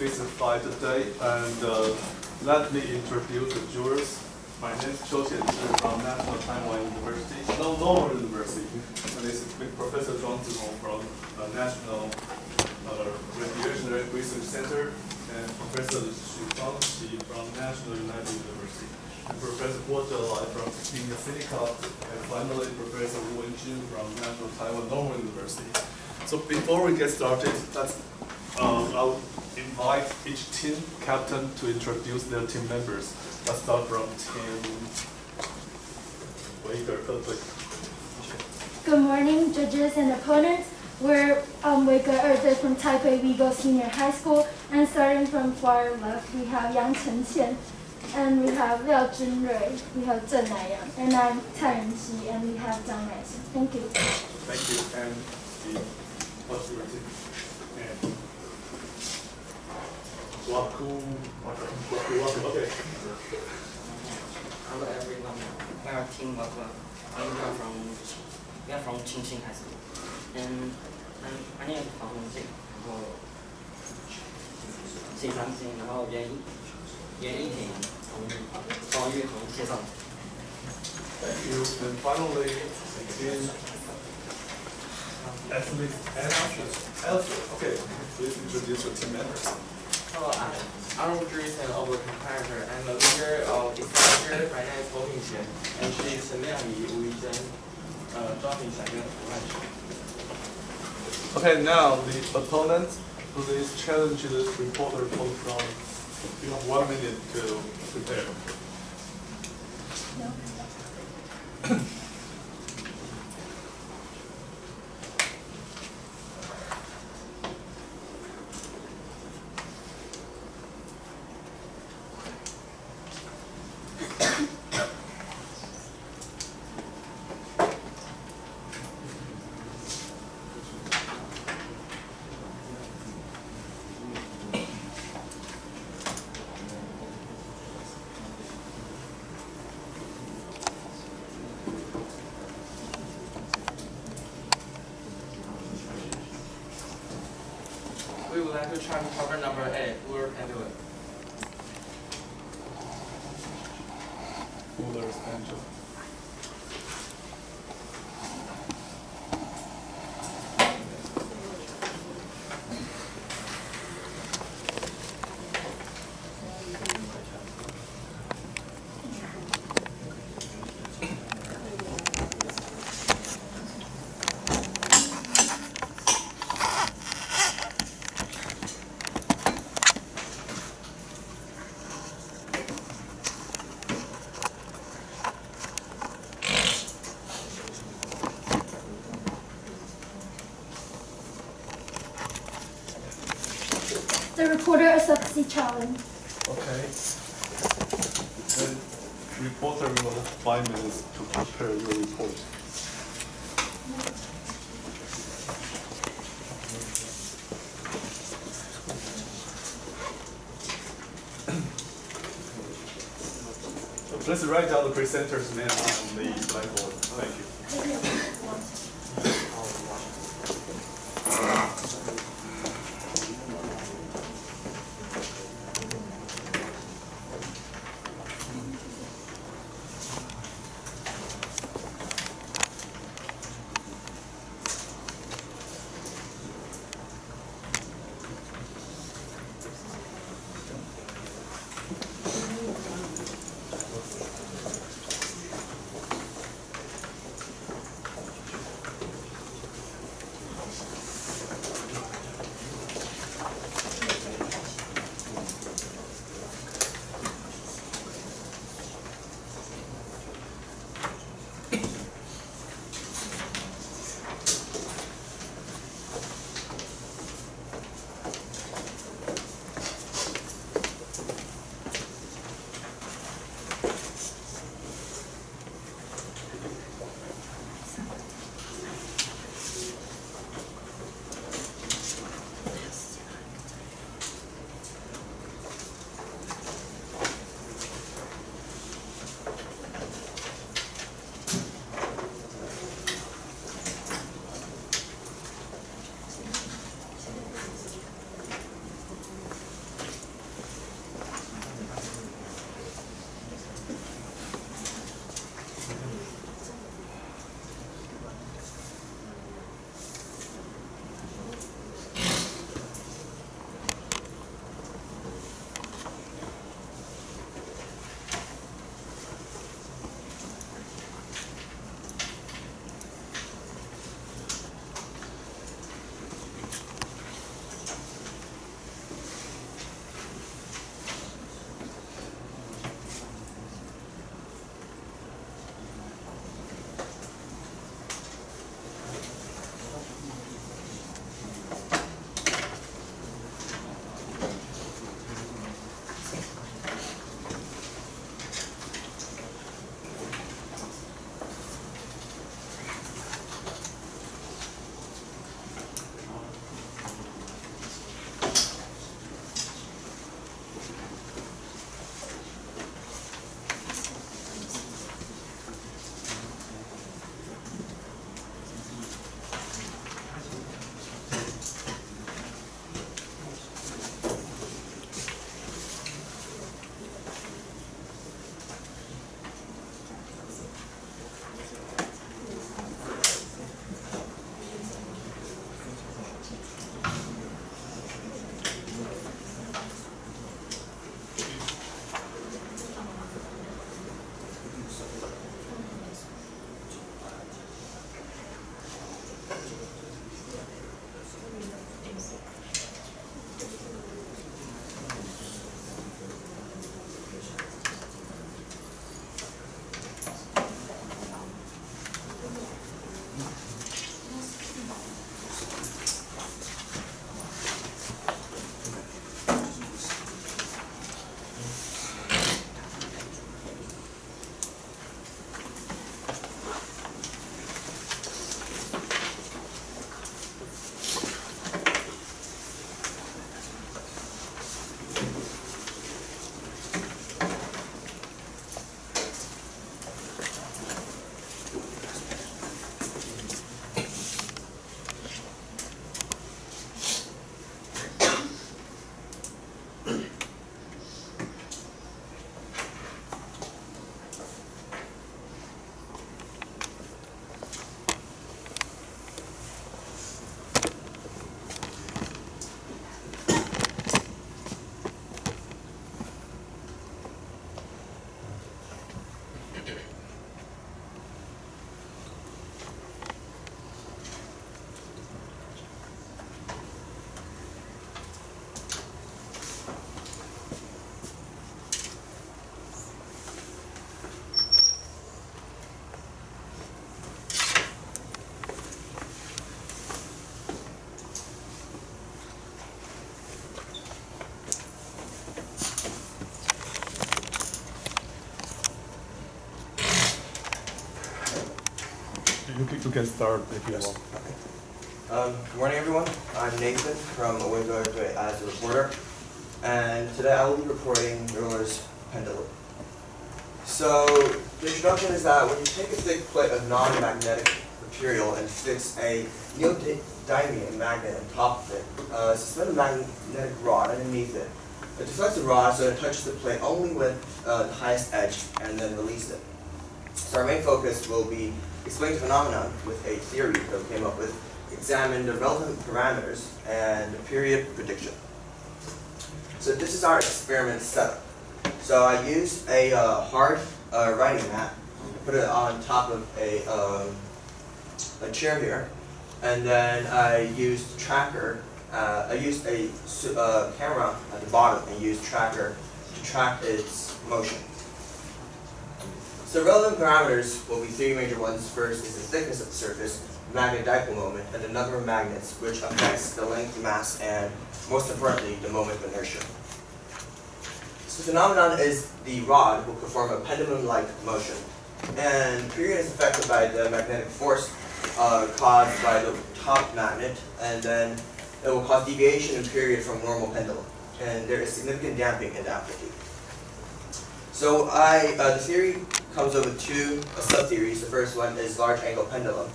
specified today, and let me introduce the jurors. My name is Typt from National Taiwan University, Normal University. And this is Professor Zhuang Zihong from National Radiation Research Center, and Professor Xu Fangqi from National United University, and Professor Guo Zhelai from Senior Sinica, and finally Professor Wu Wenjun from National Taiwan Normal University. So before we get started, I'll invite each team captain to introduce their team members. Let's start from Team Waker. Good morning, judges and opponents. We're Waker from Taipei Weigao Senior High School, and starting from far left, we have Yang Chenqian, and we have Liao Junrui, we have Zheng Naiyang, and I'm Cai Renqi, and we have Zhang Naixin. Thank you. Thank you. And what's your team? And Waku. Okay. Hello everyone. We are Team Waku. We are from Qingxin High School. And my name is Huang Hongxing. 然后谢长兴，然后袁一婷从王玉恒介绍。Thank you. And finally, in Elsa. Okay, please introduce your team members. Hello, I'm Jason of the competitor and the leader of the sector. My name is Hou Pingxue, and she is Liang Yi, Wu Yizhen, Zhang Pingxian, and Wu Wanqi. Okay, now the opponent, please challenge the reporter from. You have 1 minute to prepare. We would like to try to cover number 8, Cooler Pendulum. Cooler's pendulum. The reporter accepts the challenge. Okay. Then reporter will have 5 minutes to prepare your report. So please write down the presenter's name on the blackboard. Thank you. You can start if you want. Good morning, everyone. I'm Nathan from Owago as a reporter, and today I will be reporting Euler's pendulum. So the introduction is that when you take a thick plate of non-magnetic material and fix a neodymium magnet on top of it, suspend a magnetic rod underneath it. It deflects the rod so it touches the plate only with the highest edge and then release it. So our main focus will be explaining the phenomenon with a theory that we came up with, examine the relevant parameters and the period prediction. So this is our experiment setup. So I used a hard writing mat, put it on top of a chair here, and then I used tracker. I used a camera at the bottom and used tracker to track its motion. So relevant parameters will be three major ones. First is the thickness of the surface, magnetic dipole moment, and the number of magnets, which affects the length, mass, and most importantly, the moment of inertia. So the phenomenon is the rod will perform a pendulum-like motion, and period is affected by the magnetic force caused by the top magnet, and then it will cause deviation in period from normal pendulum, and there is significant damping in the amplitude. So the theory comes up with two sub-theories. The first one is large angle pendulum.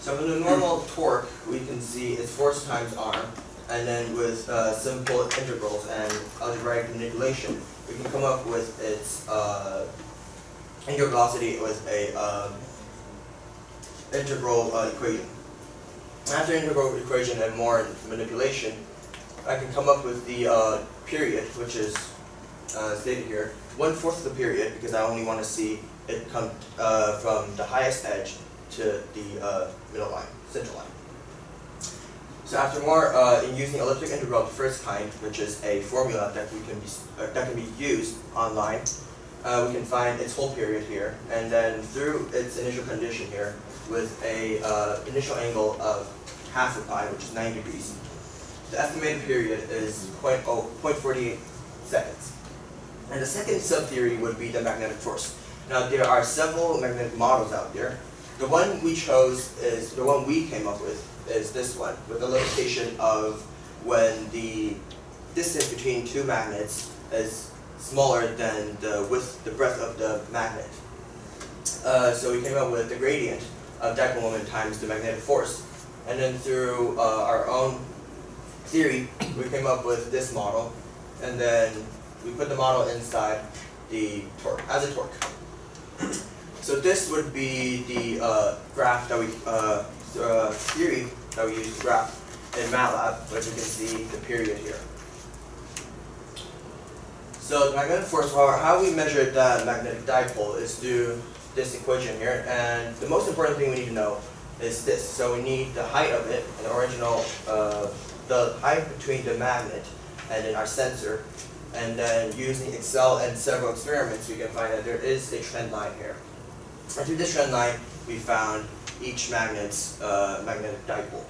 So in the normal torque, we can see it's force times arm, and then with simple integrals and algebraic manipulation, we can come up with its angular velocity with a integral equation. After integral equation and more manipulation, I can come up with the period, which is stated here, 1/4 of the period, because I only want to see it come from the highest edge to the middle line, central line. So after more, in using elliptic integral of the first kind, which is a formula that can be used online, we can find its whole period here, and then through its initial condition here, with a initial angle of half of pi, which is 90 degrees, the estimated period is 0.48 seconds. And the second sub-theory would be the magnetic force. Now there are several magnetic models out there. The one we chose is, the one we came up with is this one, with the limitation of when the distance between two magnets is smaller than the breadth of the magnet. So we came up with the gradient of dipole moment times the magnetic force. And then through our own theory, we came up with this model, and then we put the model inside the torque, as a torque. So this would be the graph that we, theory that we use to graph in MATLAB, which you can see the period here. So the magnetic force, how we measure the magnetic dipole is through this equation here, and the most important thing we need to know is this. So we need the height of it, an original, the height between the magnet and then our sensor, and then using Excel and several experiments, we can find that there is a trend line here. And through this trend line, we found each magnet's magnetic dipole.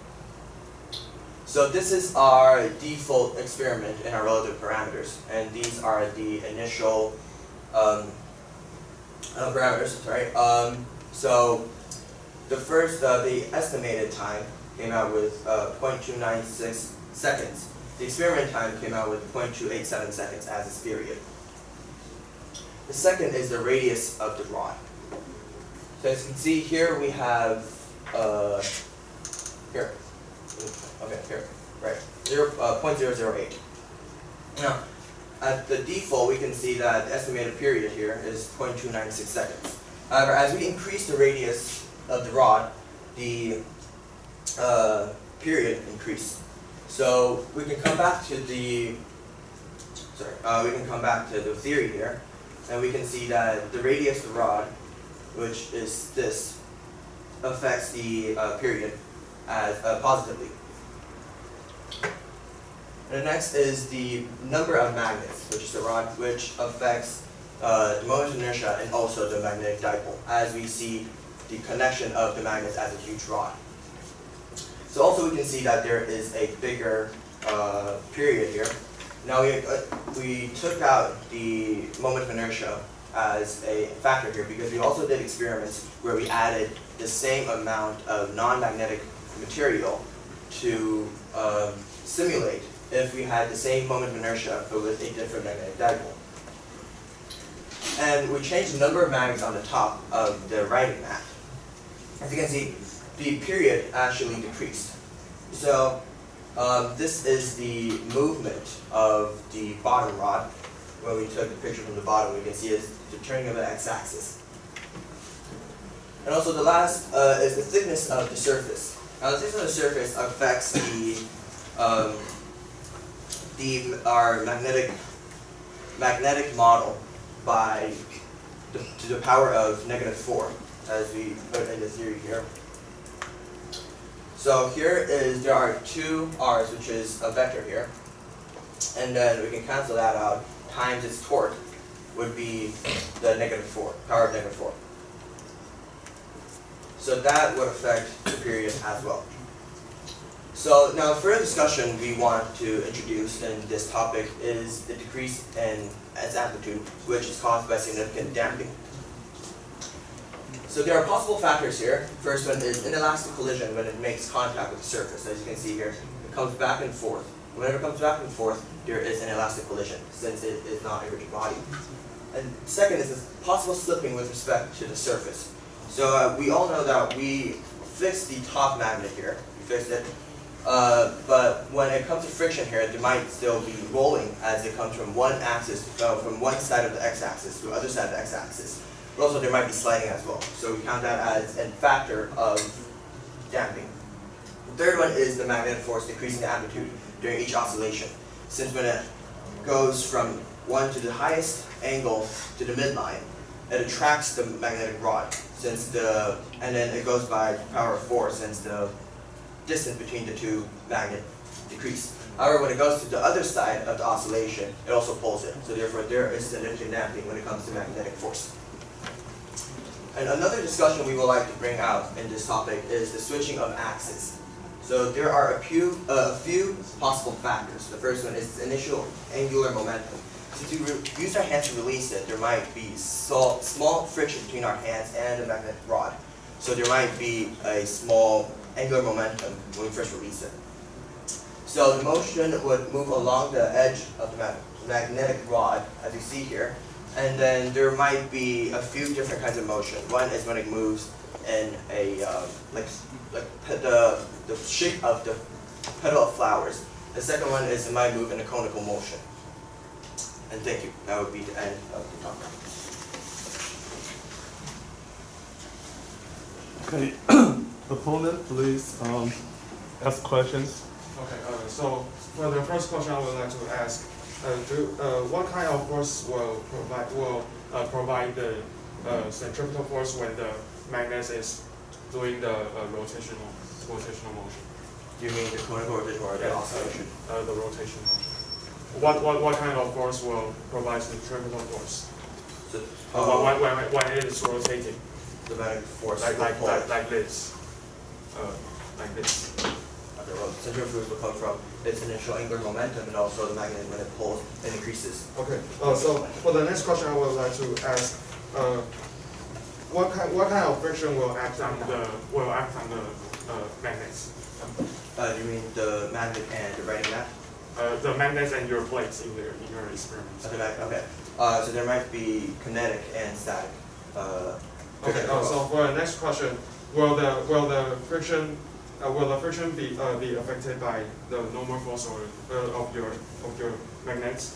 So this is our default experiment in our relative parameters, and these are the initial parameters. Sorry. So the first, the estimated time came out with 0.296 seconds. The experiment time came out with 0.287 seconds as its period. The second is the radius of the rod. So as you can see here, we have here. Okay, here, right, 0.008. Now, at the default, we can see that the estimated period here is 0.296 seconds. However, as we increase the radius of the rod, the period increases. So we can come back to the, we can come back to the theory here, and we can see that the radius of the rod, which is this, affects the period as positively. And the next is the number of magnets, which is the rod, which affects the moment of inertia and also the magnetic dipole, as we see the connection of the magnets as a huge rod. So also we can see that there is a bigger period here. Now we took out the moment of inertia as a factor here because we also did experiments where we added the same amount of non-magnetic material to simulate if we had the same moment of inertia but with a different magnetic dipole. And we changed the number of magnets on the top of the writing mat. As you can see, the period actually decreased. So this is the movement of the bottom rod. When we took the picture from the bottom, we can see it's the turning of the x-axis. And also the last is the thickness of the surface. Now the thickness of the surface affects our magnetic model by to the power of -4, as we put in the theory here. So here there are two r's, which is a vector here, and then we can cancel that out. Times its torque would be the -4, power of -4. So that would affect the period as well. So now further discussion we want to introduce in this topic is the decrease in its amplitude, which is caused by significant damping. So there are possible factors here. First one is inelastic collision when it makes contact with the surface. As you can see here, it comes back and forth. Whenever it comes back and forth, there is an elastic collision since it is not a rigid body. And second is this possible slipping with respect to the surface. So we all know that we fixed the top magnet here. We fixed it. But when it comes to friction here, there might still be rolling as it comes from one axis, from one side of the x-axis to the other side of the x-axis. But also there might be sliding as well. So we count that as a factor of damping. The third one is the magnetic force decreasing the amplitude during each oscillation. Since when it goes from one to the highest angle to the midline, it attracts the magnetic rod, and then it goes by power of 4 since the distance between the two magnets decrease. However, when it goes to the other side of the oscillation, it also pulls it. So therefore, there is significant damping when it comes to magnetic force. And another discussion we would like to bring out in this topic is the switching of axes. So there are a few possible factors. The first one is initial angular momentum. Since we use our hands to release it, there might be small friction between our hands and the magnetic rod. So there might be a small angular momentum when we first release it. So the motion would move along the edge of the magnetic rod, as you see here. And then there might be a few different kinds of motion. One is when it moves in a the shape of the petal of flowers. The second one is it might move in a conical motion. And thank you. That would be the end of the talk. Okay, opponent, please ask questions. Okay, so for the first question I would like to ask, what kind of force will provide the centrifugal force when the magnet is doing the rotational motion? Do you mean the conical rotation or the oscillation? The rotation motion. What kind of force will provide centrifugal force? So, when it is rotating? The magnetic force. Like this. Like this. Okay, well, centrifugal force will come from its initial angular momentum and also the magnet when it pulls and increases. Okay. So for the next question, I would like to ask, what kind of friction will act on the magnets? You mean the magnet and the writing mat? The magnets and your plates in your experiments. Okay. So there might be kinetic and static. Okay. So for the next question, will the friction be affected by the normal force of your magnets?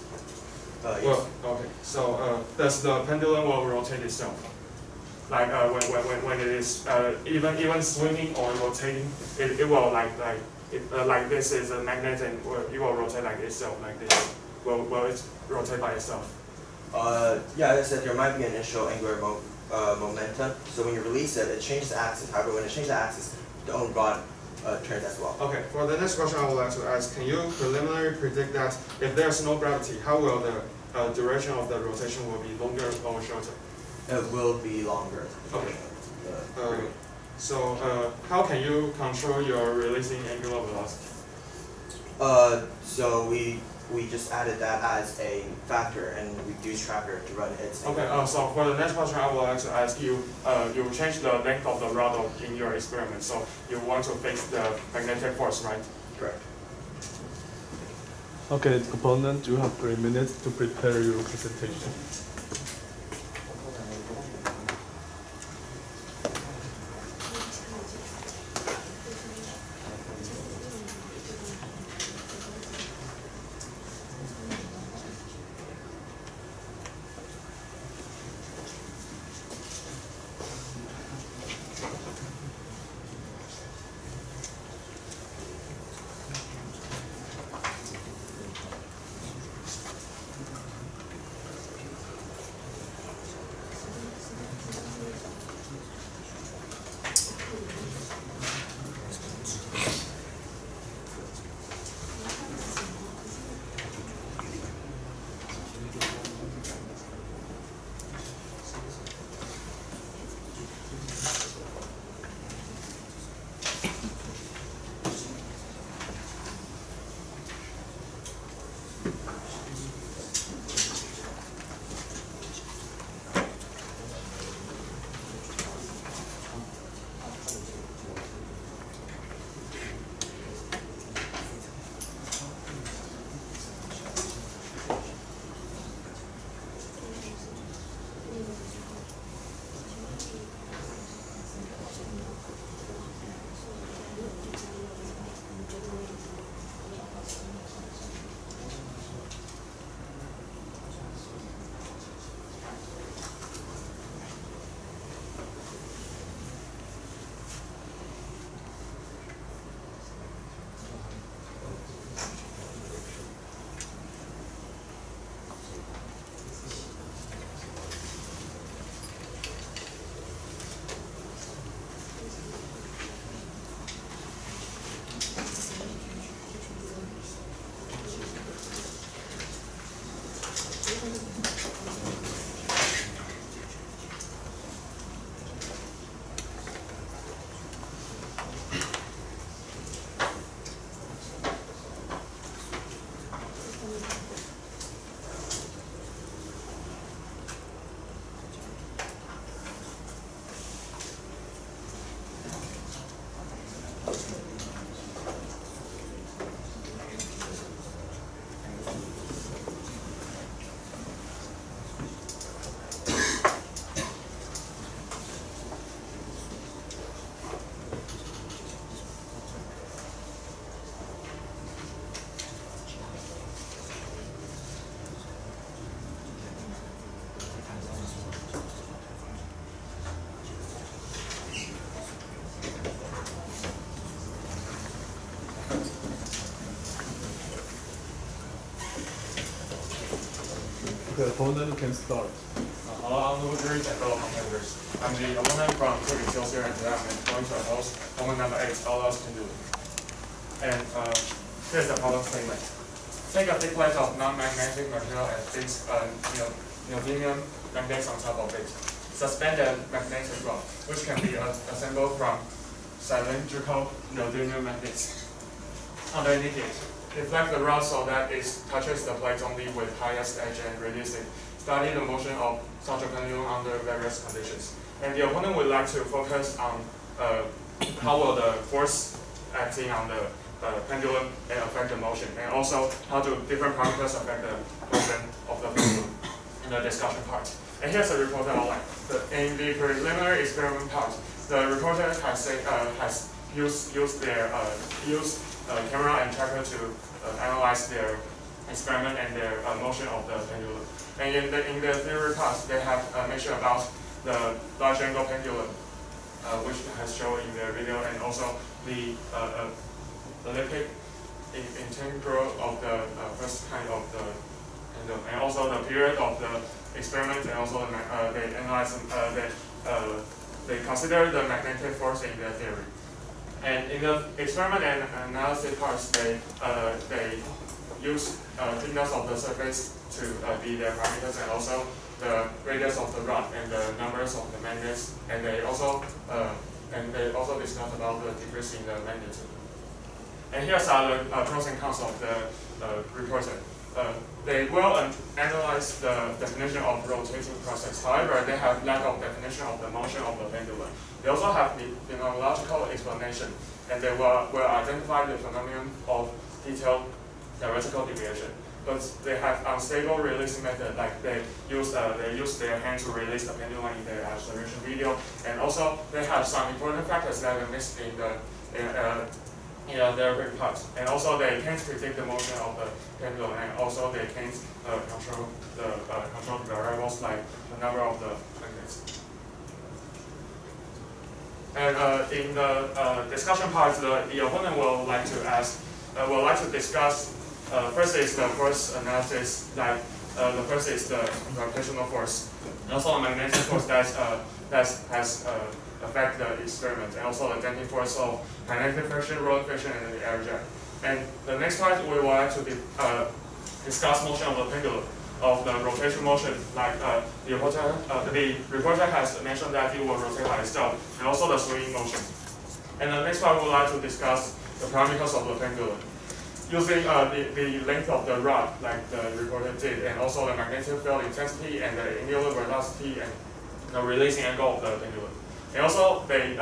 Yes. Well, okay. So does the pendulum will rotate itself? Like when it is even swinging or rotating, it will like this is a magnet and it will rotate like itself like this. Will it rotate by itself? Yeah, as I said, there might be an initial angular momentum. So when you release it, it changes the axis. However, when it changes the axis, the own rod turns as well. Okay. For the next question, I would like to ask: can you preliminarily predict that if there's no gravity, how will the duration of the rotation will be longer or shorter? It will be longer. Okay. So how can you control your releasing angular velocity? So we we just added that as a factor and we use tracker to run its. Okay, so for the next question, I would like to ask you, you change the length of the rod in your experiment, so you want to fix the magnetic force, right? Correct. Okay, opponent, you have 3 minutes to prepare your presentation. The opponent can start. Hello, I'm Louis and fellow competitors. I'm the opponent from Typt here, and today I'm going to oppose opponent number 8, all else can do. And here's the problem statement. Take a thick plate of non-magnetic material and fix neodymium magnets on top of it. Suspend the magnetic rod, which can be assembled from cylindrical neodymium magnets. Underneath it, deflect the rod so that it touches the plate only with highest edge and release it. Study the motion of such a pendulum under various conditions. And the opponent would like to focus on how will the force acting on the pendulum and affect the motion, and also how do different parameters affect the motion of the pendulum in the discussion part. And here's a reporter outline. In the preliminary experiment part, the reporter has used their camera and tracker to analyze their experiment and their motion of the pendulum. And in the theory part, they have mentioned about the large angle pendulum, which has shown in their video, and also the elliptic integral of the first kind of the pendulum, and also the period of the experiment, and also they analyze they consider the magnetic force in their theory. And in the experiment and analysis parts, they use thickness of the surface to be their parameters, and also the radius of the rod and the numbers of the magnets, and they also discuss about the decrease in the magnitude. And here's the pros and cons of the reporter. they will analyze the definition of rotating process. However, they have lack of definition of the motion of the pendulum. They also have the phenomenological explanation, and they will identify the phenomenon of detailed theoretical deviation. But they have unstable releasing method, like they use their hand to release the pendulum in their acceleration video, and also they have some important factors that are missed in their big part. And also they can't predict the motion of the pendulum, and also they can't control the variables like the number of the magnets. And in the discussion part, the opponent will like to discuss. First is the force analysis, like the first is the gravitational force, and also the magnetic force that has affect the experiment, and also the damping force of kinetic friction, road friction, and the air jet. And the next part we would like to discuss motion of the pendulum, of the rotation motion, like the reporter has mentioned that it will rotate by itself, and also the swinging motion. And the next part we would like to discuss the parameters of the pendulum, using the length of the rod, like the reporter did, and also the magnetic field intensity and the angular velocity and the releasing angle of the pendulum. And also they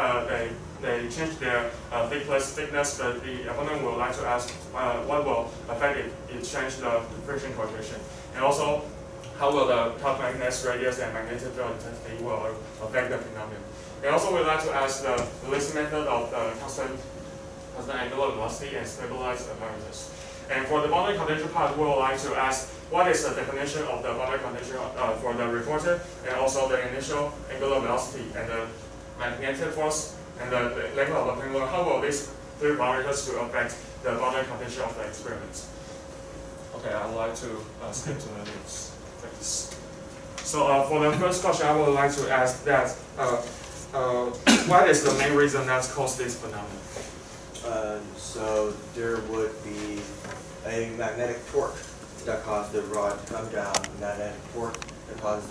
changed their thickness, but the opponent would like to ask what will affect it change the friction coefficient, and also how will the top magnet's radius and magnetic field intensity will affect the phenomenon. And also we'd like to ask the releasing method of the constant angular velocity and stabilized apparatus. And for the boundary condition part, we would like to ask what is the definition of the boundary condition for the reporter, and also the initial angular velocity and the magnetic force and the length of the pendulum. How will these three parameters to affect the boundary condition of the experiment? Okay, I would like to skip to the next phase. So for the first question, I would like to ask that what is the main reason that caused this phenomenon? So there would be a magnetic torque that caused the rod to come down, magnetic torque that causes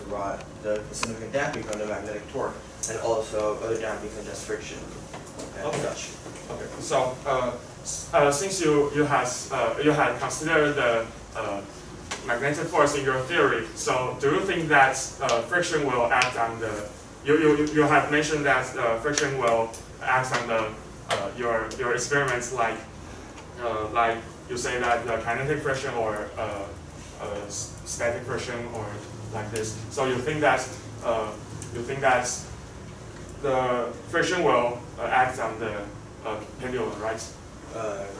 the significant damping from the magnetic torque, and also other damping such as friction and such. Okay. So since you had considered the magnetic force in your theory, so do you think that friction will act on the? You have mentioned that friction will act on the your experiments, like you say that the kinetic friction or static friction or like this. So you think that the friction will act on the pendulum, right?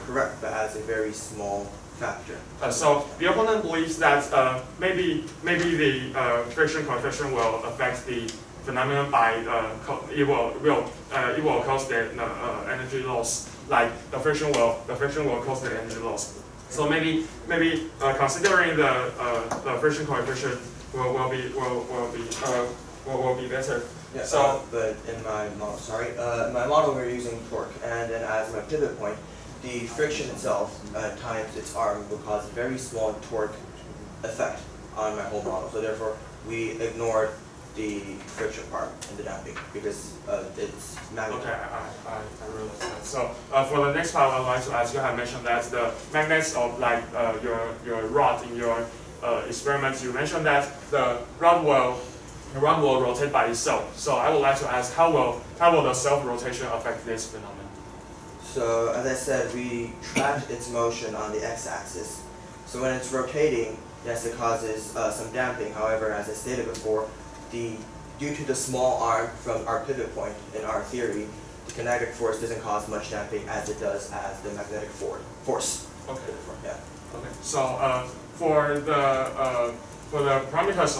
Correct, but as a very small factor. So the opponent believes that maybe the friction coefficient will affect the phenomenon by it will cause the energy loss. Like the friction will cause the energy loss. So maybe considering the friction coefficient will be better. Yeah, so but in my model, my model we're using torque, and then as my pivot point, the friction itself times its arm will cause a very small torque effect on my whole model. So therefore, we ignored the friction part in the damping because it's magnetic. Okay, I realize that. So for the next part, I'd like to ask, you have mentioned that the magnets of like your rod in your experiments, you mentioned that the rod will rotate by itself. So I would like to ask, how will the self-rotation affect this phenomenon? So as I said, we tracked its motion on the x-axis. So when it's rotating, yes, it causes some damping. However, as I stated before, due to the small arm from our pivot point in our theory, the kinetic force doesn't cause much damping as it does as the magnetic force. Okay. Yeah. Okay. So for the parameters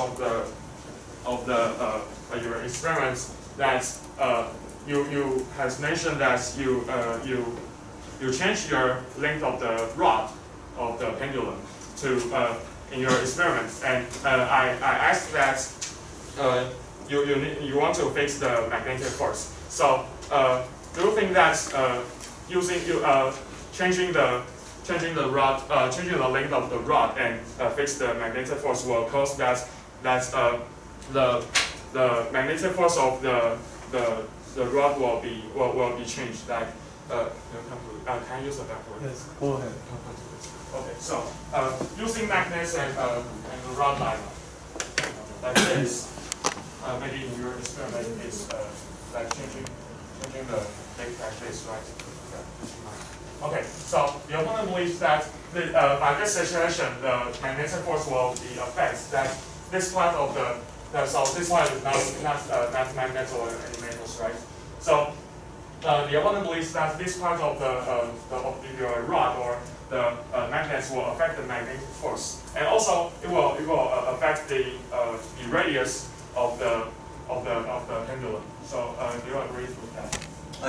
of your experiments, that you has mentioned that you change your length of the rod of the pendulum to in your experiments, and I asked that you want to fix the magnetic force. So do you think that changing the length of the rod and fix the magnetic force will cause that the magnetic force of the rod will be changed? Like can I use the backward? Yes, go ahead. Okay, so using magnets and rod like this, maybe in your experiment is like changing the length like this, right? Okay, so the opponent believes that by this situation, the magnetic force will be affect that this part of so this part is not magnet or any metals, right? So the opponent believes that this part of your rod or the magnets will affect the magnetic force, and also it will affect the radius of the pendulum. So do you agree with that?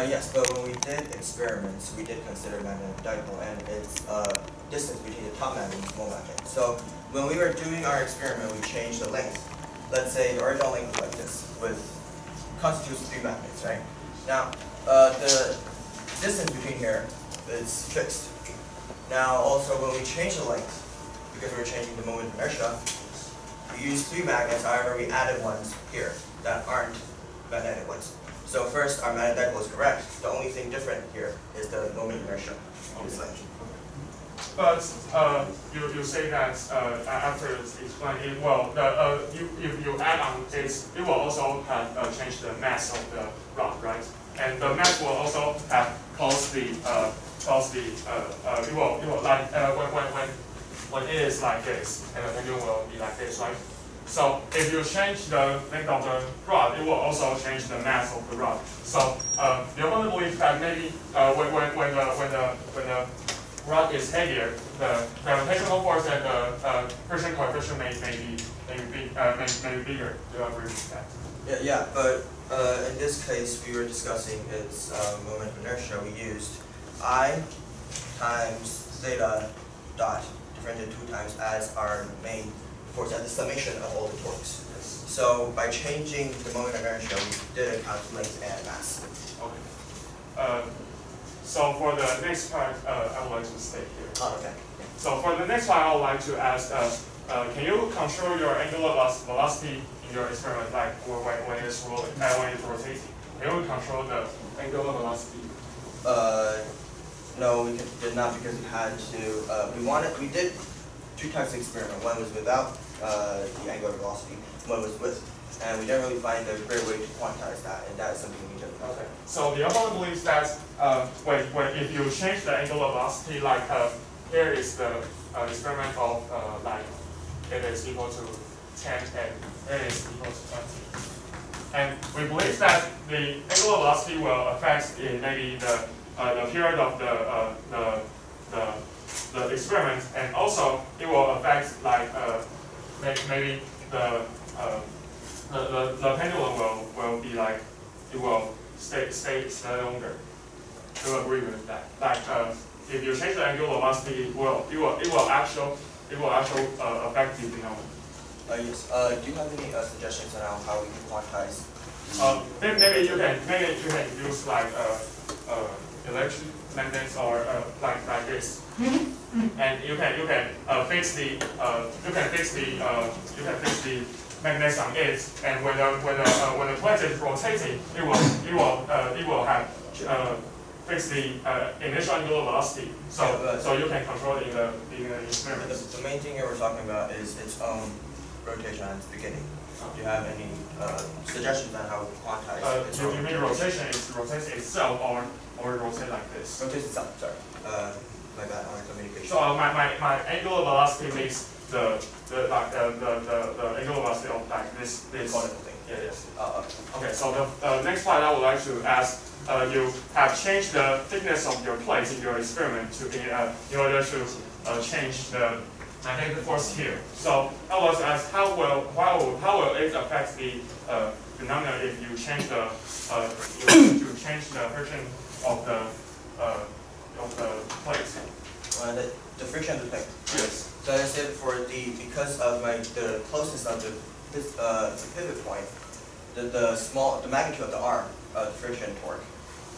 Yes, but when we did experiments, we did consider magnetic dipole and its distance between the top magnet and small magnet. So when we were doing our experiment, we changed the length. Let's say the original length is like this, constitutes 3 magnets, right? Now, the distance between here is fixed. Now, also when we change the length, because we're changing the moment of inertia, we use 3 magnets, however we added ones here that aren't magnetic ones. So first, our magnetic dipole is correct. The only thing different here is the moment of inertia. But you say that after explaining it, well, if you add on this, it will also have change the mass of the rod, right? And the mass will also have caused it will like when it is like this, and the pendulum will be like this, right? So if you change the length of the rod, it will also change the mass of the rod. So the opponent believes that maybe when the rod is heavier, the gravitational force and the friction coefficient may be bigger. Do you agree with that? Yeah, but in this case, we were discussing its moment of inertia. We used I times theta dot differentiated 2 times as our main force, as the summation of all the torques. Yes. So by changing the moment of inertia, we did account for length and mass. Okay. So for the next part, I would like to stay here. Oh, okay. So for the next part, I would like to ask, can you control your angular velocity in your experiment, like when it's rotating? Can you control the angular velocity? No, we did not, because we had to. We did 2 types of experiment. One was without the angular velocity. One was with, and we didn't really find a great way to quantize that, and that is something we did. Okay. So the opponent believes that if you change the angular velocity, like here is the experiment of like it is equal to 10 and it is equal to 20. And we believe that the angular velocity will affect maybe the period of the experiment, and also it will affect like maybe the pendulum will be like it will stay longer. Do you agree with that? Like if you change the angular velocity, it will actually affect the phenomenon. Yes. Do you have any suggestions on how we can quantize? Maybe you can use like electric magnets or like this, and you can fix the magnets on it, and when the plate is rotating, it will have fix the initial angular velocity, so you can control it in the experiment. The main thing here we're talking about is its own rotation at its beginning. Do you have any suggestions on how we quantize its you mean rotation is rotates itself or rotate like this? Rotates itself, sorry. My bad on communication. So my angular velocity makes the angular velocity of like this thing. Yeah, yes. Okay, so the next part I would like to ask, you have changed the thickness of your plate in your experiment in order to change the magnetic force here. So I was asked how will it affect the phenomenon if you change the friction of the plate? The friction of the plate. Yes. So I said because of the closeness of the pivot point, the magnitude of the arm of the friction torque,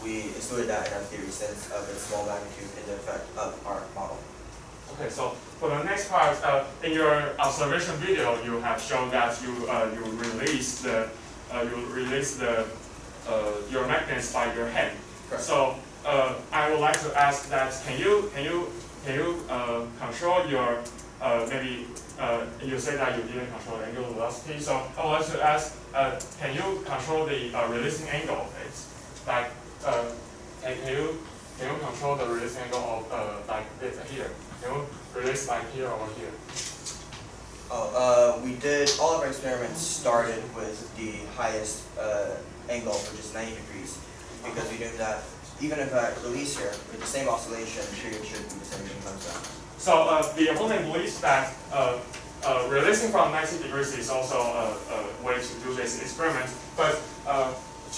we excluded that in our theory since of its small magnitude in the effect of our model. Okay, so for the next part, in your observation video, you have shown that you release your magnets by your hand. Correct. So I would like to ask that can you can you control your maybe you say that you didn't control the angular velocity. So I would like to ask, can you control the releasing angle of it? Like, can you control the releasing angle of like this here? Can you release like here or here? We did, all of our experiments started with the highest angle, which is 90 degrees, because we knew that even if I release here with the same oscillation, period should be the same when it comes down. So the opponent believes that releasing from 90 degrees is also a way to do this experiment, but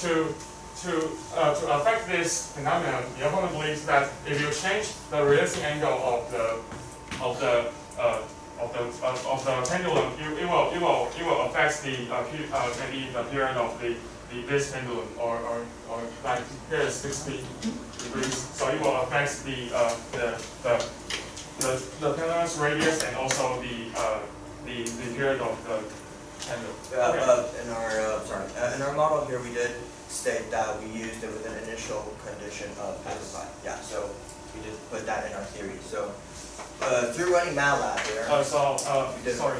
to affect this phenomenon, the opponent believes that if you change the releasing angle of the pendulum, it will affect the maybe the period of this pendulum or like here is 60 degrees, so it will affect the pendulum's radius and also the period of the pendulum. In our model here, we did state that we used it with an initial condition of pacified. Yeah, so we just put that in our theory. So through running MATLAB here. Sorry,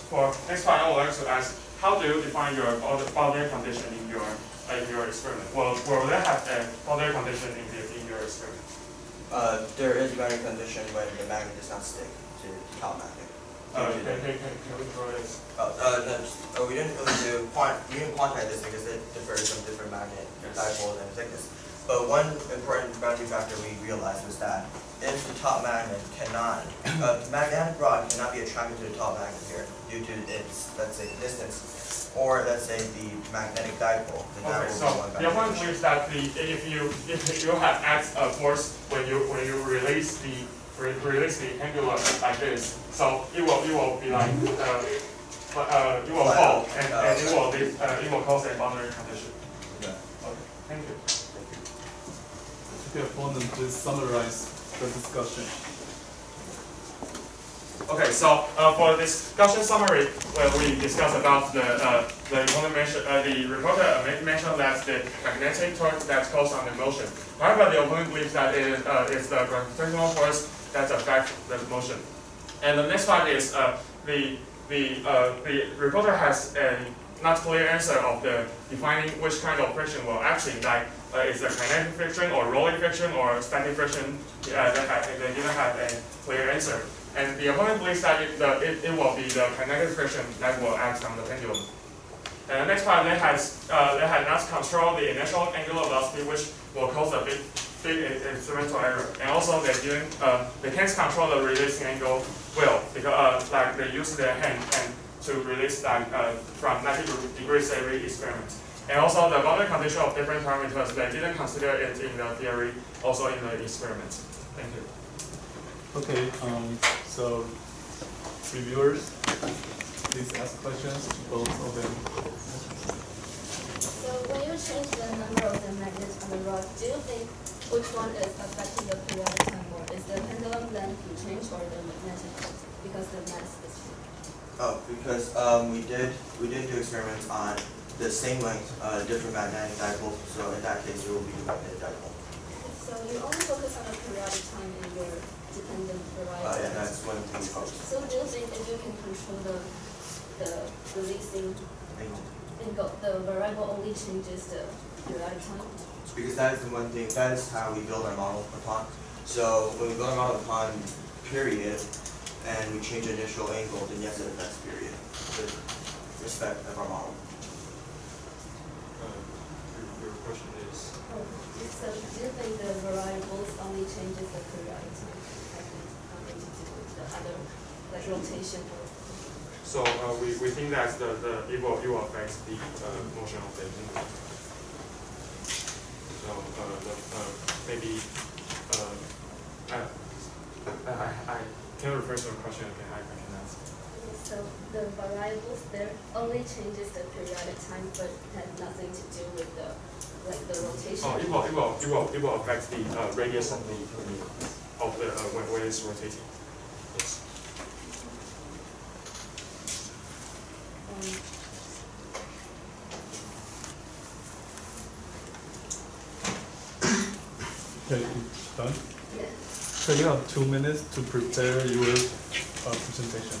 for next part, I would like to ask, how do you define your boundary condition in your experiment? Will they have a boundary condition in your experiment? There is a boundary condition when the magnet does not stick to the top magnet. Can we draw this? We didn't really we didn't quantify this because it differs from different magnet dipoles and thickness. But one important boundary factor we realized was that if the top magnet cannot, magnetic rod cannot be attracted to the top magnet here due to its, let's say, distance, or let's say the magnetic dipole. Okay, so the opponent believes that if you have X force when you release the pendulum like this, so it will be like it will fall and it will cause a boundary condition. Yeah. Okay, thank you. Okay, opponent, please summarize the discussion. Okay, so for discussion summary, we discussed about the opponent mentioned the reporter mentioned that the magnetic torque that causes on the motion. However, the opponent believes that it's the gravitational force that affects the motion. And the next part is the reporter has a not clear answer of the defining which kind of friction will actually like is it kinetic friction or rolling friction or static friction. They didn't have a clear answer. And the opponent believes that it will be the kinetic friction that will act on the pendulum. And the next part, they had not controlled the initial angular velocity, which will cause a big instrumental error. And also they can't control the releasing angle well because like they use their hand to release like from 90 degrees every experiment. And also the boundary condition of different parameters, they didn't consider it in the theory, also in the experiment. Thank you. Okay, so reviewers, please ask questions to both of them. So when you change the number of the magnets on the rod, do you think which one is affecting the periodic time more? Is the pendulum length you change or the magnetic length? Because the mass is changed. Oh, because we did do experiments on the same length, different magnetic dipoles. So in that case, it will be the magnetic dipole. So you only focus on the periodic time in your dependent variable. Yeah, that's one thing we focus. So do you think if you can control the releasing angle, the variable only changes the periodic time? Because that is the one thing. That is how we build our model upon. So when we build our model upon period, and we change the initial angle, then yes, it affects period with respect of our model. Your question is? So do you think the variables only changes the periodic time? Nothing to do with the other, like rotation or? So we think that it will affect the motion of the pendulum. So maybe I can refer to a question again. I can answer. Okay, so the variables there only changes the periodic time, but had nothing to do with the rotation. Oh, it will affect the radius of the when it's rotating. Yes. Okay, done? Yeah. So you have 2 minutes to prepare your presentation.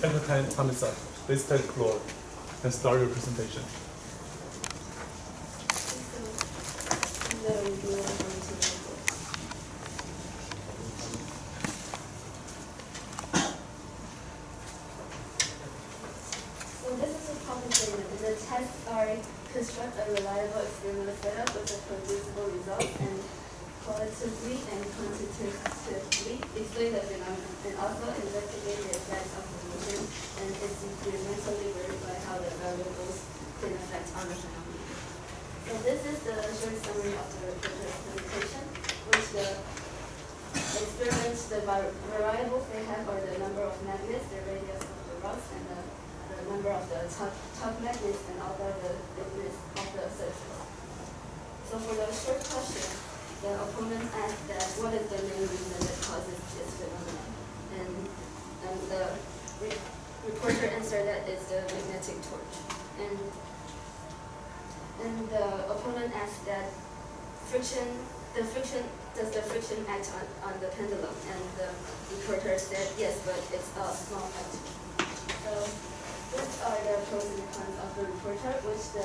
Entertain Hamisa, please take the floor and start your presentation. So this is a problem statement. The tests are construct a reliable experimental setup with a producible result and qualitatively and quantitatively explain the phenomenon, and also investigate the effects of the motion and experimentally verify how the variables can affect on the phenomenon. So this is the short summary of the reporter's presentation, which the experiments, the variables they have are the number of magnets, the radius of the rods, and the number of the top magnets, and also the thickness of the surface. So for the short question, the opponent asked that what is the main reason that causes this phenomenon, and the reporter answered that it's the magnetic torch, and the opponent asked that does the friction act on the pendulum, and the reporter said yes, but it's a small part. So these are the pros and cons of the reporter, which the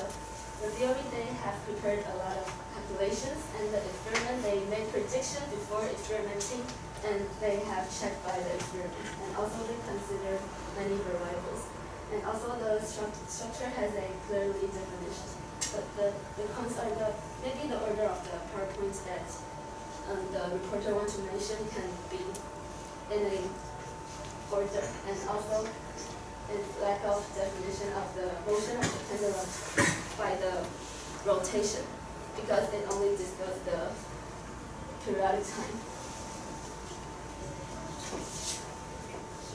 theory, they have prepared a lot of calculations, and the experiment, they make predictions before experimenting, and they have checked by the experiment, and also they consider many variables. And also the structure has a clearly definition. But the cons are maybe the order of the PowerPoints that the reporter wants to mention can be in a order, and also its lack of definition of the motion of the pendulum by the rotation, because it only discusses the periodic time.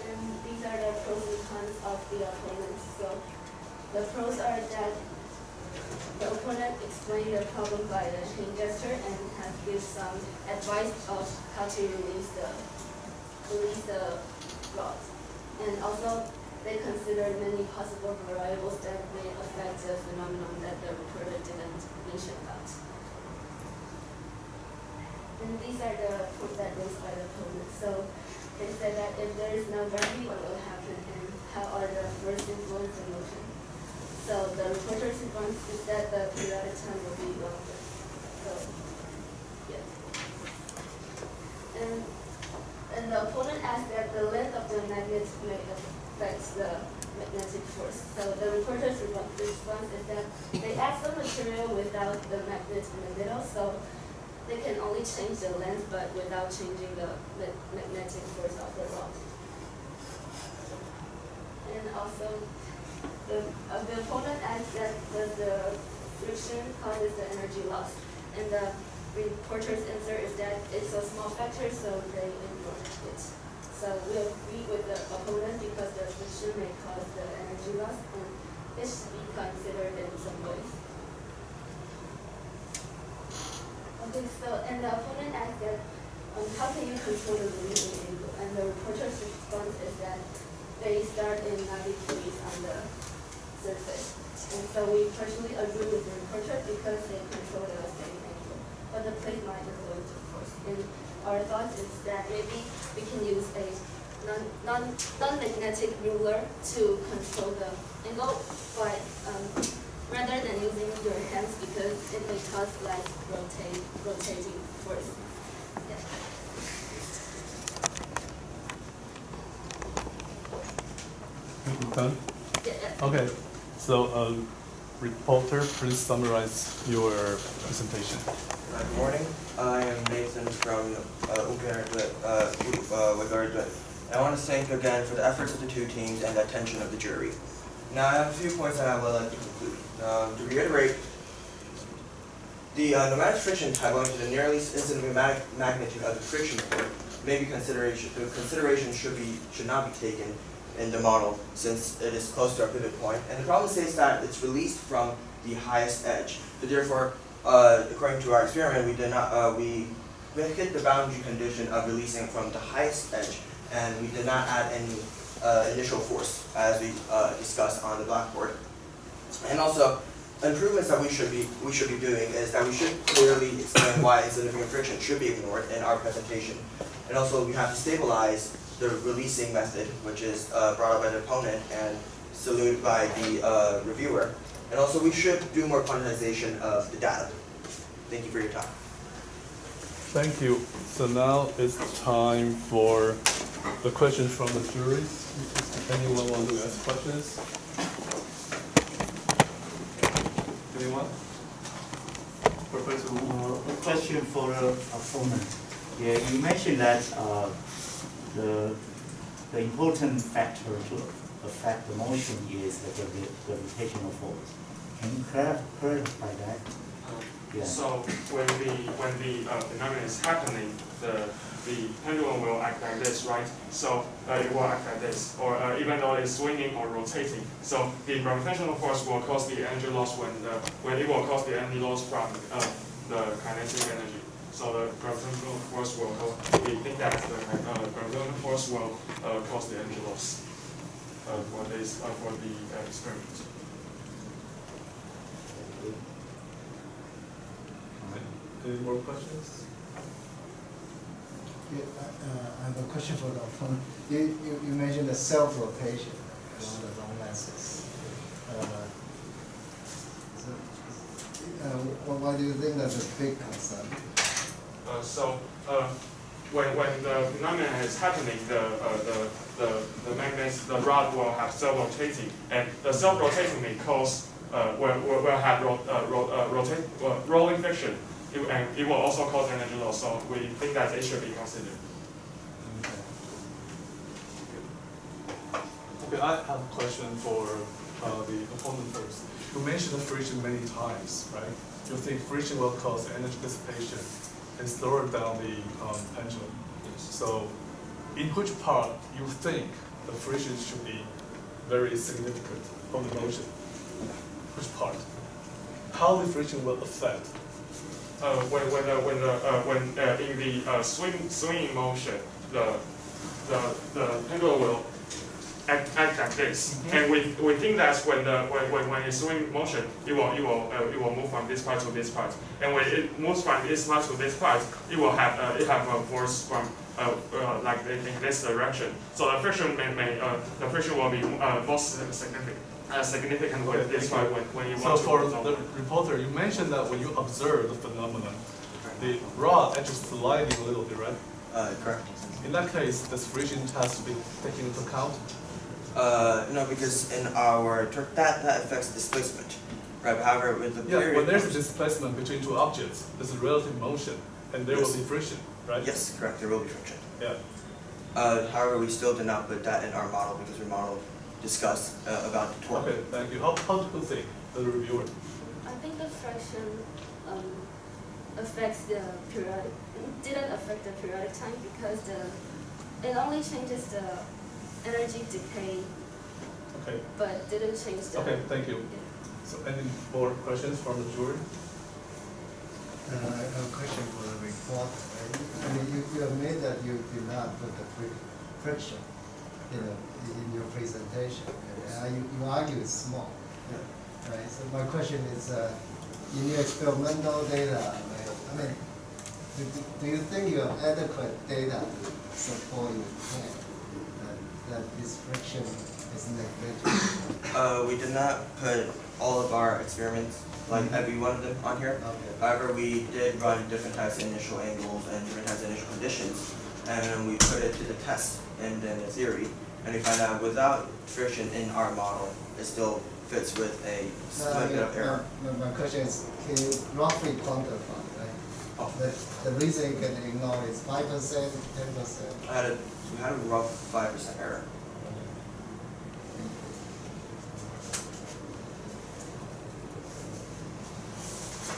And these are the pros and cons of the opponent. So the pros are that the opponent explained the problem by the hand gesture and has given some advice of how to release the rod. And also they considered many possible variables that may affect the phenomenon that the reporter didn't mention about. And these are the proofs that raised by the opponent. So they said that if there is no gravity, what will happen, and how are the first influence in motion? So the reporter's response is that the periodic time will be longer. So, yeah. And the opponent asked that the length of the magnet may affect the magnetic force. So the reporter's response is that they add some material without the magnet in the middle, so they can only change the length but without changing the magnetic force of the rod. And also, the opponent adds that the friction causes the energy loss. And the reporter's answer is that it's a small factor, so they ignore it. So we agree with the opponent because the friction may cause the energy loss, and it should be considered in some ways. Okay, so, and the opponent asks that, how can you control the releasing angle? And the reporter's response is that they start in 90 degrees on the surface. And so we partially agree with the reporter because they control the steady angle. But the plate might is going to force. And our thought is that maybe we can use a non-magnetic ruler to control the angle, but rather than using your hands because it may cause less rotating force. Yeah. Done? Yeah. Okay. So, reporter, please summarize your presentation. Good morning. I am Nathan from Ugarda. I want to thank again for the efforts of the two teams and the attention of the jury. Now, I have a few points that I would like to conclude. To reiterate, the pneumatic friction type owing to the nearly instantaneous magnitude of the friction point, maybe consideration should not be taken in the model since it is close to our pivot point. And the problem states that it's released from the highest edge. So therefore, according to our experiment, we did not we hit the boundary condition of releasing from the highest edge, and we did not add any initial force as we discussed on the blackboard. And also, improvements that we should be doing is that we should clearly explain why insignificant friction should be ignored in our presentation. And also, we have to stabilize the releasing method, which is brought up by the opponent and saluted by the reviewer. And also, we should do more quantization of the data. Thank you for your time. Thank you. So now it's time for the questions from the jury. Anyone want to ask questions? Anyone? Professor Wu? A question for the opponent. Yeah, you mentioned that the important factor to affect the motion is the gravitational force. Can you clarify that? Yeah. So when the phenomenon is happening, the pendulum will act like this, right? So it will act like this, or even though it's swinging or rotating. So the gravitational force will cause the energy loss when it will cause the energy loss from the kinetic energy. So the gravitational force will cause. We think that the gravitational force will cause the energy loss for the experiment. Any more questions? Yeah, I have a question for the opponent. You mentioned the self-rotation along the long lenses. Why do you think that's a big concern? When the phenomenon is happening, the magnets, the rod will have self-rotating, and the self-rotating may cause will have rolling friction. And it will also cause energy loss, so we think that it should be considered. Okay, I have a question for the opponent first. You mentioned friction many times, right? You think friction will cause energy dissipation and slow down the pendulum. Yes. So, in which part you think the friction should be very significant from the motion? Which part? How the friction will affect? When in the swinging motion, the pendulum will act like this, and we think that when it's swing motion, it will move from this part to this part, and when it moves from this part to this part, it will have a force from like in this direction. So the friction the friction will be most significant with this part when you want to. So for the reporter, you mentioned that when you observe the phenomenon, the rod actually sliding a little bit, right? Correct. In that case, this friction has to be taken into account. No, because in our that affects displacement, right? However, with the period. When there's a displacement between two objects, there's a relative motion, and there will be friction, right? Yes, correct. There will be friction. Yeah. However, we still did not put that in our model because we discussed about the torque. Okay, thank you. How do you think, the reviewer? I think the friction affects the periodic, didn't affect the periodic time because it only changes the energy decay, Okay. but didn't change the. Okay, thank you. Yeah. So any more questions from the jury? I have a question for the report. I mean, you admit that you did not put the friction in your presentation. You argue it's small. Right. So my question is, in your experimental data, I mean, do you think you have adequate data to support your claim that this friction is negligible? We did not put all of our experiments, like every one of them, on here. Okay. However, we did run different types of initial angles and different types of initial conditions, and we put it to the test and then the theory, and we found out without friction in our model, it still fits with a slight bit of error. My question is, can you roughly quantify, right? Oh. The reason you can ignore is 5%, 10%? We had a rough 5% error.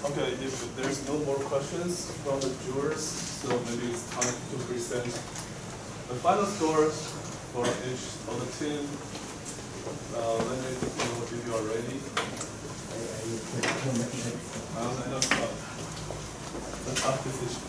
Okay, if there's no more questions from the jurors, so maybe it's time to present the final scores for each of the team. Let me know if you are ready. I know it's a tough decision.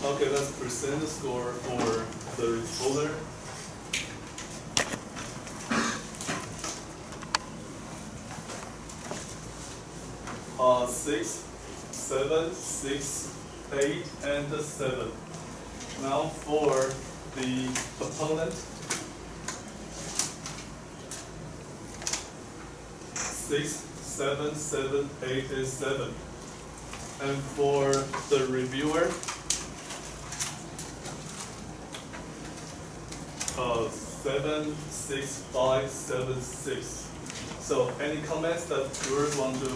Okay, let's present the score for the refolder. Six, 7, 6, 8, and 7. Now for the opponent. 6, 7, 7, 8 is 7. And for the reviewer, 7, 6, 5, 7, 6. So any comments that viewers want to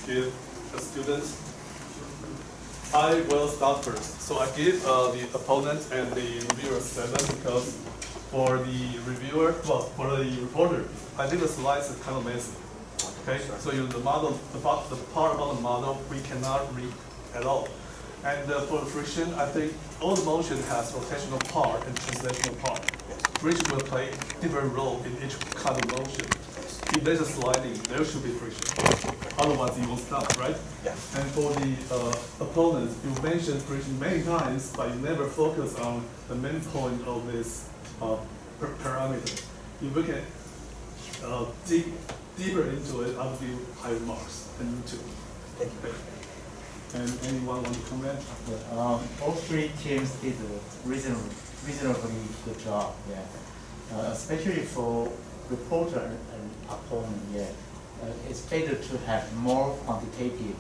give the students? I will start first. So I give the opponent and the reviewer 7 because for the reviewer, well, for the reporter, I think the slides are kind of messy. Okay, so the model, the part about the model, we cannot read at all. And for the friction, I think all the motion has rotational part and translational part, which will play different role in each kind of motion. if there's a sliding, there should be friction. Otherwise, it will stop, right? Yeah. And for the opponent, you mentioned friction many times, but you never focus on the main point of this parameter. If we can dig deeper into it, I'll give you higher marks than you two. Thank you. Okay. And anyone want to comment? All three teams did a reasonably good job. Yeah, especially for reporter and opponent. Yeah, it's better to have more quantitative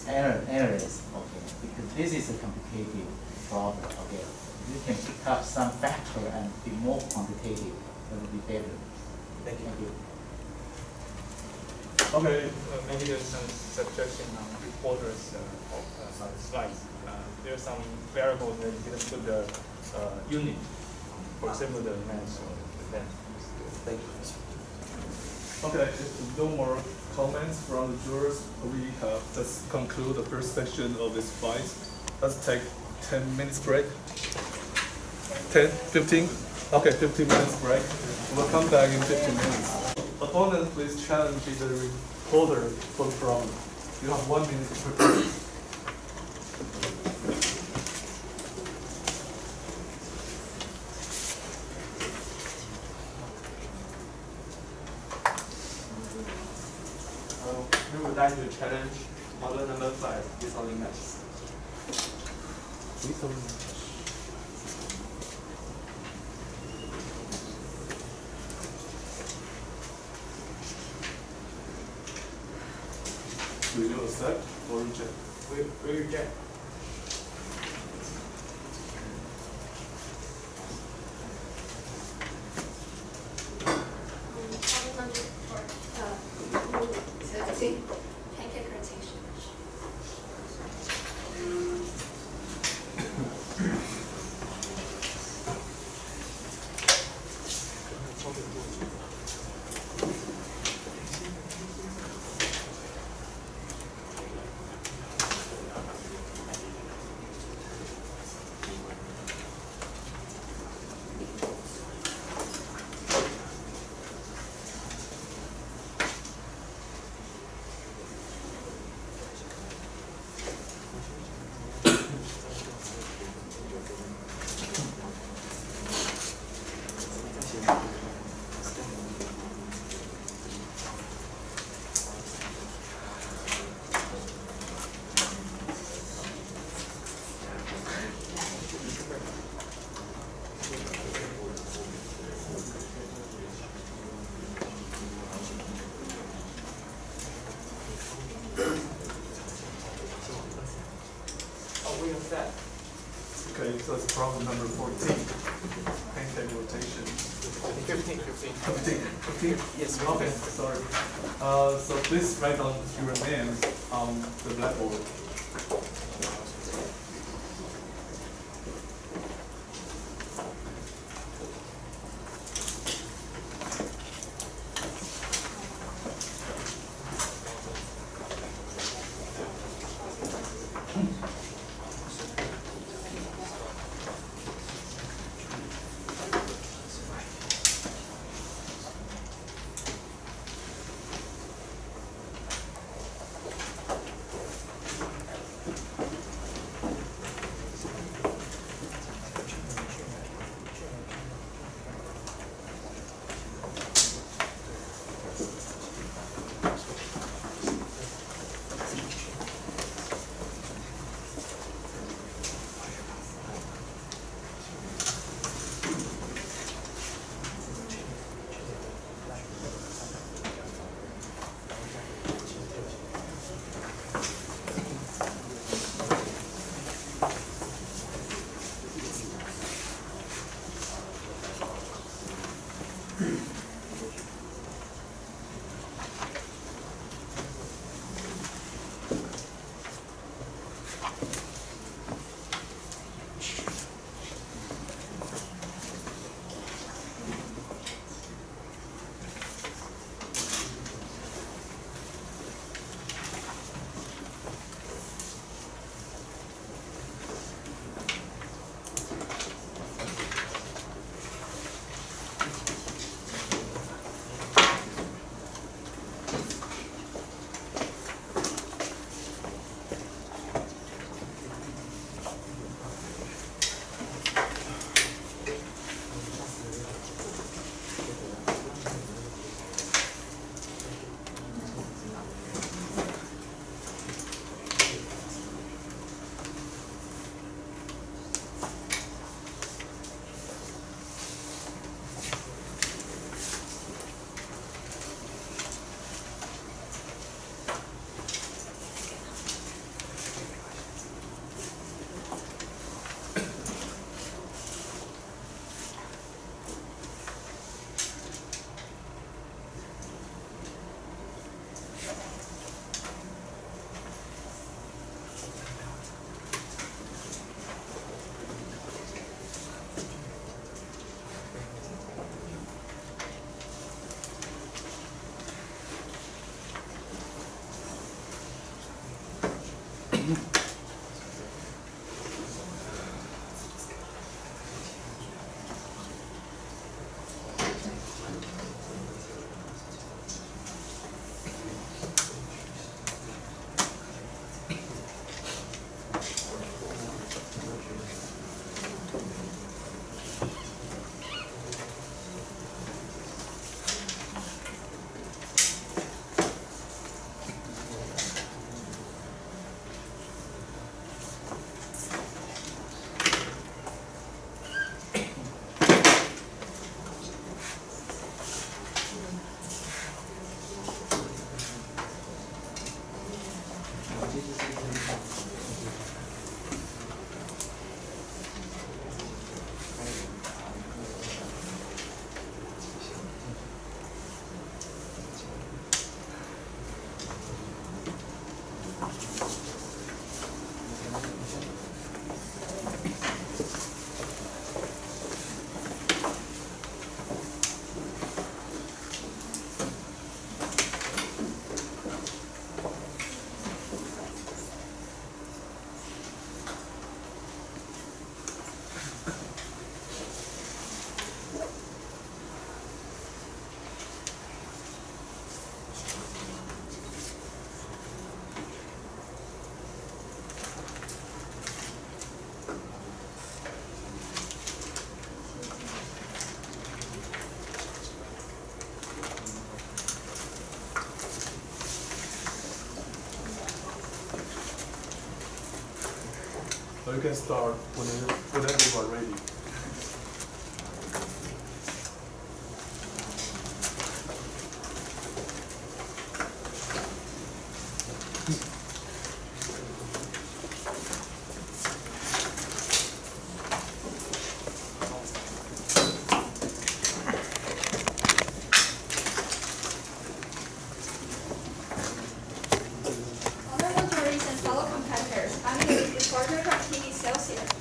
areas. Okay, because this is a complicated problem. Okay, you can pick up some factor and be more quantitative. That would be better. Thank you. Thank you. Okay, maybe there's some suggestion on reporters' slides. There's some variables that you didn't put the unit, for example, the mass or the length. Thank you. Okay, if no more comments from the jurors, we have just conclude the first section of this fight. Let's take 10 minutes break. 10, 15? Okay, 15 minutes break. We'll come back in 15 minutes. Opponent, please challenge the reporter for the problem. You have 1 minute to prepare. We would like to challenge model number 5 without limits. Do you accept or reject? We reject. Pancake rotation. Okay, so it's problem number 14. Pancake rotation. 15. 15? Yes. Okay, sorry. So please write down your names on the blackboard. So you can start whenever you are ready.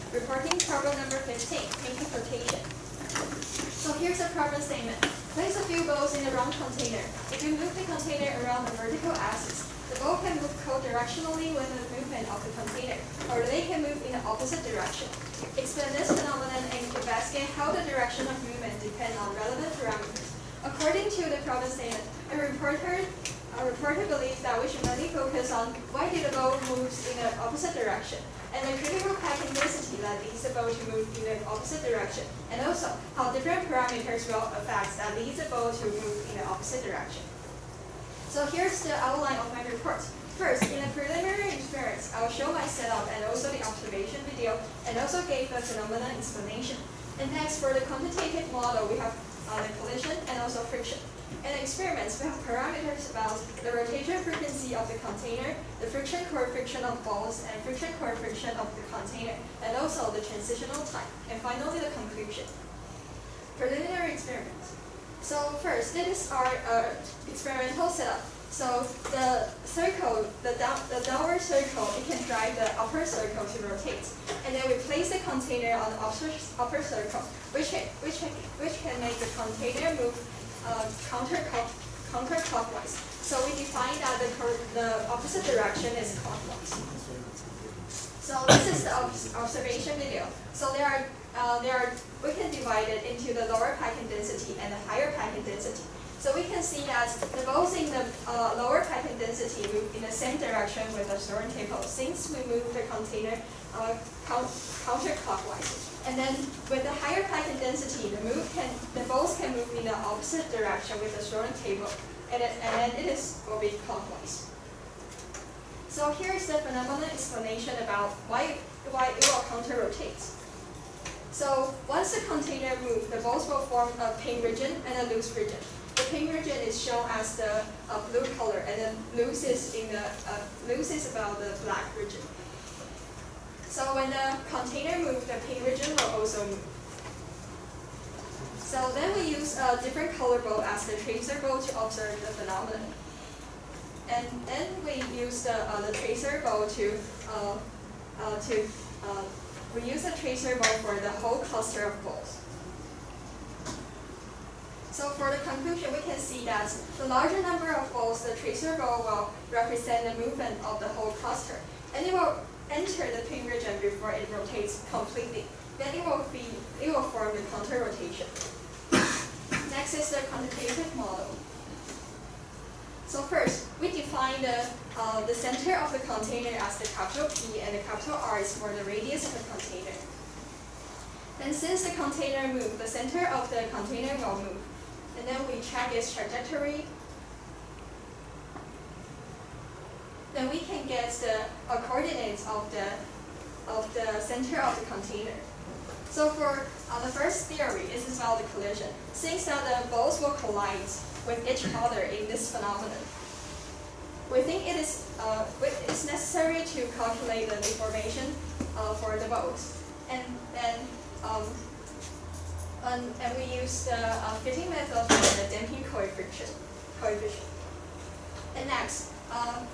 Reporting problem number 15, interpretation. So here's the problem statement. Place a few balls in a round container. If you move the container around the vertical axis, the ball can move co-directionally with the movement of the container, or they can move in the opposite direction. Explain this phenomenon and investigate how the direction of movement depends on relevant parameters. According to the problem statement, a reporter believes that we should mainly focus on why did the ball move in the opposite direction, and the critical packing density that leads the ball to move in the opposite direction, and also how different parameters will affect that leads the ball to move in the opposite direction. So here's the outline of my report. First, in the preliminary experience, I will show my setup and also the observation video, and also gave the phenomenon explanation. And next, for the quantitative model, we have the collision and also friction. In the experiments, we have parameters about the rotation frequency of the container, the friction coefficient of balls, and friction coefficient of the container, and also the transitional time, and finally the conclusion. Preliminary experiments. So first, this is our experimental setup. So the circle, the downward circle, it can drive the upper circle to rotate, and then we place the container on the upper circle, which can make the container move counterclockwise. So we define that the opposite direction is clockwise. So this is the observation video. So we can divide it into the lower packing density and the higher packing density. So we can see that the balls in the lower packing density move in the same direction with the storing table, since we move the container counterclockwise. And then with the higher packing density, the balls can move in the opposite direction with the storing table, and then will be clockwise. So here is the phenomenon explanation about why it will counter-rotate. So once the container moves, the balls will form a pin region and a loose region. The pin region is shown as the blue color, and then loose is about the black region. So when the container moves, the pin region will also move. So then we use a different color ball as the tracer ball to observe the phenomenon. And then we use the tracer ball we use the tracer ball for the whole cluster of balls. So for the conclusion, we can see that the larger number of balls, the tracer ball will represent the movement of the whole cluster. and it will enter the pin region before it rotates completely. Then it will form the counter rotation. Next is the quantitative model. So first, we define the center of the container as the capital P and the capital R is for the radius of the container. Then since the container moves, the center of the container will move. And then we check its trajectory. Then we can get the coordinates of the center of the container. So for the first theory, this is about the collision. Since that the balls will collide with each other in this phenomenon, we think it is necessary to calculate the deformation for the balls, and then and we use the fitting method for the damping coefficient. And next,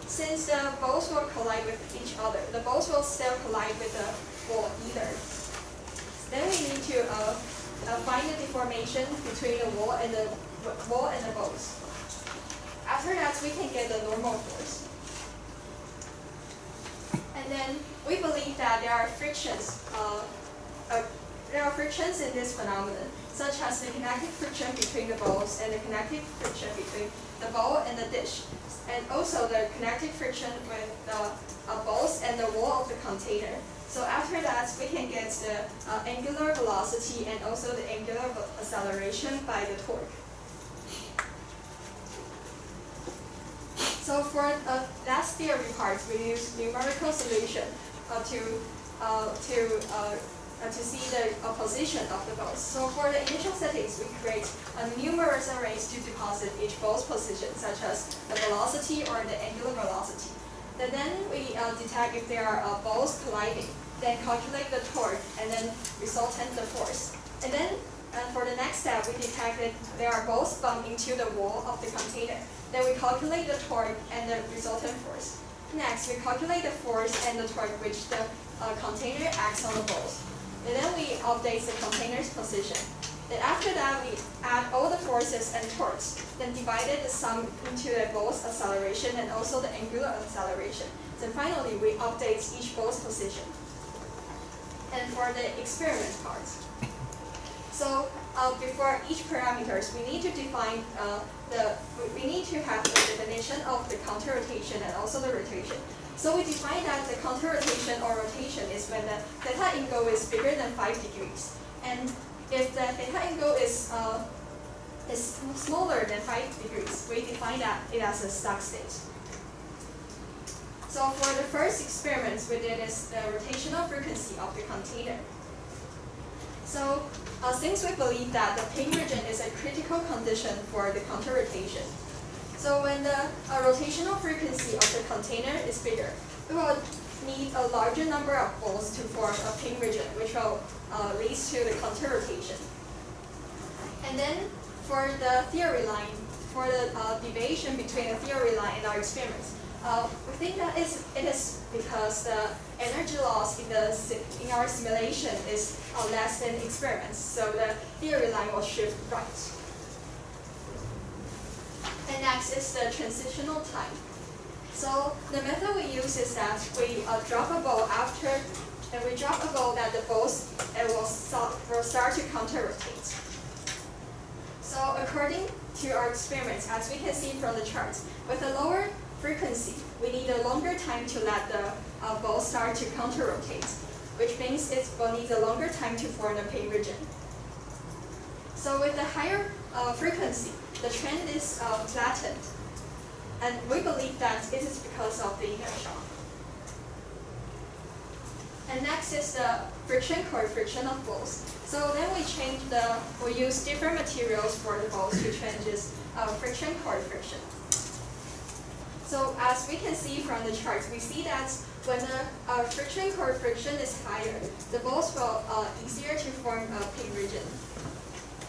since the balls will collide with each other, the balls will still collide with the wall either. Then we need to find the deformation between the wall and the balls. After that, we can get the normal force. And then we believe that there are frictions. There are frictions in this phenomenon, such as the kinetic friction between the balls and the kinetic friction between the ball and the dish, and also the kinetic friction with the balls and the wall of the container. So after that, we can get the angular velocity and also the angular acceleration by the torque. So for last theory part, we use numerical solution to see the position of the balls. So for the initial settings, we create numerous arrays to deposit each ball's position, such as the velocity or the angular velocity. And then we detect if there are balls colliding, then calculate the torque, and then resultant the force. And then for the next step, we detect that there are balls bumped into the wall of the container. Then we calculate the torque and the resultant force. Next, we calculate the force and the torque which the container acts on the balls. And then we update the container's position. Then after that, we add all the forces and torques, then divided the sum into the ball's acceleration and also the angular acceleration. Then finally, we update each ball's position. And for the experiment part, so before each parameters, we need to define we need to have the definition of the counter rotation and also the rotation. So we define that the counter rotation or rotation is when the theta angle is bigger than 5 degrees, and if the theta angle is smaller than 5 degrees, we define that it as a stuck state. So for the first experiments we did is the rotational frequency of the container. So since we believe that the pin region is a critical condition for the counter rotation, so when the rotational frequency of the container is bigger, we will need a larger number of balls to form a pin region, which will lead to the counter rotation. And then for the theory line, for the deviation between the theory line and our experiments, we think that it is because the energy loss in our simulation is less than experiments, so the theory line will shift right. And next is the transitional time. So the method we use is that we drop a ball that the balls will start to counter-rotate. So according to our experiments, as we can see from the charts, with a lower frequency, we need a longer time to let the ball start to counter-rotate, which means it will need a longer time to form the pin region. So with the higher frequency, the trend is flattened, and we believe that it is because of the inertia. And next is the friction coefficient of balls. So then we use different materials for the balls to change this friction coefficient. So as we can see from the charts, we see that when the friction coefficient is higher, the balls will easier to form a pin region.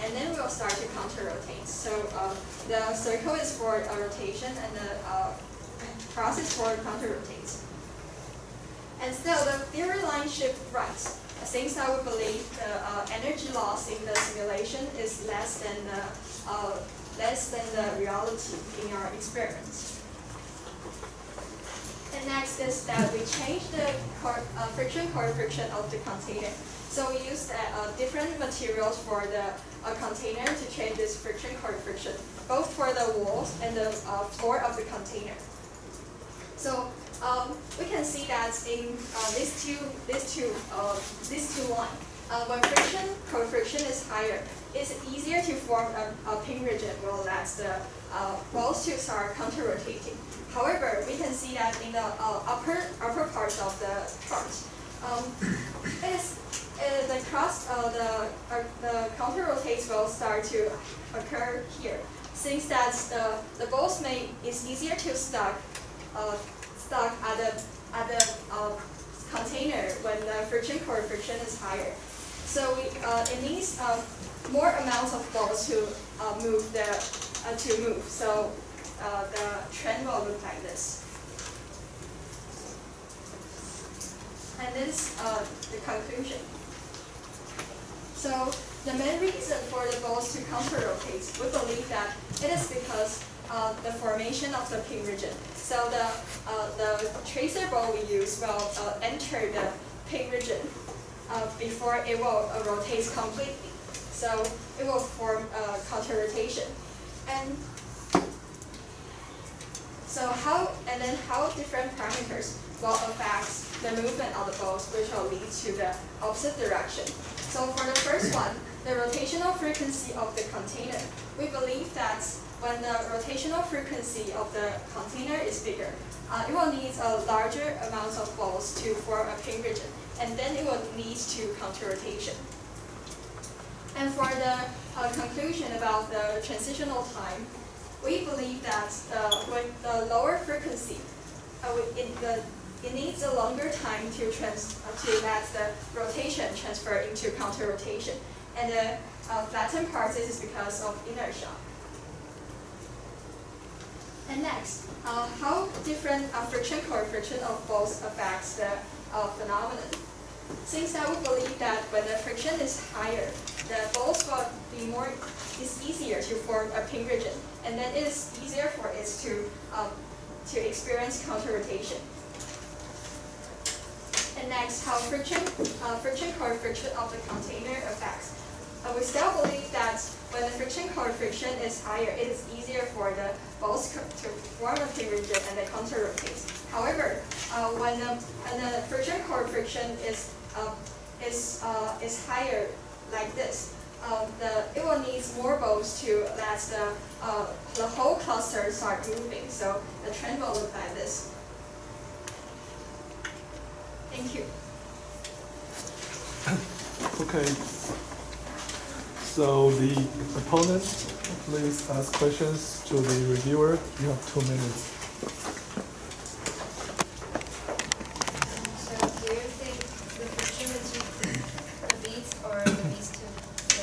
And then we will start to counter-rotate. So the circle is for rotation and the cross is for counter-rotate. And still, the theory line shifts right. Since I would believe the energy loss in the simulation is less than the reality in our experiments. And And next is that we change the friction coefficient of the container. So we use different materials for the container to change this friction coefficient, both for the walls and the floor of the container. So we can see that in these two lines, when friction coefficient is higher, it's easier to form a pin region while the walls tubes are counter-rotating. However, we can see that in the upper parts of the chart, the counter-rotates will start to occur here, since that the balls is easier to stuck at the container when the friction coefficient is higher. So it needs more amounts of balls to move. So the trend will look like this. And this is the conclusion. So the main reason for the balls to counter-rotate, we believe that it is because the formation of the pin region. So the tracer ball we use will enter the pin region before it will rotate completely. So it will form counter-rotation. And so how different parameters will affect the movement of the balls, which will lead to the opposite direction. So for the first one, the rotational frequency of the container, we believe that when the rotational frequency of the container is bigger, it will need a larger amount of balls to form a pin region, and then it will lead to counter-rotation. And for the conclusion about the transitional time, we believe that with the lower frequency, it needs a longer time to let the rotation transfer into counter-rotation. And the flattened part, this is because of inertia. And next, how different friction coefficient of balls affects the phenomenon. Since that we believe that when the friction is higher, the balls will be it's easier to form a pin region, and then it is easier for it to experience counter-rotation. And next, how friction coefficient of the container affects. We still believe that when the friction coefficient is higher, it is easier for the balls to form a pin region and they counter-rotate. However, when the friction coefficient is higher like this, it will need more balls to let the whole cluster start moving. So the trend will look like this. Thank you. Okay. So the opponent, please ask questions to the reviewer. You have 2 minutes. So do you think the friction between the beads or the beads to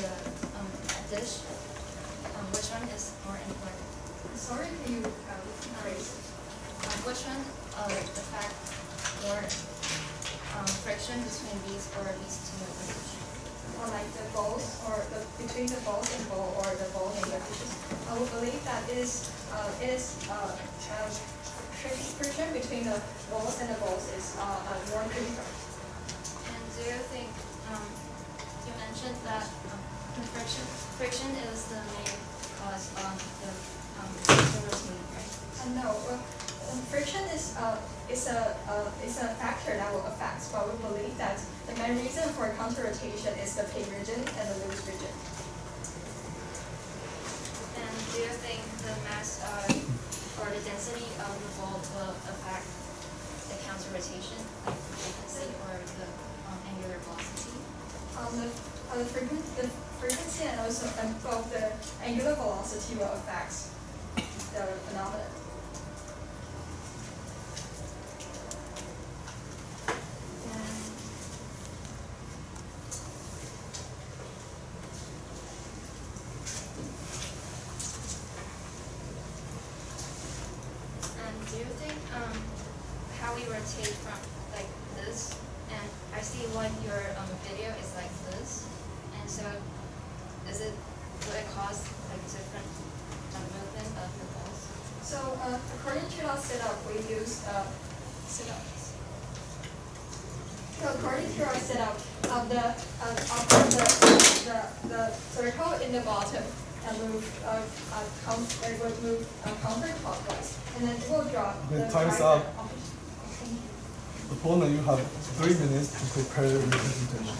the dish, which one is more important? Sorry, can you rephrase? Which one affect more friction between beads or beads to the dish? Or like the balls, or between the balls and ball, or the ball and the dishes. I would believe that it is friction between the balls and the balls is more critical. And do you think you mentioned that the friction is the main cause of the routine, right? No, friction is a factor that will affect, but we believe that the main reason for counter-rotation is the pin region and the loose region. And do you think the mass or the density of the ball will affect the counter-rotation, like the frequency or the angular velocity? The frequency and also both the angular velocity will affect the phenomenon. Do you think how we rotate from like this, and I see what your video is like this, and so will it cause like different movement of the balls? So according to our setup, we use sit-ups. So according to our setup, the circle in the bottom would move counterclockwise, and then it will drop. The time's up. Opponent, you have 3 minutes to prepare your presentation.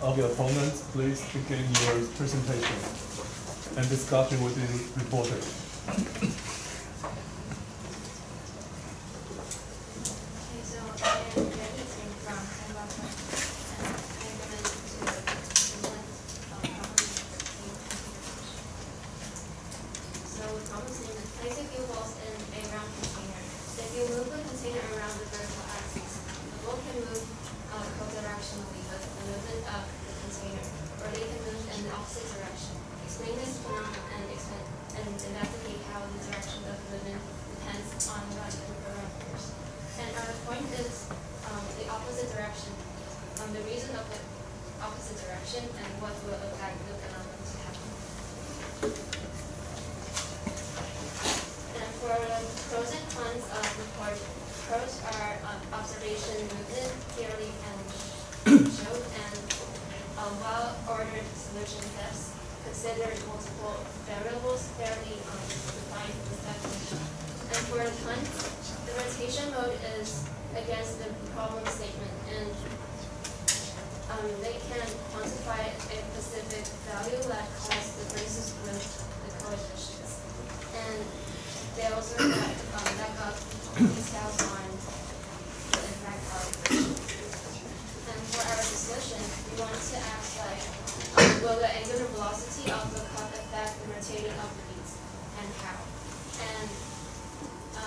Of your opponents, please begin your presentation and discussion with the reporter.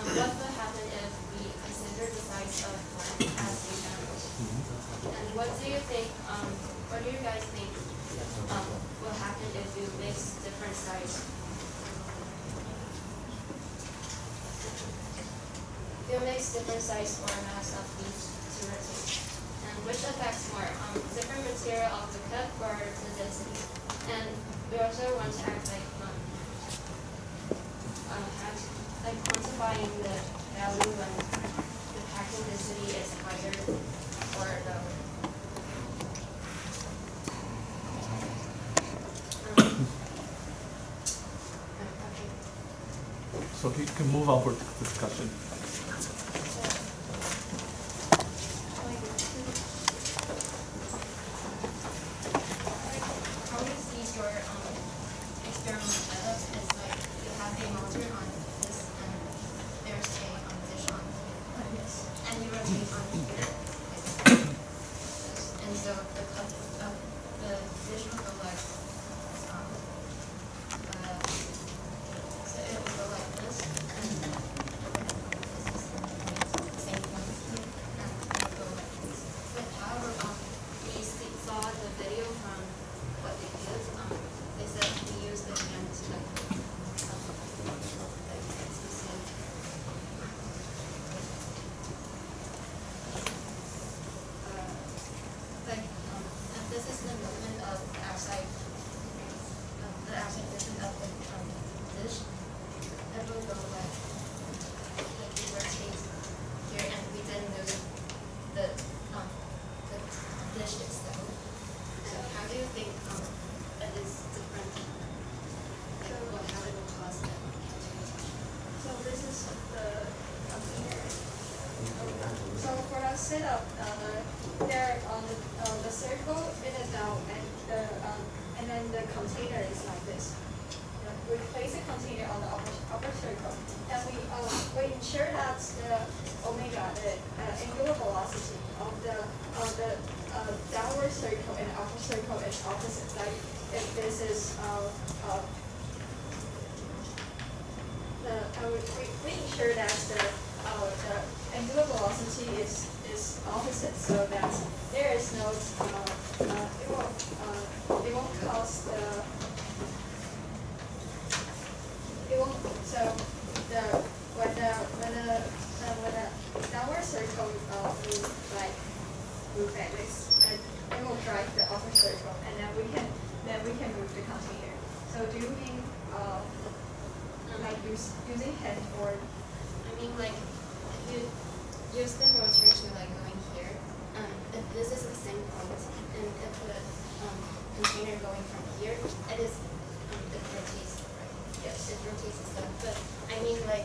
What will happen if we consider the size of one you mix different size. You mix different size or mass of these to rotate. And which affects more, different material of the cup or the density. And we also want to act like quantifying the value when the packing density is higher or lower. So you can move on for discussion. How you see your experiment setup is like you have a motor on this and there's a dish on here. Yes. And you rotate on here. And so the cup of the dish will go like so it will go like this and this is the same point here and it will go like this. But however we saw the video from what they did, they said we use the hand to like this is the movement of the outside movement of the dish. It will go like we rotate here and we then move the dish itself. So how do you think it is different? How it will cause that rotation? So this is the container. So for the setup, there on the circle it is down and then the container is like this. We place the container on the upper circle, and we ensure that the omega, the angular velocity of the downward circle and upper circle is opposite. Like if this is we ensure that the angular velocity is opposite, so that there is no it won't cause the when the downward circle move like this, and it will drive the upper circle, and then we can move the container. So do you mean like using hand or? I mean, like if you use the rotor to like going here, if this is the same point, and if the container going from here, it rotates, right? Yes, it rotates itself. But I mean, like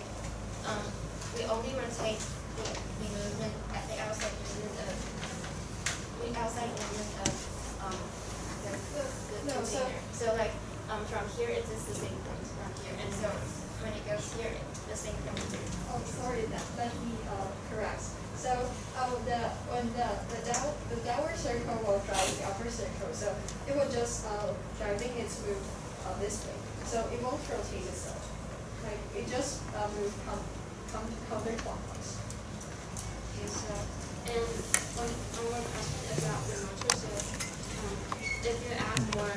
we only rotate the movement at the outside movement of the container. So like from here it is the same point from here, and so when it goes here, the same point here. Oh, sorry, let me correct. So when the downward circle will drive the upper circle, so it will just driving its move this way. So it won't rotate itself. Like it just move counterclockwise. Okay, so and one more question about the motor. So if you add more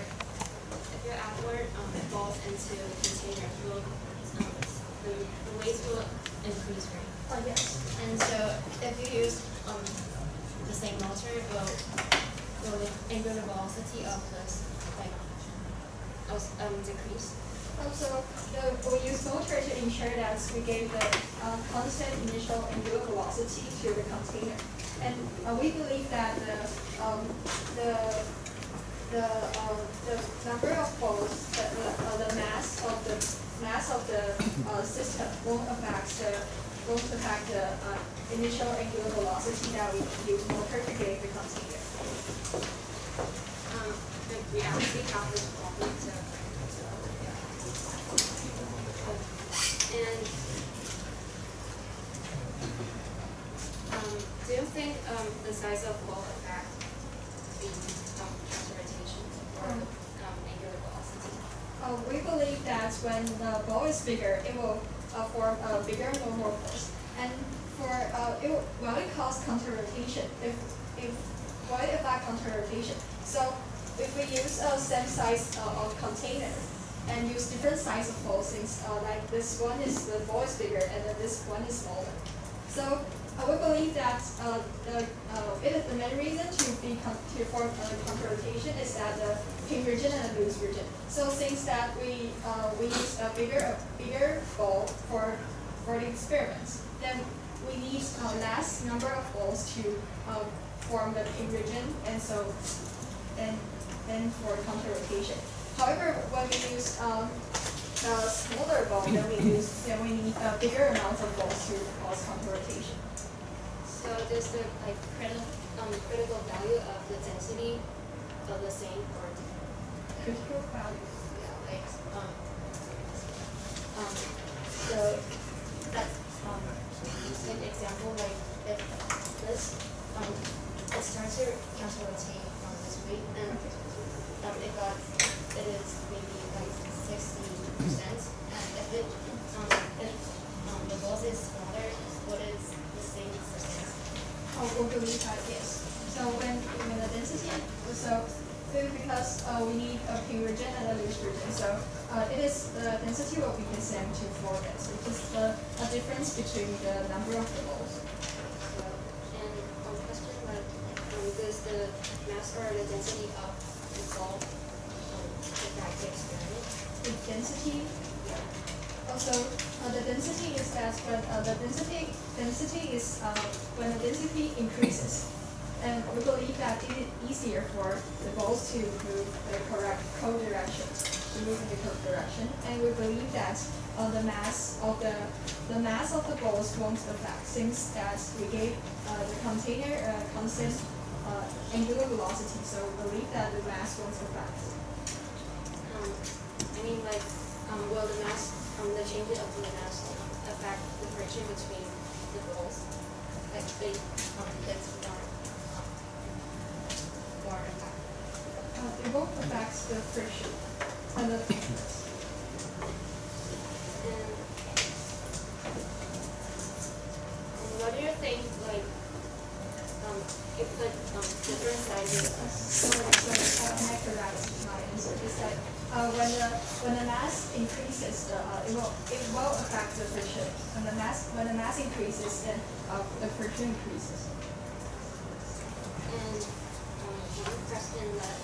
balls into the container, will the weight will increase, right? Oh yes. And so if you use the same motor, will the angular velocity of this decrease? So we use motor to ensure that we gave the constant initial angular velocity to the container, and we believe that the number of balls, the mass of the system won't affect the initial angular velocity that we use motor to give the container. We actually have this problem, so and do you think the size of ball affect the rotation or angular velocity? We believe that when the ball is bigger, it will form a bigger normal force, and will it cause counter rotation? Will it affect counter rotation? So if we use same size of container and use different size of balls, since like this one is the ball is bigger and then this one is smaller. So we believe that the main reason to form a counter rotation is that the pin region and the loose region. So since that we use a bigger ball for the experiments, then we need less number of balls to form the pin region, and so and for counter rotation. However, when we use a smaller ball, then we need a bigger amount of balls to cause counter rotation. So does the critical value of the density of the same or different? Critical value. Yeah, like an example, like if this it starts to counter rotate this way, and it is maybe like 60%, and if the ball is smaller, what is the same percent? We believe that yes. So when the density, because we need a pin region and a loose region, so it is the density will be the same to 4 bits, which is the difference between the number of the balls. So, and one question, like, does the mass or the density of the ball affect the experiment? The density. Yeah. Also, the density is that when the density is when the density increases, and we believe that it is easier for the balls to move the correct co-direction, and we believe that the mass of the balls won't affect, since that we gave the container a constant angular velocity, so we believe that the mass won't affect. I mean, like, will the mass, the change of the mass affect the friction between the balls? Like, they it's more impact. It won't affect the friction and the thickness. And what do you think, like, if the different sizes? So am I correct? My answer is that when the mass increases, it will affect the friction. When the mass increases, then the friction increases. And one question, that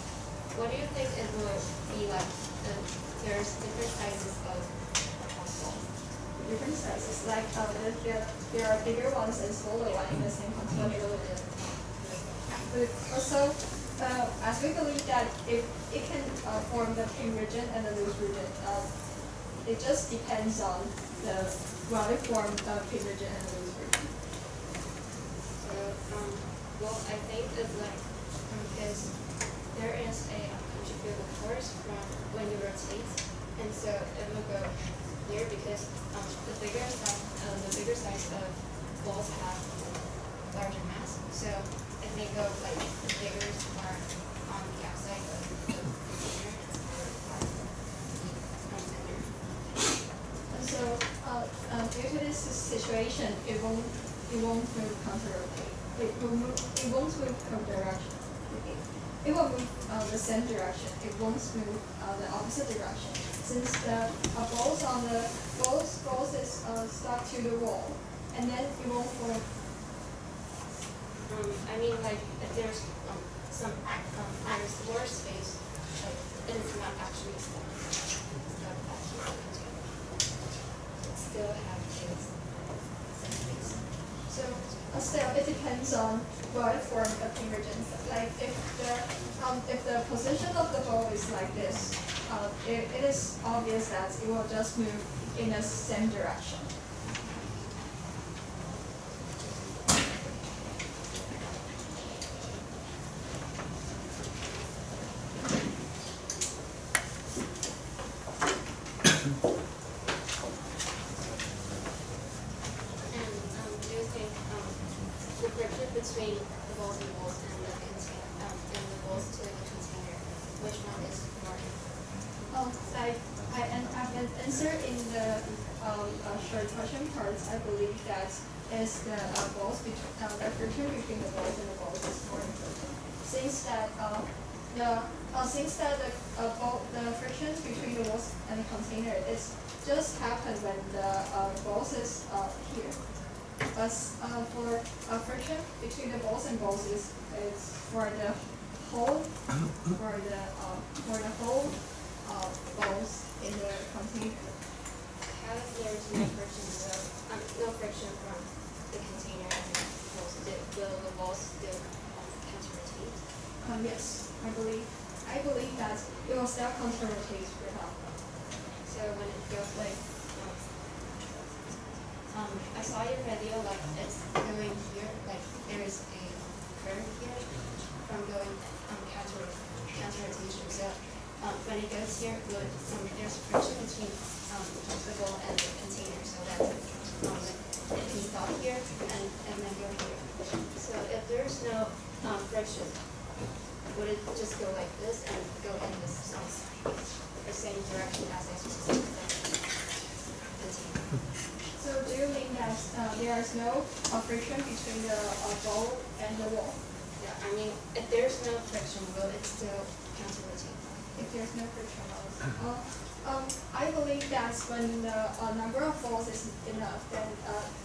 what do you think it will be like if there's different sizes of balls? Different sizes, like there are bigger ones and smaller ones in the same container. But also, as we believe that if it can form the pin region and the loose region, it just depends on it formed the pin region and the loose region. So, well, I think it's like because there is a contributed force from when you rotate, and so it will go here because the bigger size of balls have larger mass, so it may go like the bigger are on the outside of the container and smaller are center. And so due to this situation, it won't move counter-rotate. It won't move co-direction. It will move the same direction. It won't move the opposite direction, since the balls is stuck to the wall, and then it won't form. I mean, like, if there's some there's floor space, like, and it's not actually stuck back here. It still have its space. So still, it depends on what form the pin region. Like if the position of the ball is like this, it is obvious that it will just move in the same direction. Between the balls and balls and the container and the balls to the container, which one is more important? I've answered in the short question part. I believe that is the balls between the friction between the balls and the balls is more important, since that since that the frictions between the walls and the container is just happen when the balls is here. But for friction between the balls and balls is for the whole balls in the container. How if there's no friction, no friction from the container and the balls? Will the balls still counter-rotate? Yes, I believe that it will still counter-rotate without. So when it goes like, I saw your video, like it's going here, like there is a curve here from going counter-rotation. So when it goes here, there's friction between the ball and the container, so that it can stop here and then go here. So if there's no friction, would it just go like this and go in this the same direction as S602? So do you mean that there is no friction between the ball and the wall? Yeah, I mean, if there's no friction, will it still counter-rotate? If there's no friction, I believe that when the number of balls is enough, then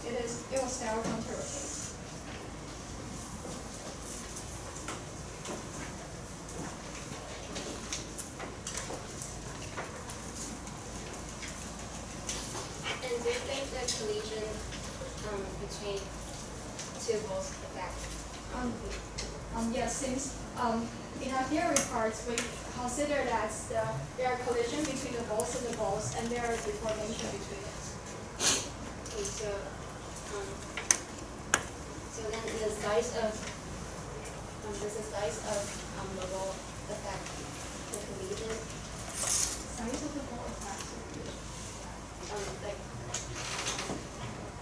it will still counter-rotate. And do you think the collision between two balls affect? Yes, since in our theory parts we consider that there are collision between the balls and there are deformation between it. Okay, so then the size of does the size of the ball affect the collision? Size of the ball affects the collision. Like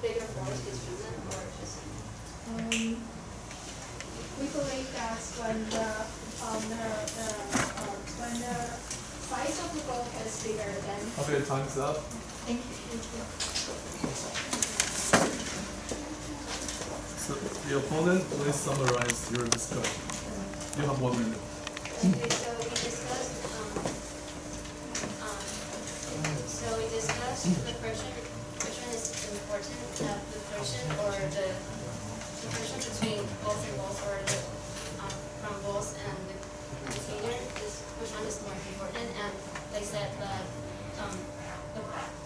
bigger force between them, or just? We believe that when the size of the ball is bigger, then. Okay, time's up. Thank you. So the opponent, please summarize your discussion. You have 1 minute. Okay, so we discussed the friction. Which one is important? The friction or the friction between balls and balls, or the from balls and the container? Which one is more important? And they said that the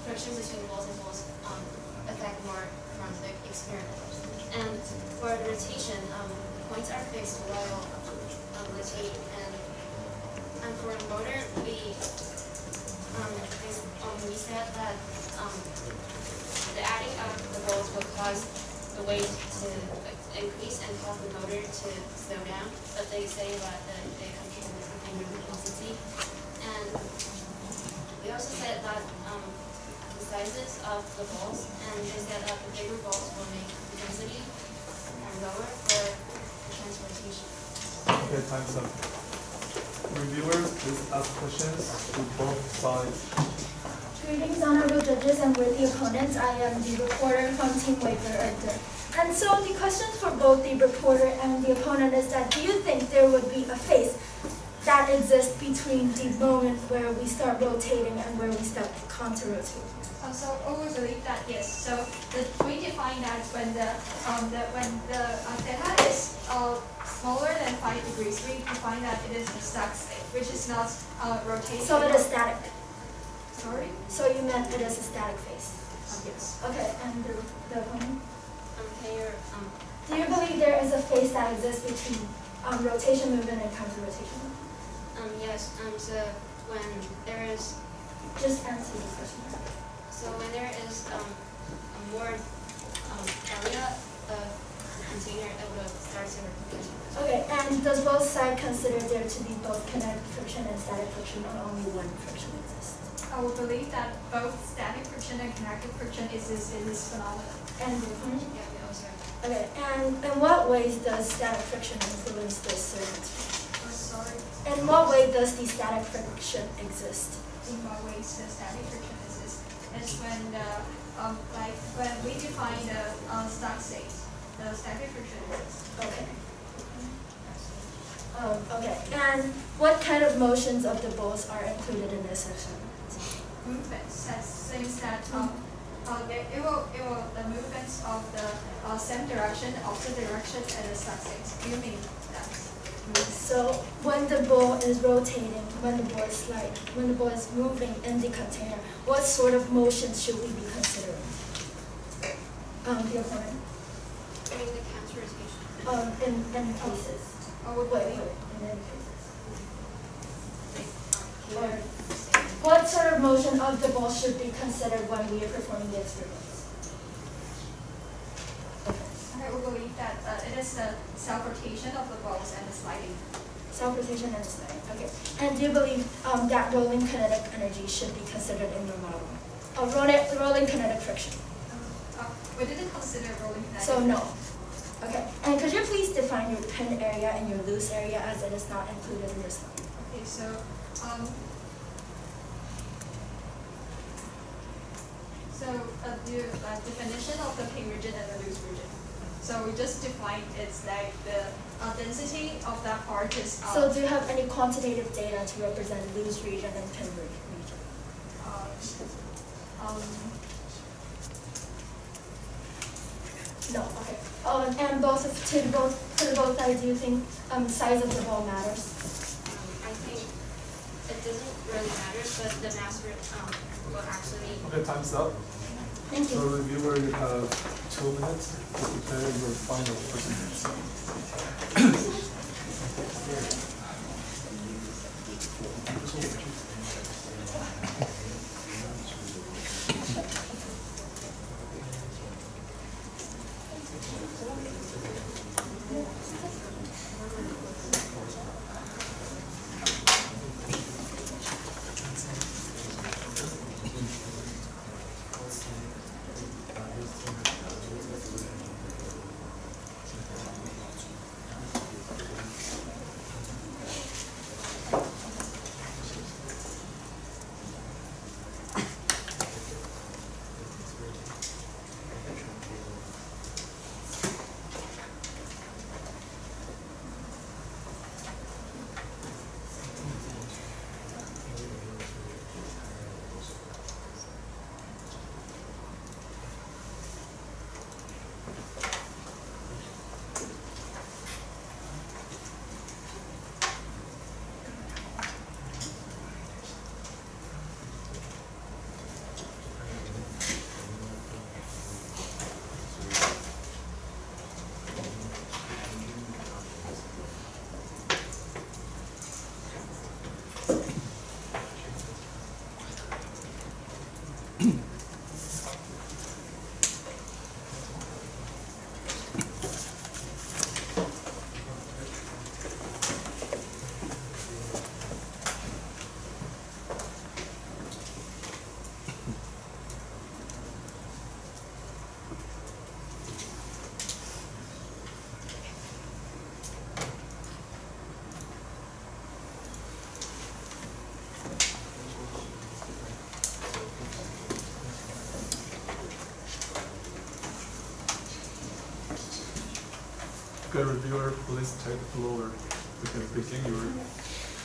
friction between balls and balls affect more from the experiment. And for rotation, points are fixed while rotating. And for a motor, we said that the adding of the balls will cause the weight to increase and cause the motor to slow down. But they say that they contribute to the velocity. And we also said that the sizes of the balls, and they said that the bigger balls will make the density lower for the transportation. Okay, time's up. Reviewers, please ask questions to both sides. Greetings, honorable judges and worthy opponents. I am the reporter from Team Waker. And so the questions for both the reporter and the opponent is that, do you think there would be a phase that exists between the moment where we start rotating and where we start counter-rotating? So we believe that yes. So we define that when the theta is smaller than 5 degrees, we define that it is a stuck state, which is not rotating. So it is static. Sorry? So you meant it is a static phase? Yes. Okay, and the opponent? Do you believe there is a phase that exists between rotation movement and counter-rotation movement? Yes. So when there is. Just answer the question. So when there is more area of the container, it will start to rotate. Okay, and does both sides consider there to be both kinetic friction and static friction, or only one friction exists? I would believe that both static friction and kinetic friction exists in this phenomenon. And the opponent? Yeah, we also. Okay, and in what ways does static friction influence this surface? Sorry? In what way does the static friction exist? In what ways the static friction exists is when the when we define the stuck state, the static friction exists. Okay. Okay, and what kind of motions of the balls are included in this experiment? Movements, that says that the movements of the same direction, opposite direction, and the success. Do you mean that? So when the ball is rotating, when the ball is sliding, when the ball is moving in the container, what sort of motions should we be considering? The opponent. I mean the counterization. In any cases. Oh, Wait, in any cases. Here. What sort of motion of the ball should be considered when we are performing the experiments? I will believe that it is the self-rotation of the balls and the sliding. Self-rotation and sliding, okay. And do you believe that rolling kinetic energy should be considered in your model? Rolling kinetic friction. We didn't consider rolling kinetic. So no. Okay. And could you please define your pin area and your loose area as it is not included in this one? Okay, so the definition of the pin region and the loose region. So we just define it's like the density of that part is. So do you have any quantitative data to represent loose region and pin region? No. Okay. And to the both sides, do you think size of the ball matters? I think it doesn't really matter, but the mass will actually. Okay, time's up. Thank you. So reviewer, you have 2 minutes to prepare your final presentation. Okay, reviewer, please take the floor. You can begin your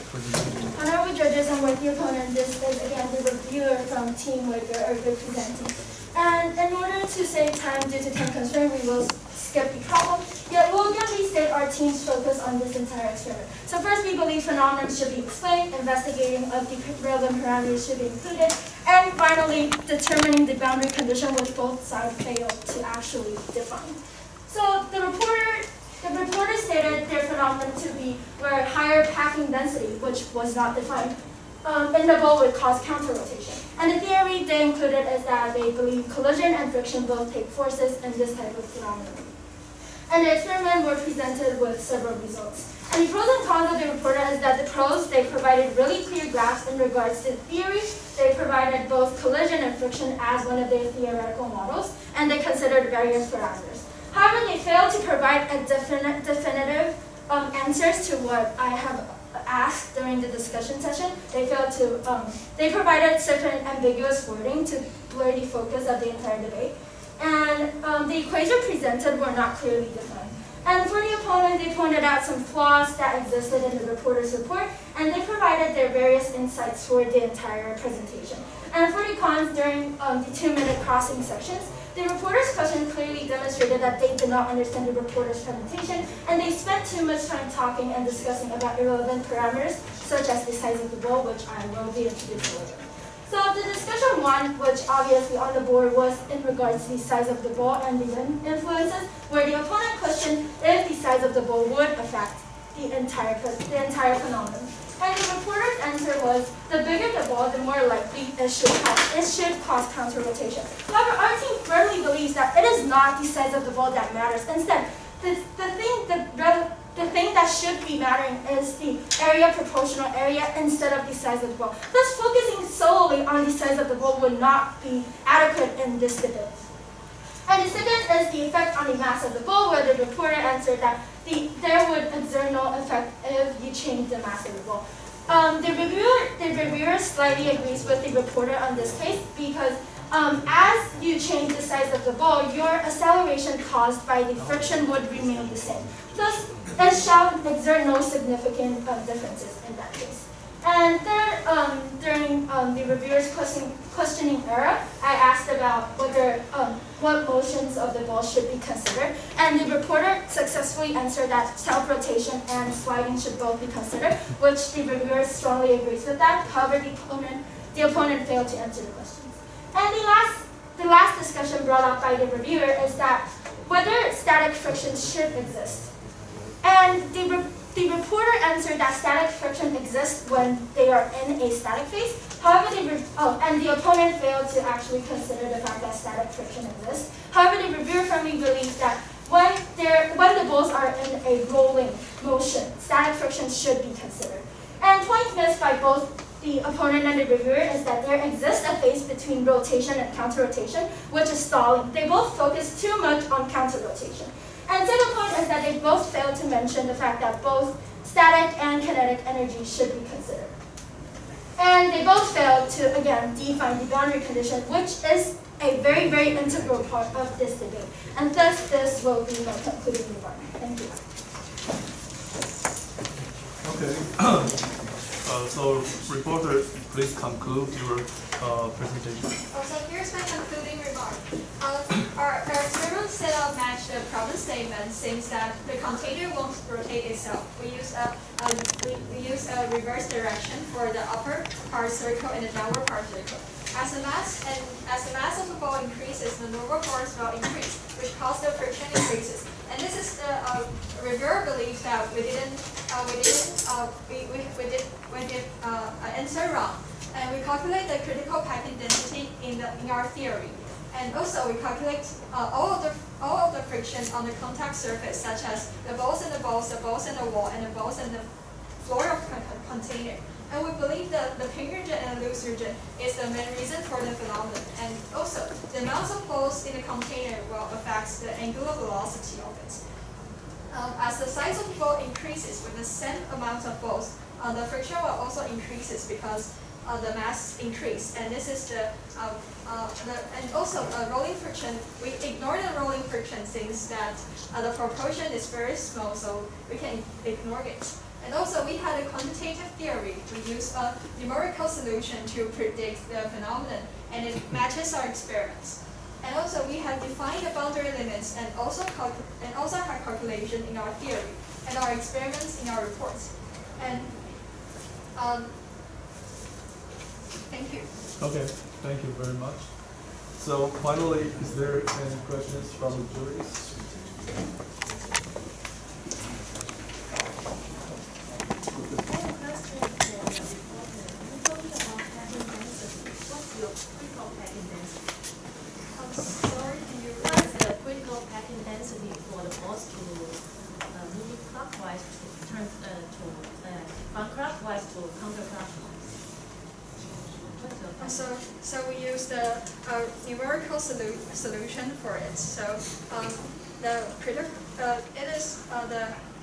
presentation. Honorable judges and worthy opponent, this is again the reviewer from Team Waker, presenting. And in order to save time due to time constraint, we will skip the problem. Yet we'll again restate our team's focus on this entire experiment. So first, we believe phenomena should be explained, investigating of the relevant parameters should be included, and finally, determining the boundary condition which both sides failed to actually define. So the reporter stated their phenomenon to be where higher packing density, which was not defined, in the ball would cause counter-rotation. And the theory they included is that they believe collision and friction both take forces in this type of phenomenon. And the experiment were presented with several results. And the pros and cons of the reporter is that the pros, they provided really clear graphs in regards to the theory. They provided both collision and friction as one of their theoretical models, and they considered various parameters. However, they failed to provide a definitive answers to what I have asked during the discussion session. They failed to, they provided certain ambiguous wording to blur the focus of the entire debate. And the equations presented were not clearly defined. And for the opponent, they pointed out some flaws that existed in the reporter's report, and they provided their various insights for the entire presentation. And for the cons, during the 2-minute crossing sections, the reporter's question clearly demonstrated that they did not understand the reporter's presentation, and they spent too much time talking and discussing about irrelevant parameters, such as the size of the ball, which I will be introducing later. So the discussion one, which obviously on the board was in regards to the size of the ball and the wind influences, where the opponent questioned if the size of the ball would affect the entire phenomenon. And the reporter's answer was, the bigger the ball, the more likely it should cause counter-rotation. However, our team firmly believes that it is not the size of the ball that matters. Instead, the thing that should be mattering is the area proportional area instead of the size of the ball. Thus, focusing solely on the size of the ball would not be adequate in this debate. And the second is the effect on the mass of the ball, where the reporter answered that there would exert no effect if you change the mass of the ball. The reviewer slightly agrees with the reporter on this case because as you change the size of the ball, your acceleration caused by the friction would remain the same. Thus, it shall exert no significant differences in that case. And third, during the reviewer's questioning era, I asked about whether what motions of the ball should be considered, and the reporter successfully answered that self-rotation and sliding should both be considered, which the reviewer strongly agrees with that. However, the opponent failed to answer the questions. And the last discussion brought up by the reviewer is that whether static friction should exist. And the reporter answered that static friction exists when they are in a static phase. However, and the opponent failed to actually consider the fact that static friction exists. However, the reviewer firmly believes that when the balls are in a rolling motion, static friction should be considered. And point missed by both the opponent and the reviewer is that there exists a phase between rotation and counter-rotation, which is stalling. They both focus too much on counter-rotation. And second point is that they both failed to mention the fact that both static and kinetic energy should be considered. And they both failed to, again, define the boundary condition, which is a very, very integral part of this debate. And thus, this will be my concluding remark. Thank you. Okay. So, reporter, please conclude your presentation. So here's my concluding remark. Our experiment setup matched the problem statement since that the container won't rotate itself. We use a reverse direction for the upper part circle and the downward part circle. As the mass of the ball increases, the normal force will increase, which causes the friction increases. And this is the reviewer believes that we did answer wrong. And we calculate the critical packing density in our theory. And also we calculate all of the friction on the contact surface, such as the balls in the balls, the balls in the wall, and the balls in the floor of the container. And we believe that the ping region and the loose region is the main reason for the phenomenon. And also, the amount of balls in the container will affect the angular velocity of it. As the size of the ball increases with the same amount of balls, the friction will also increases because the mass increase. And this is and also rolling friction. We ignore the rolling friction since that the proportion is very small, so we can ignore it. And also, we had a quantitative theory. We use a numerical solution to predict the phenomenon, and it matches our experiments. And also, we have defined the boundary limits and also had calculation in our theory and our experiments in our reports. And thank you. Okay, thank you very much. So finally, is there any questions from the juries? From clockwise to counterclockwise. So we use the numerical solution for it. So the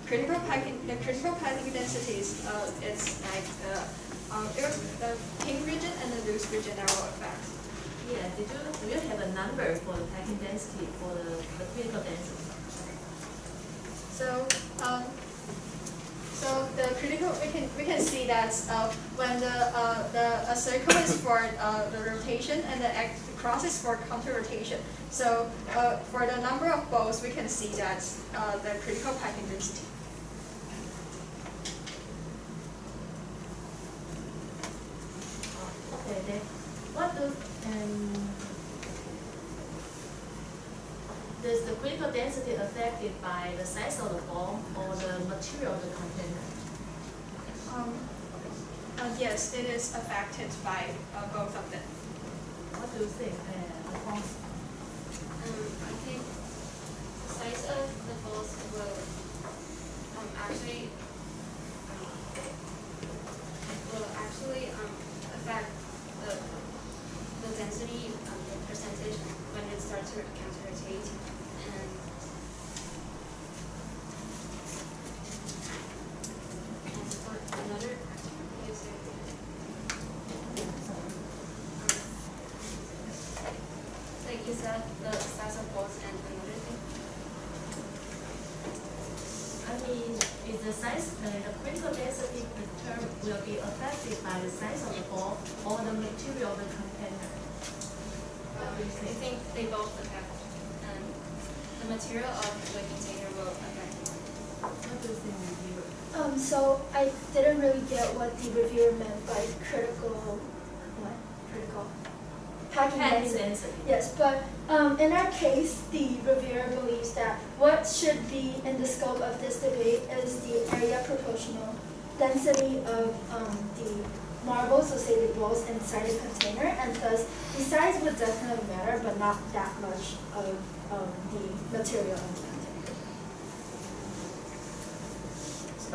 critical packing densities. It's like the ping region and the loose region that will affect. Yeah. Do you have a number for the packing density for the critical density? So the critical, we can see that when the circle is for the rotation and the cross is for counter rotation. So for the number of balls, we can see that the critical packing density. Okay, then what does the critical density affected by the size of the ball or the material of the container? Yes, it is affected by both of them. What do you think? I think the size of the balls will actually affect the density percentage when it starts to counter rotate. And for another like you said, the size of balls and another thing. I mean, is the size, the critical density term will be affected by the size of the ball or the material of the container? I think they both affect, and the material of the container will affect. What do you think, reviewer? So I didn't really get what the reviewer meant by critical packing density. Yes, but in our case, the reviewer believes that what should be in the scope of this debate is the area proportional density of the marbles, so say the balls inside a container, and thus the size would definitely matter, but not that much of the material in the container.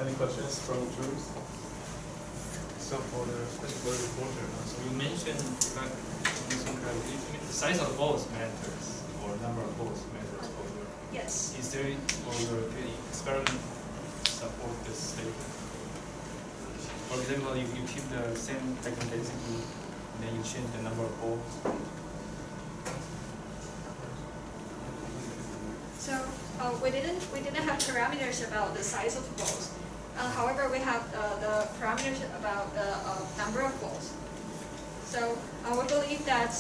Any questions from the jurors? So for the reporter, so you mentioned that the size of the balls matters, or number of balls matters for your. Yes. Is there for your experiment support this statement? For example, if you keep the same packing density, then you change the number of balls. So we didn't have parameters about the size of balls. However, we have the parameters about the number of balls. So we believe that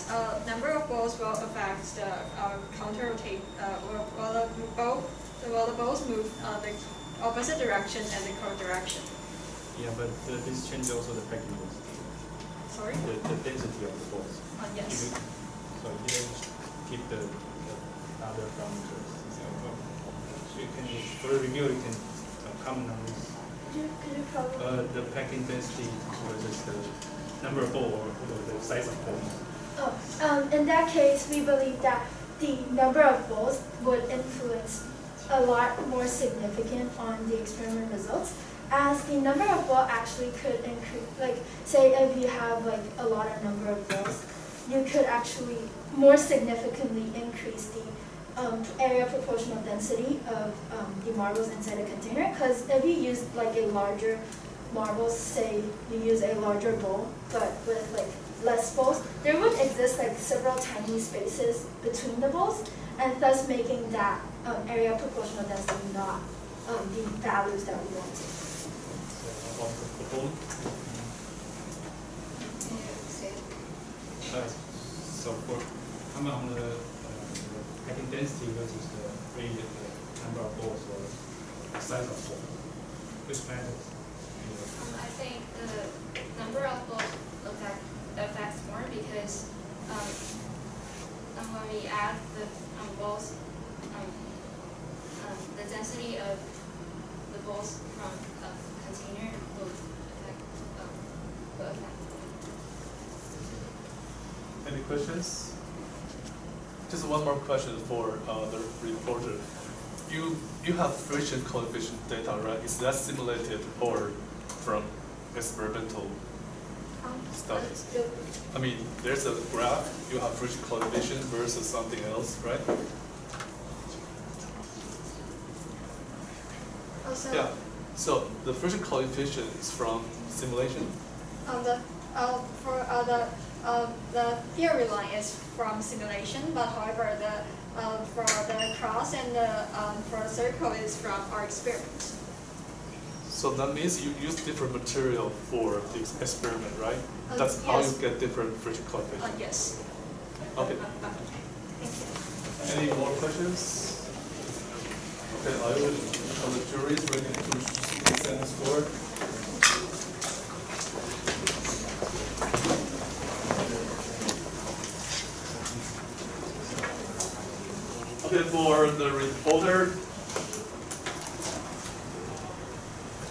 number of balls will affect the counter rotate while the balls move the opposite direction and the curve direction. Yeah, but this changes also the packing density. Sorry? The density of the balls. Yes. So you didn't keep the other parameters. So you can, for a review, you can comment on this. Could you probably? The packing density versus the number of balls or the size of balls. In that case, we believe that the number of balls would influence a lot more significant on the experiment results, as the number of balls actually could increase. Like, say if you have like a lot of number of balls, you could actually more significantly increase the area proportional density of the marbles inside a container. Because if you use like a larger marble, say you use a larger bowl, but with like less balls, there would exist like several tiny spaces between the balls, and thus making that area proportional density not the values that we want. So for comment on the packing density versus the number of balls or the size of ball, which matters? I think the number of balls affects more because when we add the balls, the density of the balls from a container will affect. Any questions? Just one more question for the reporter. You have friction coefficient data, right? Is that simulated or from experimental studies? I mean, there's a graph. You have friction coefficient versus something else, right? Also, yeah. So the friction coefficient is from simulation. the theory line is from simulation, but however, for the cross and for the circle is from our experiment. So that means you use different material for the experiment, right? That's how you get different friction coefficients. Yes. Okay. Any more questions? Okay, I will tell the jury is ready to send a score. Okay, for the reporter,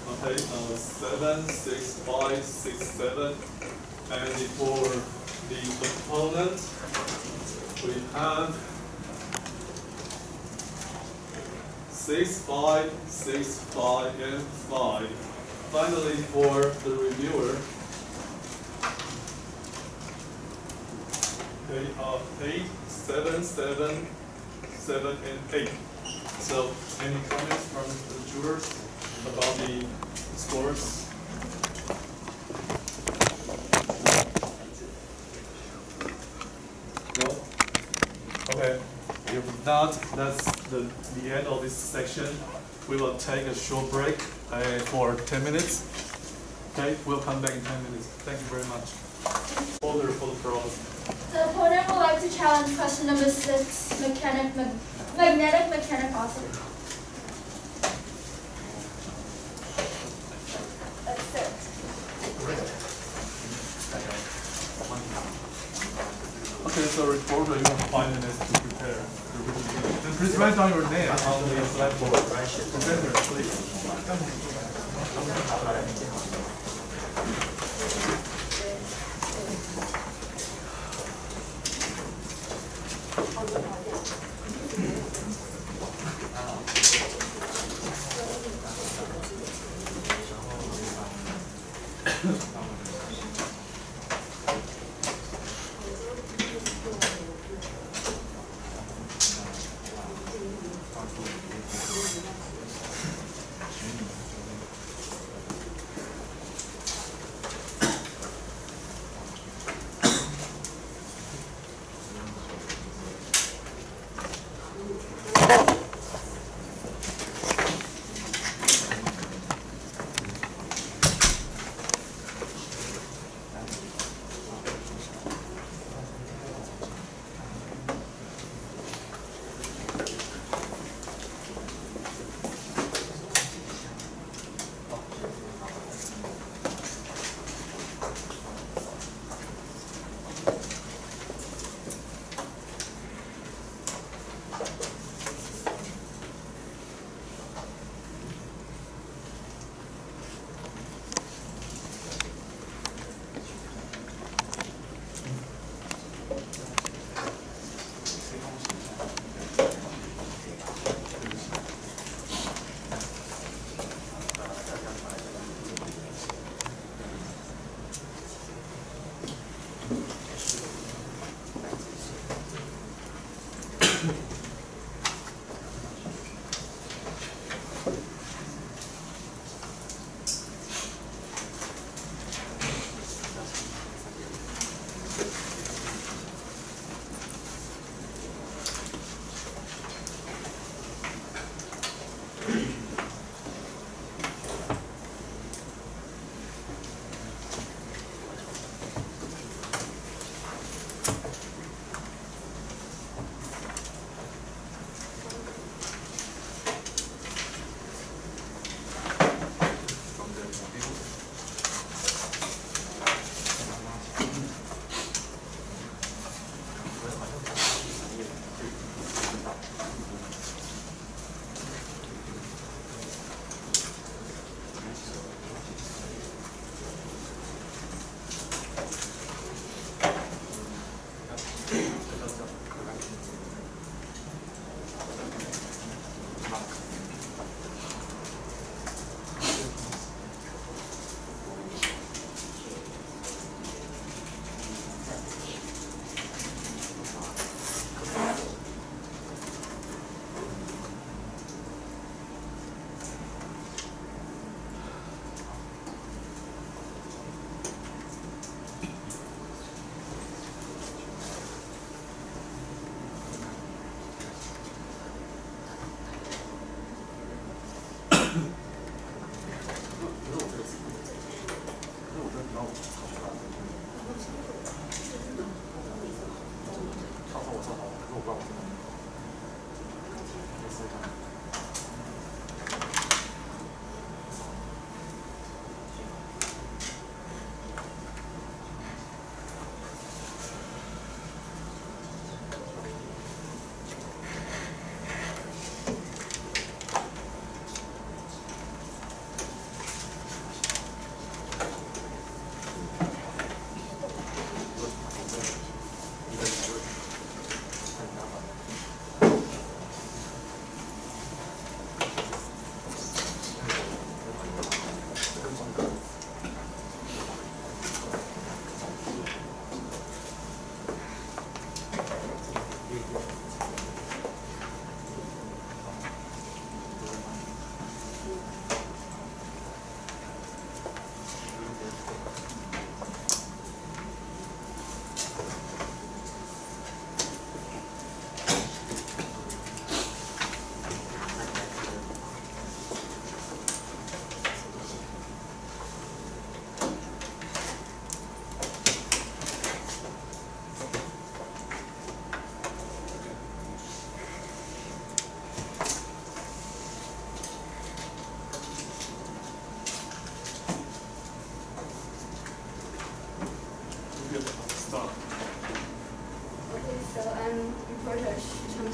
okay, 7, 6, 5, 6, 7, and for the opponent, we have 6, 5, 6, 5, and 5. Finally, for the reviewer, okay, 8, 7, 7, 7, and 8. So, any comments from the jurors about the scores? No? Okay. If not, that's the end of this section. We will take a short break for 10 minutes. Okay, we'll come back in 10 minutes. Thank you very much. Order for the pros. The opponent would like to challenge question number 6, magnetic mechanic oscillator. That's it. Okay, so reporter, you have 5 minutes to prepare. Then please write down your name on the blackboard. Presenter, please.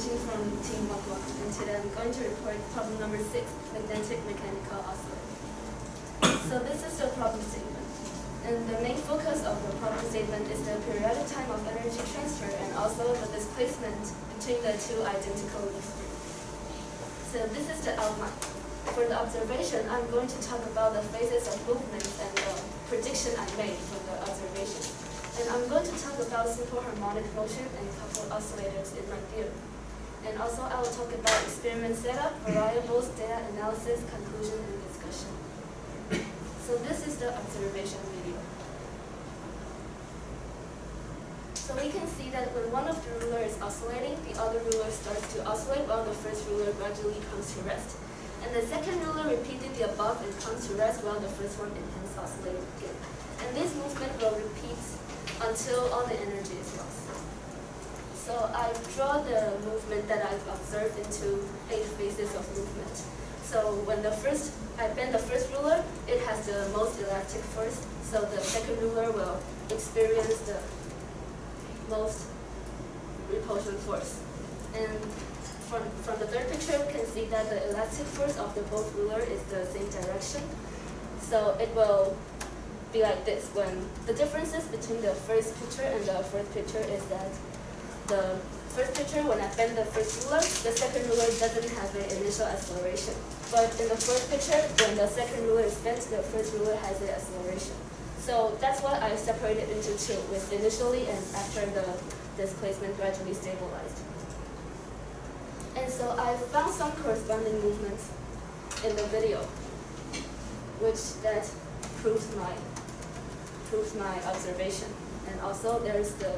teaching from Team 1, and today I'm going to report problem number 6, magnetic mechanical oscillator. So this is the problem statement. And the main focus of the problem statement is the periodic time of energy transfer and also the displacement between the two identical leaf springs. So this is the outline. For the observation, I'm going to talk about the phases of movement and the prediction I made for the observation. And I'm going to talk about simple harmonic motion and coupled oscillators in my theory. And also I will talk about experiment setup, variables, data analysis, conclusion, and discussion. So this is the observation video. So we can see that when one of the rulers is oscillating, the other ruler starts to oscillate while the first ruler gradually comes to rest. And the second ruler repeated the above and comes to rest while the first one intends oscillating again. And this movement will repeat until all the energy is lost. So I draw the movement that I've observed into 8 phases of movement. So when I bend the first ruler, it has the most elastic force. So the second ruler will experience the most repulsion force. And from the third picture, we can see that the elastic force of the both ruler is the same direction. So it will be like this. When the differences between the first picture and the fourth picture is that the first picture, when I bend the first ruler, the second ruler doesn't have an initial acceleration. But in the fourth picture, when the second ruler is bent, the first ruler has an acceleration. So that's what I separated into 2, with initially and after the displacement gradually stabilized. And so I found some corresponding movements in the video, which that proves my observation. And also there's the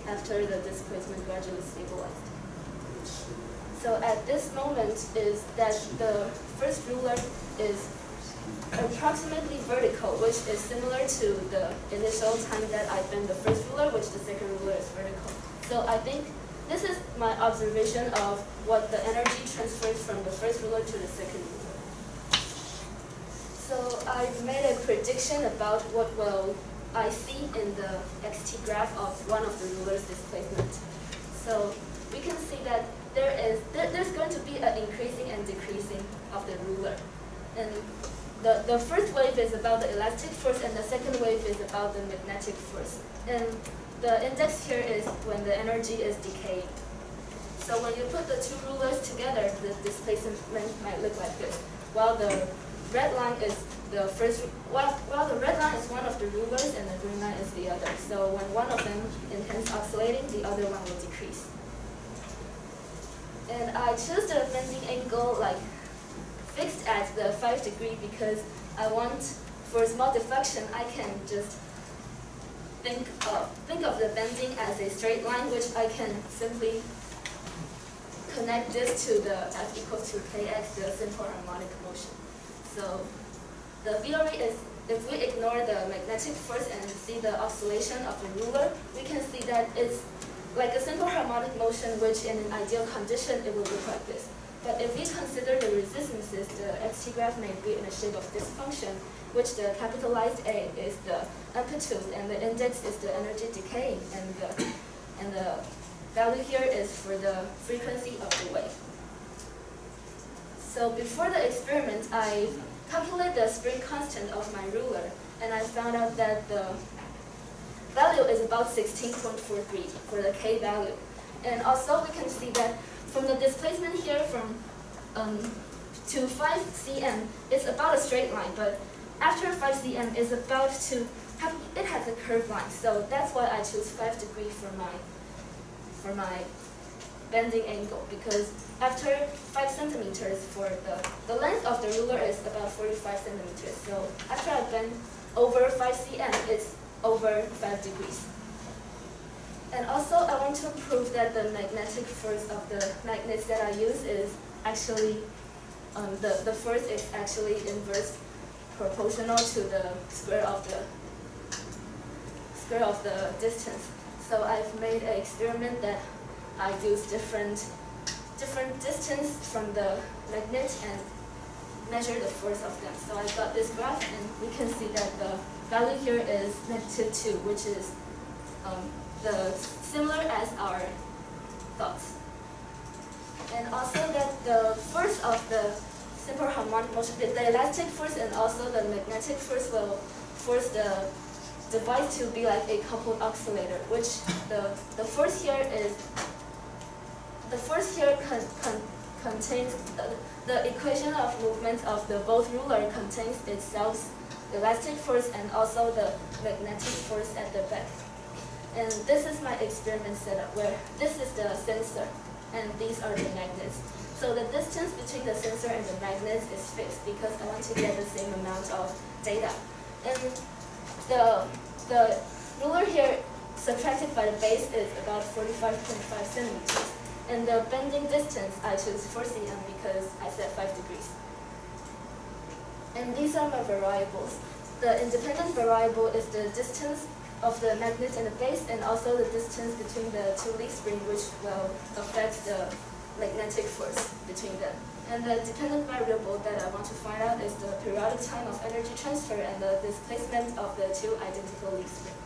after the displacement gradually stabilized. So at this moment is that the first ruler is approximately vertical, which is similar to the initial time that I bent the first ruler, which the second ruler is vertical. So I think this is my observation of what the energy transfers from the first ruler to the second ruler. So I made a prediction about what will I see in the xt graph of one of the ruler's displacement. So we can see that there's going to be an increasing and decreasing of the ruler. And the first wave is about the elastic force and the second wave is about the magnetic force. And the index here is when the energy is decaying. So when you put the 2 rulers together, the displacement might look like this. While the red line is while the red line is one of the rulers and the green line is the other. So when one of them intends oscillating, the other one will decrease. And I choose the bending angle like fixed at the 5 degree because I want, for small deflection, I can just think of the bending as a straight line, which I can simply connect this to the F equals to kx, the simple harmonic motion. So the theory is, if we ignore the magnetic force and see the oscillation of the ruler, we can see that it's like a simple harmonic motion, which in an ideal condition, it will look like this. But if we consider the resistances, the xt graph may be in the shape of this function, which the capitalized A is the amplitude and the index is the energy decaying, and the value here is for the frequency of the wave. So before the experiment, I calculated the spring constant of my ruler, and I found out that the value is about 16.43 for the K value. And also we can see that from the displacement here to 5 cm, it's about a straight line, but after 5 cm is about to have, it has a curved line. So that's why I choose 5 degrees for my bending angle, because after 5 centimeters for the length of the ruler is about 45 centimeters. So after I bend over 5 cm, it's over 5 degrees. And also I want to prove that the magnetic force of the magnets that I use is actually, the force is actually inverse proportional to the square of the distance. So I've made an experiment that I use different distance from the magnet and measure the force of them. So I got this graph, and we can see that the value here is -2, which is similar as our thoughts. And also that the force of the simple harmonic motion, the elastic force and also the magnetic force will force the device to be like a coupled oscillator, which the force here contains the equation of movement of the both ruler contains itself elastic force and also the magnetic force at the back. And this is my experiment setup where this is the sensor and these are the magnets. So the distance between the sensor and the magnets is fixed because I want to get the same amount of data. And the ruler here subtracted by the base is about 45.5 centimeters. And the bending distance, I choose 4 cm because I set 5 degrees. And these are my variables. The independent variable is the distance of the magnet and the base, and also the distance between the two leaf springs, which will affect the magnetic force between them. And the dependent variable that I want to find out is the periodic time of energy transfer and the displacement of the two identical leaf springs.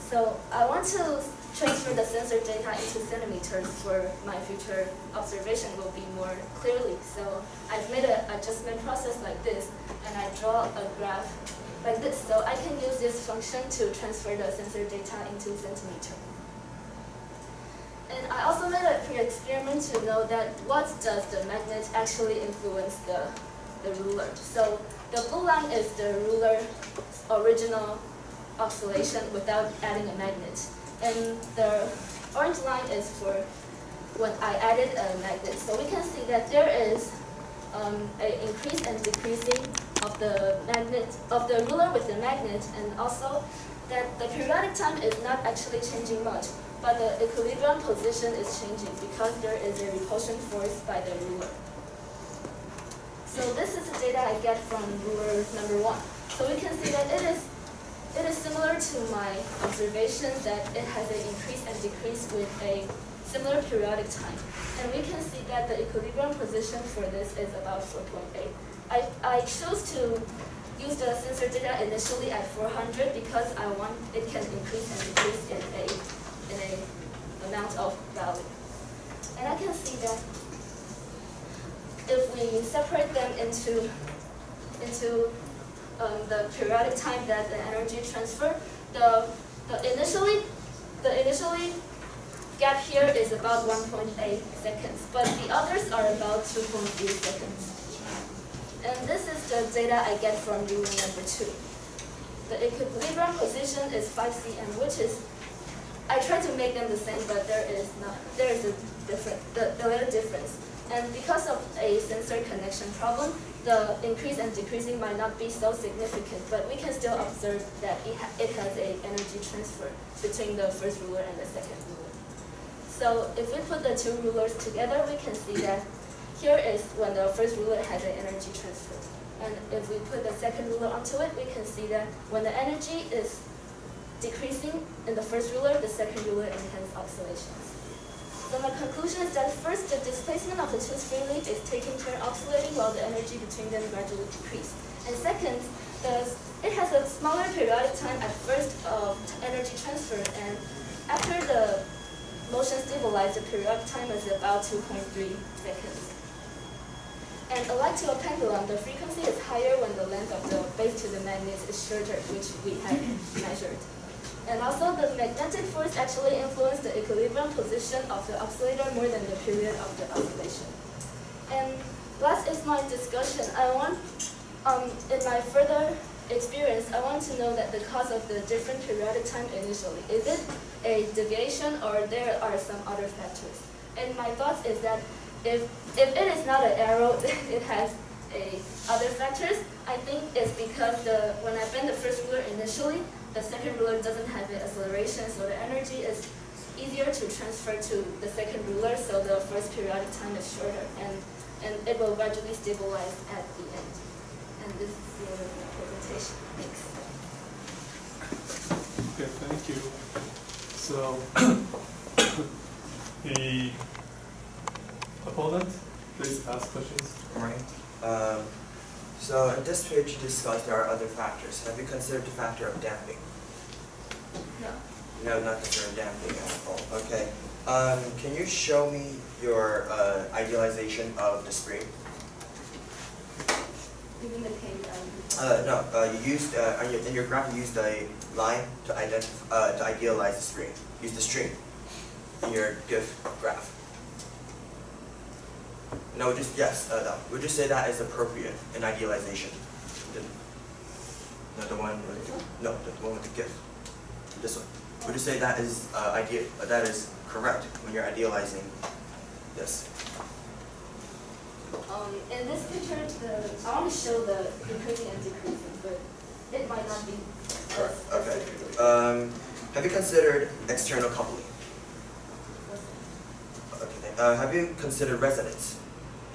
So I want to transfer the sensor data into centimeters for my future observation will be more clearly. So I've made an adjustment process like this, and I draw a graph like this. So I can use this function to transfer the sensor data into centimeters. And I also made a pre-experiment to know that what does the magnet actually influence the ruler. So the blue line is the ruler's original oscillation without adding a magnet. And the orange line is for when I added a magnet. So we can see that there is an increase and decreasing of the magnet, of the ruler with the magnet, and also that the periodic time is not actually changing much, but the equilibrium position is changing because there is a repulsion force by the ruler. So this is the data I get from ruler number 1. So we can see that it is similar to my observation that it has an increase and decrease with a similar periodic time. And we can see that the equilibrium position for this is about 4.8. I chose to use the sensor data initially at 400 because I want it can increase and decrease in a amount of value. And I can see that if we separate them into the periodic time that the energy transfer, the initially gap here is about 1.8 seconds, but the others are about 2.3 seconds. And this is the data I get from ruler number 2. The equilibrium position is 5 cm, which is, I try to make them the same, but there is a little difference. And because of a sensor connection problem, the increase and decreasing might not be so significant, but we can still observe that it has an energy transfer between the first ruler and the second ruler. So if we put the two rulers together, we can see that here is when the first ruler has an energy transfer. And if we put the second ruler onto it, we can see that when the energy is decreasing in the first ruler, the second ruler enhances oscillations. So my conclusion is that first, the displacement of the two spring leaf is taking turn oscillating while the energy between them gradually decreases. And second, it has a smaller periodic time at first of energy transfer, and after the motion stabilizes, the periodic time is about 2.3 seconds. And alike to a pendulum, the frequency is higher when the length of the base to the magnet is shorter, which we have measured. And also, the magnetic force actually influences the equilibrium position of the oscillator more than the period of the oscillation. And last is my discussion. I want, in my further experience, I want to know that the cause of the different periodic time initially. Is it a deviation or there are some other factors? And my thoughts is that if it is not an arrow, it has other factors. I think it's because when I bend the first ruler initially, the second ruler doesn't have the acceleration, so the energy is easier to transfer to the second ruler, so the first periodic time is shorter, and it will gradually stabilize at the end. And this is the end of my presentation. Thanks. Okay, thank you. So, the opponent, please ask questions. All right. So in this page you discussed there are other factors. Have you considered the factor of damping? No. No, not considered damping at all. Okay. Can you show me your idealization of the spring? You mean the case? No, you used in your graph you used a line to idealize the string. Use the string in your GIF graph. No, no. Would you say that is appropriate in idealization? No, the one with the GIF. This one. Would you say that is that is correct when you're idealizing this? In this picture, I want to show the increasing and decreasing, but it might not be. Okay. Have you considered external coupling? Okay. Have you considered resonance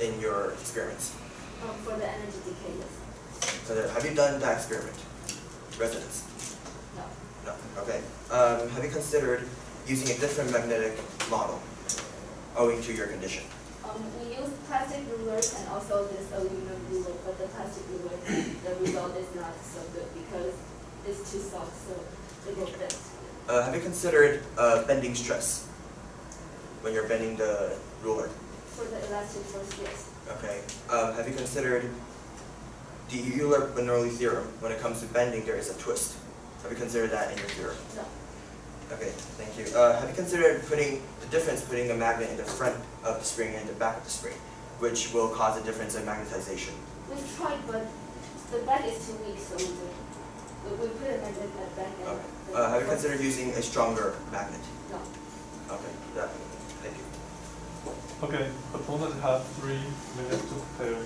in your experiments? For the energy decay, yes. So have you done that experiment? Resonance? No. No. Okay. Have you considered using a different magnetic model owing to your condition? We use plastic rulers and also this aluminum ruler, but the plastic ruler, the result is not so good because it's too soft, so it will bend. Have you considered bending stress when you're bending the ruler? For the elastic force, yes. Okay. Have you considered the Euler-Bernoulli theorem? When it comes to bending, there is a twist. Have you considered that in your theorem? No. Okay, thank you. Have you considered putting a magnet in the front of the spring and the back of the spring, which will cause a difference in magnetization? We tried, but the back is too weak, so we put a magnet at the back end. Okay. Have you considered using a stronger magnet? No. Okay, yeah. Thank you. Okay, opponent have 3 minutes to prepare.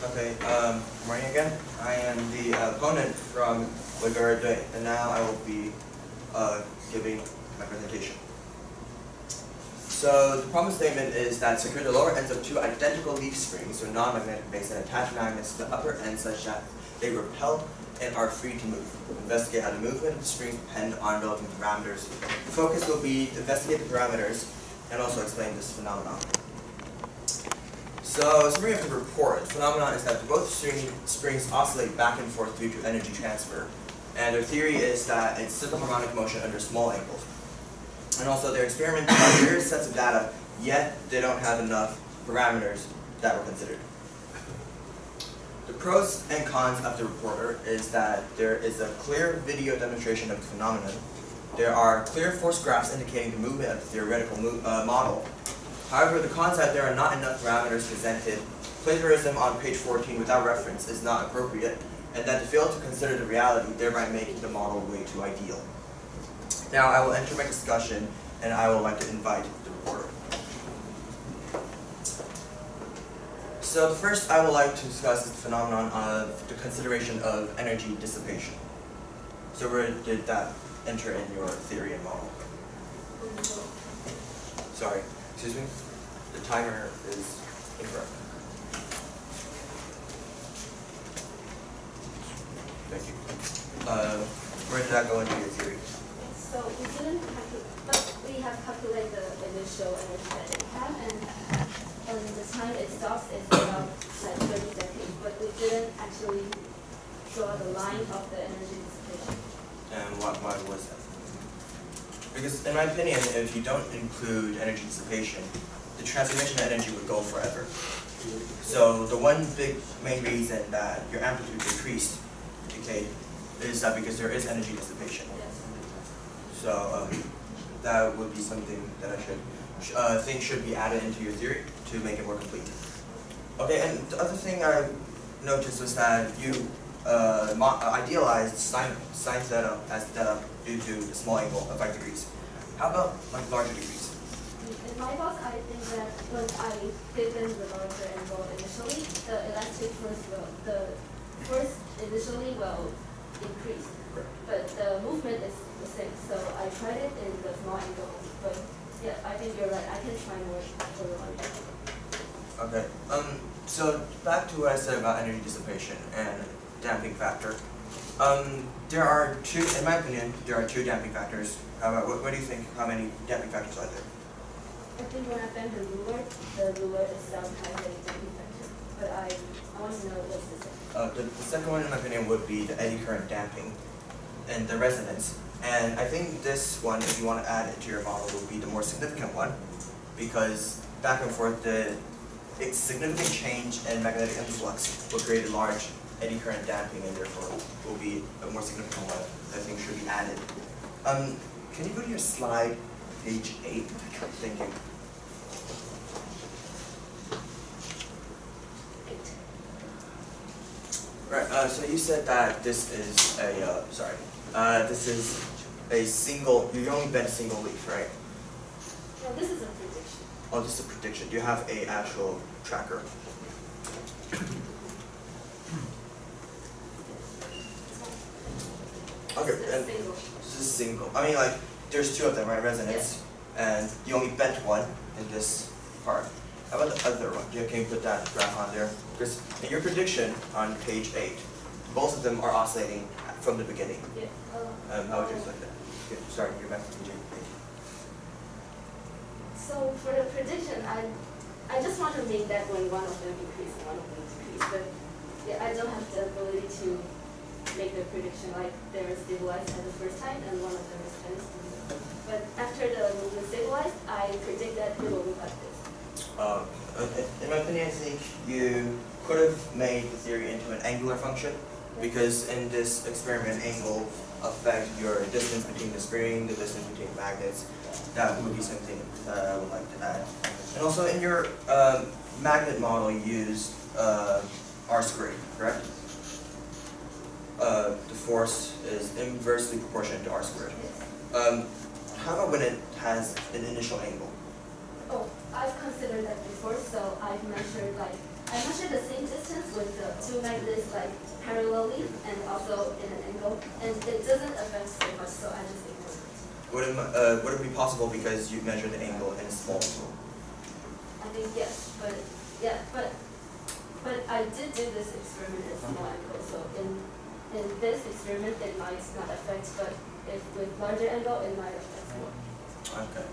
Okay, morning again. I am the opponent from Lagarde, and now I will be giving my presentation. So the problem statement is that secure the lower ends of 2 identical leaf springs or non-magnetic base and attach magnets to the upper end such that they repel and are free to move. Investigate how the movement of the springs depend on relative parameters. The focus will be to investigate the parameters and also explain this phenomenon. So, summary of the report. The phenomenon is that both springs oscillate back and forth due to energy transfer. And their theory is that it's simple harmonic motion under small angles. And also their experiment has various sets of data, yet they don't have enough parameters that were considered. The pros and cons of the reporter is that there is a clear video demonstration of the phenomenon. There are clear force graphs indicating the movement of the theoretical model. However, the cons that there are not enough parameters presented, plagiarism on page 14 without reference is not appropriate, and that to fail to consider the reality, thereby making the model way too ideal. Now I will enter my discussion, and I would like to invite the reporter. So first, I would like to discuss the phenomenon of the consideration of energy dissipation. So where did that enter in your theory and model? Sorry, excuse me? The timer is incorrect. Thank you. Where did that go into your theory? So we didn't but we have calculated the initial energy that it had, and the time it stops is about like 30 seconds, but we didn't actually draw the line of the energy dissipation. And why was that? Because in my opinion, if you don't include energy dissipation, the transformation energy would go forever. So the one big main reason that your amplitude decreased, decayed, is that because there is energy dissipation. So that would be something that I should think should be added into your theory to make it more complete. Okay, and the other thing I noticed was that you idealized sine theta as theta due to the small angle of 5 degrees. How about like larger degrees? In my thoughts, I think that when I given the larger angle initially, the elastic force initially will increase, but the movement is the same. So I tried it in the small angle, but yeah, I think you're right. I can try more for the larger angle. Okay. So back to what I said about energy dissipation and damping factor. There are two, in my opinion, there are two damping factors. What do you think? How many damping factors are there? I think when I bend the ruler itself has a damping factor, but I want to know what's the second. The second one, in my opinion, would be the eddy current damping and the resonance. And I think this one, if you want to add it to your model, will be the more significant one, because back and forth, the significant change in magnetic influx will create a large eddy current damping, and therefore will be a more significant one that I think should be added. Can you go to your slide, page 8? Thank you. Right, so you said that this is a, this is a single, you only bend a single leaf, right? No, this is a prediction. Oh, this is a prediction. Do you have a actual tracker? Okay, and this is single. I mean, like, there's two of them, right? Resonance, and you only bent one in this part. How about the other one? Can you put that graph on there? Because in your prediction on page 8, both of them are oscillating from the beginning. Yeah. How would you explain that? Okay, sorry, you're back to page 8. So for the prediction, I just want to make that when one of them increase and one of them decrease, but yeah, I don't have the ability to make the prediction like they're stabilized at the first time and one of them is kind of stable. But after the movement stabilized, I predict that it will look like this. In my opinion, I think you could have made the theory into an angular function, because in this experiment, angle affect your distance between the spring, the distance between magnets. That would be something that I would like to add. And also in your magnet model, you used R squared, correct? The force is inversely proportional to R squared. How about when it has an initial angle? Oh, I've considered that before, so I measured the same distance with the two magnets like parallelly and also in an angle, and it doesn't affect so much, so I just ignored it. Would it be possible because you measured the angle in a small angle? I think yes, but I did do this experiment in small angle, so in this experiment it might not affect, but if with larger angle it might affect more. Okay.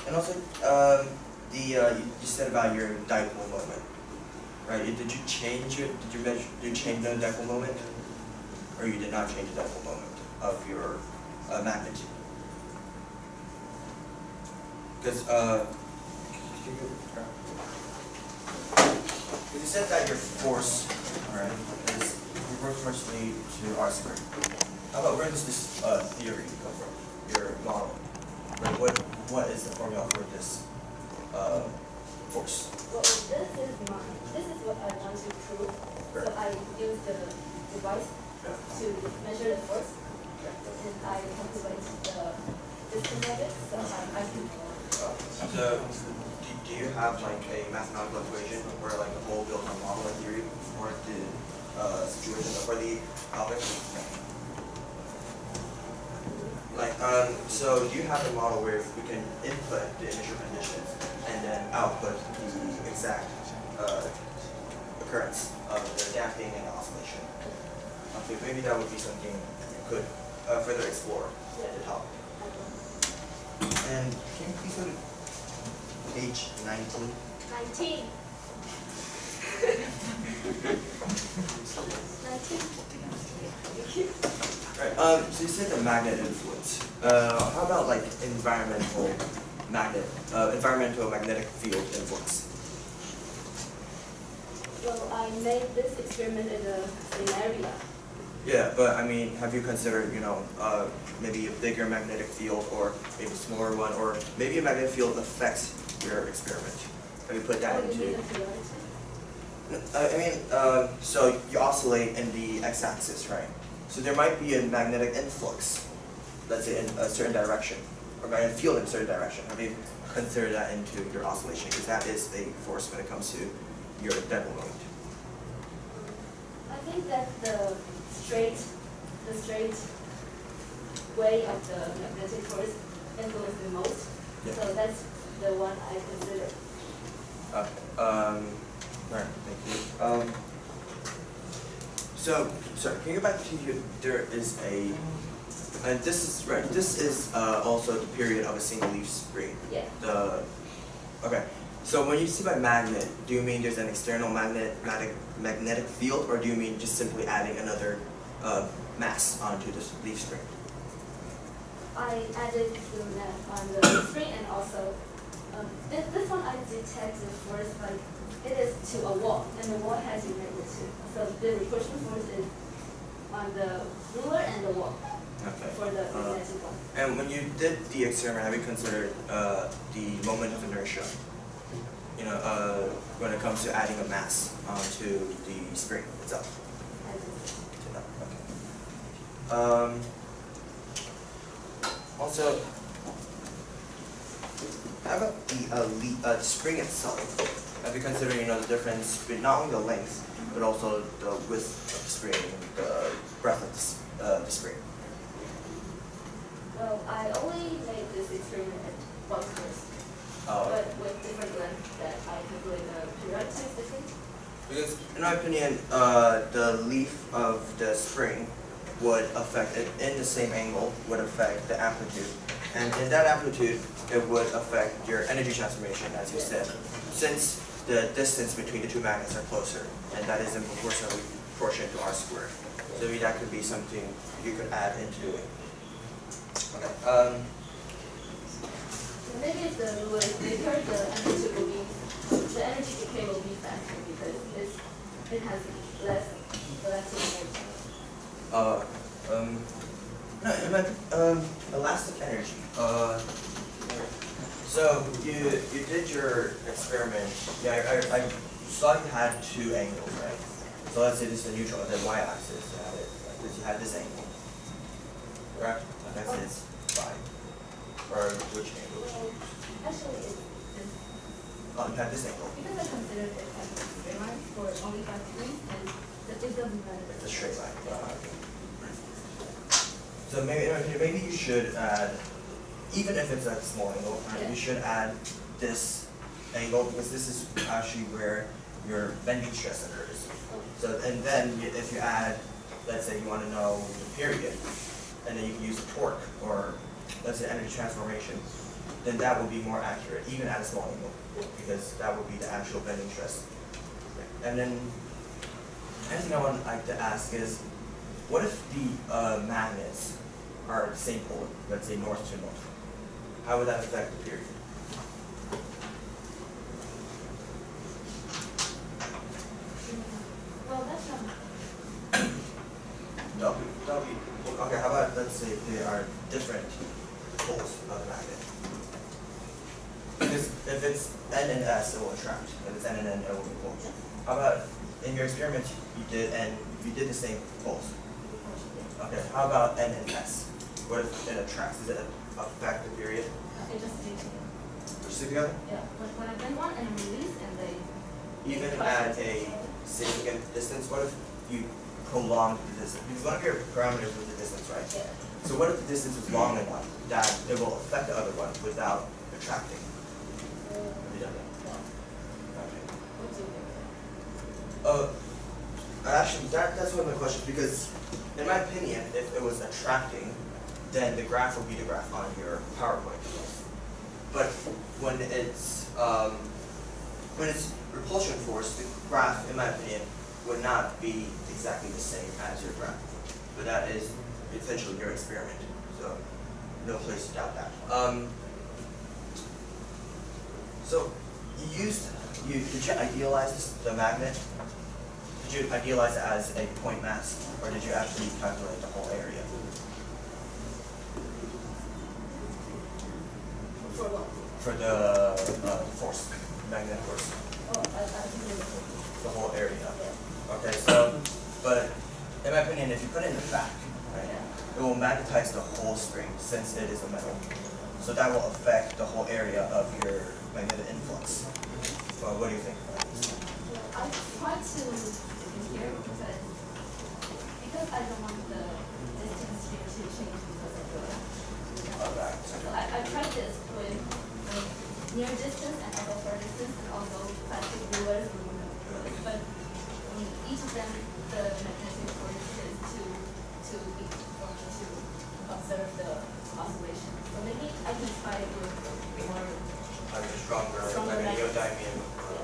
And also, you said about your dipole moment, right? Did you change it? Did you change the dipole moment, or you did not change the dipole moment of your magnitude? Because you said that your force, alright, is proportionally to r squared. How about where does this theory come from? Your model. Like what is the formula for this force? Well, this is what I want to prove. So I use the device to measure the force, and I calculate the distance of it. So I can. So do you have like a mathematical equation or like a whole built-on model and theory for the situation for the topic? Like, so do you have a model where we can input the initial conditions and then output the exact occurrence of the damping and the oscillation? Okay, maybe that would be something you could further explore the topic. And can you please go to page 19? 19. 19. Right. So you said the magnet influence. How about like environmental magnetic field influence? Well, I made this experiment in the same area. Yeah, but I mean, have you considered, maybe a bigger magnetic field or maybe a smaller one, or maybe a magnetic field affects your experiment? Have you put that into? So you oscillate in the x-axis, right? So there might be a magnetic influx, let's say in a certain direction, or magnetic field in a certain direction. Have you considered that into your oscillation? Because that is a force when it comes to your dipole moment. I think that the straight way of the magnetic force influences the most. Yeah. So that's the one I consider. Alright, thank you. So, sorry, can you go back to you? There is a, and this is right. This is also the period of a single leaf spring. Yeah. Okay. So when you see by magnet, do you mean there's an external magnetic field, or do you mean just simply adding another mass onto this leaf spring? I added the mass on the leaf spring, and also this one I detect the force like it is to a wall, and the wall has a magnitude. So the repulsion force is on the ruler and the wall. Okay. For the magnetic one. And when you did the experiment, have you considered the moment of inertia? When it comes to adding a mass onto the spring itself. Okay. Also, how about the spring itself? Have you considered the difference between not only the length but also the width of the spring, the breadth of the spring? Well, I only made this experiment at one course. But with different lengths that I calculate the periodic times different. Because in my opinion, the leaf of the spring would affect it in the same angle, would affect the amplitude. And in that amplitude, it would affect your energy transformation, as you said, since the distance between the two magnets are closer, and that is in proportionally proportion to r squared. So maybe that could be something you could add into it. Okay. Maybe if the ruler is bigger, the energy decay will be faster because it has less elastic energy. Elastic energy. So you did your experiment. Yeah, I saw you had two angles, right? So let's say this is the neutral, and then y-axis. You had this angle, correct? That's it's phi. Or which angle? Actually, it's you had this angle. Because I considered it as a straight line for only 5 degrees, and it doesn't matter. It's a straight line. So maybe you should add, even if it's a small angle, you should add this angle because this is actually where your bending stress occurs. So and then if you add, let's say you want to know the period, and then you can use the torque or let's say energy transformation, then that will be more accurate, even at a small angle, because that will be the actual bending stress. And then, anything I would like to ask is, what if the magnets are the same pole, let's say north to north? How would that affect the period? different poles of the magnet. Because if it's N and S, it will attract. If it's N and N, it will repel. How about in your experiment you did the same poles? Okay. How about N and S? What if it attracts? Does it affect the period? It just stays together. Just stick together? Yeah. When I bend one and release, and they. Even at a significant distance, what if you prolong the distance? Because one of your parameters was the distance, right? Yeah. So what if the distance is long enough that it will affect the other one without attracting? Have you done that? Okay. What do you think? Actually, that's one of my questions, because in my opinion, if it was attracting, then the graph would be the graph on your PowerPoint. But when it's repulsion force, the graph, in my opinion, would not be exactly the same as your graph. But that is essentially your experiment, so no place to doubt that. So did you idealize the magnet? Did you idealize it as a point mass, or did you actually calculate the whole area? For what? For the force, magnetic force. Oh, I think The whole area. Yeah. Okay, so, but in my opinion, if you put it in the back, right, it will magnetize the whole spring since it is a metal. So that will affect the whole area of your magnetic influx. Well, what do you think? I try to here because I don't want the distance here to change because of the. So I tried this with near distance and also far distance and also plastic rulers. But each of them, the magnetic force is too big for me to observe the oscillation. So maybe I can try it with more stronger neodymium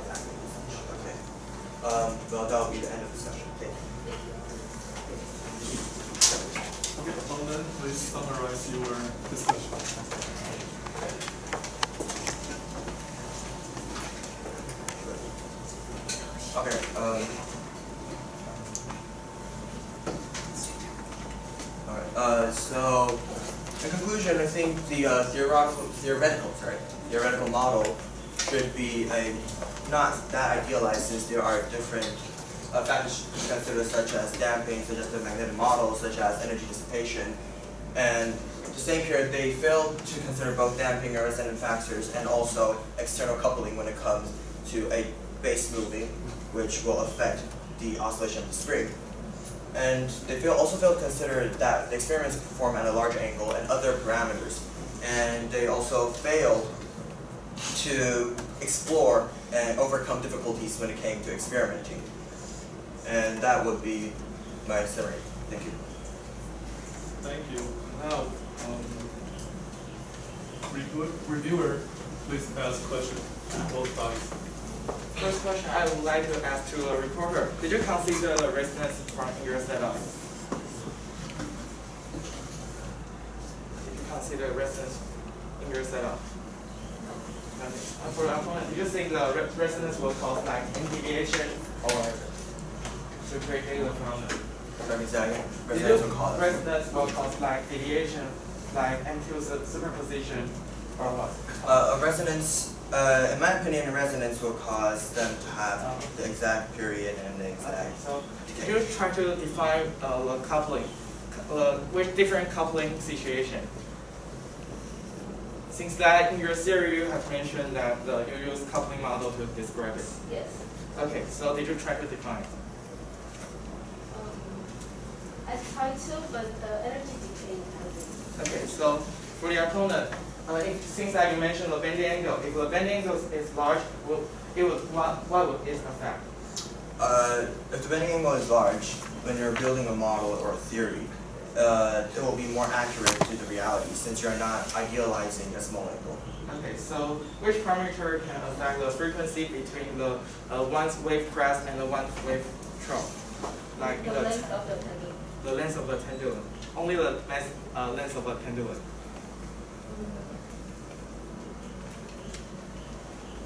magnets. Okay. Well, that will be the end of the session. Thank you. Okay, opponent, please summarize your discussion. Okay. Alright. So, in conclusion, I think the theoretical model should be not that idealized, since there are different factors to consider, such as damping, such as the magnetic model, such as energy dissipation, and the same period they failed to consider both damping and resonant factors, and also external coupling when it comes to a base moving, which will affect the oscillation of the spring. And they also failed to consider that the experiments perform at a large angle and other parameters. And they also failed to explore and overcome difficulties when it came to experimenting. And that would be my summary. Thank you. Thank you. Now, reviewer, please ask questions to both sides. First question I would like to ask to a reporter. Did you consider the resonance from your setup? Did you consider resonance in your setup? No. And for the opponent, do you think the resonance will cause like deviation or superior from resonance will cause like deviation, like into superposition or what? A resonance. In my opinion, resonance will cause them to have the exact period and the exact. Okay, so can you try to define the coupling, with different coupling situation? Since that in your theory you have mentioned that you use coupling model to describe it. Yes. Okay, so did you try to define it? I tried to, but the energy decay hasn't. Okay, so for the opponent. Since that you mentioned the bending angle, if the bending angle is large, what would it affect? If the bending angle is large, when you're building a model or a theory, it will be more accurate to the reality, since you're not idealizing a small angle. Okay, so which parameter can affect the frequency between the one wave crest and the one wave trough? Like the length of the pendulum. The length of the pendulum. Only the length of the pendulum.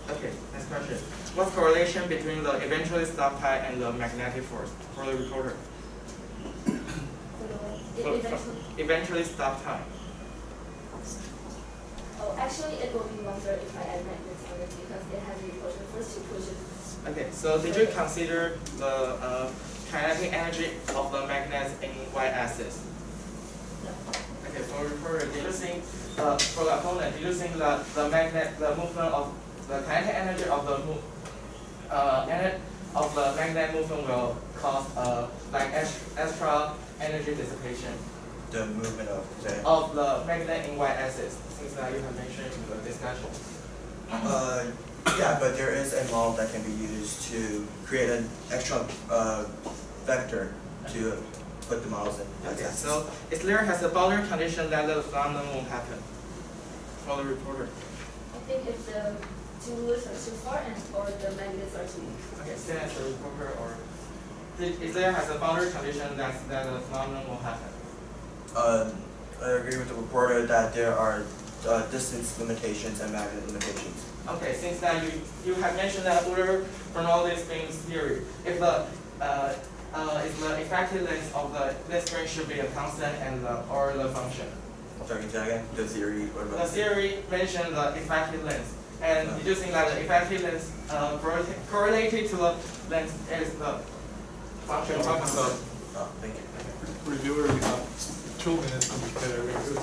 Okay, next question. What's correlation between the eventually stop time and the magnetic force for the recorder? Eventually stop time. Actually, it will be longer if I add magnets on it because it has the repulsion force to push it. Okay, so did you consider the kinetic energy of the magnets in y-axis? No. Okay, for reporter, did you think for the opponent, did you think that the movement of the kinetic energy of the magnet movement will cause like extra energy dissipation? The movement of the magnet in y-axis, things that you have mentioned in the discussion. Yeah, but there is a model that can be used to create an extra vector to put the models in. Okay, so if there has a boundary condition that the phenomenon won't happen for the reporter. I think if the two rulers are too far or the magnets are too weak. Okay, same as the reporter, or if there has a boundary condition that the phenomenon won't happen. I agree with the reporter that there are distance limitations and magnet limitations. Okay, since that you have mentioned that earlier from all these things theory, if the effective length of this string should be a constant and or the function. Sorry, can you say again? The theory. The theory mentioned the effective length, and did you think that the effective length correlated to the length is the function of the? Oh, thank you. Reviewer, we have 2 minutes to prepare a review.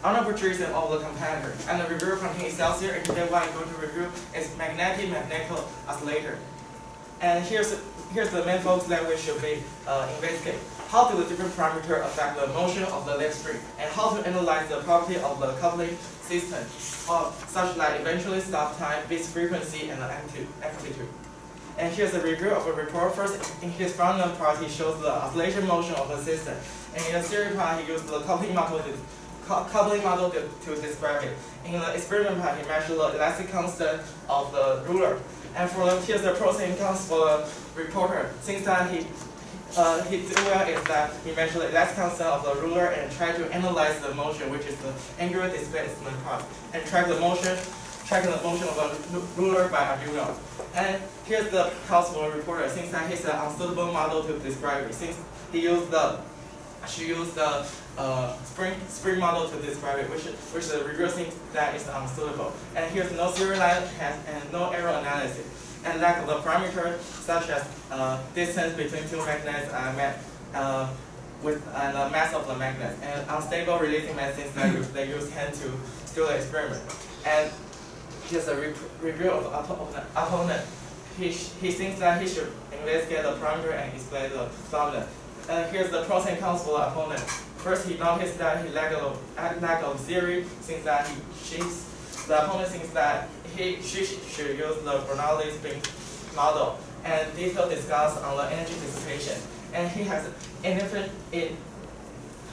Unopportunism of the competitor, and the review contains cells here, and today what I'm going to review is magnetical oscillator. And here's the main focus that we should be investigate. How do the different parameters affect the motion of the lead string, and how to analyze the property of the coupling system, such that eventually stop time, bit frequency, and the amplitude. And here's a review of a report. First, in his front-end part, he shows the oscillation motion of the system. And in the theory part, he used the coupling model to describe it. In the experiment part, he measured the elastic constant of the ruler. And here's the pros and cons for the reporter. Since that he did well is that he measured the elastic constant of the ruler and tried to analyze the motion, which is the angular displacement part, and tracking the motion of the ruler by Arduino. And here's the cons for the reporter. Since that he's an unsuitable model to describe it, since she used the spring model to describe it, which is a rigorous thing that is unsuitable. And here's no serial line and no error analysis, and lack of the parameters such as distance between two magnets and the mass of the magnet, and unstable releasing methods that they use hand to do the experiment. And here's a review of the opponent. He thinks that he should investigate the parameter and explain the phenomenon. And here's the pros and cons for the opponent. First, he noticed that he lack of theory, since that the opponent thinks that she should use the Bernoulli spring model and detailed discuss on the energy dissipation. And he has infinite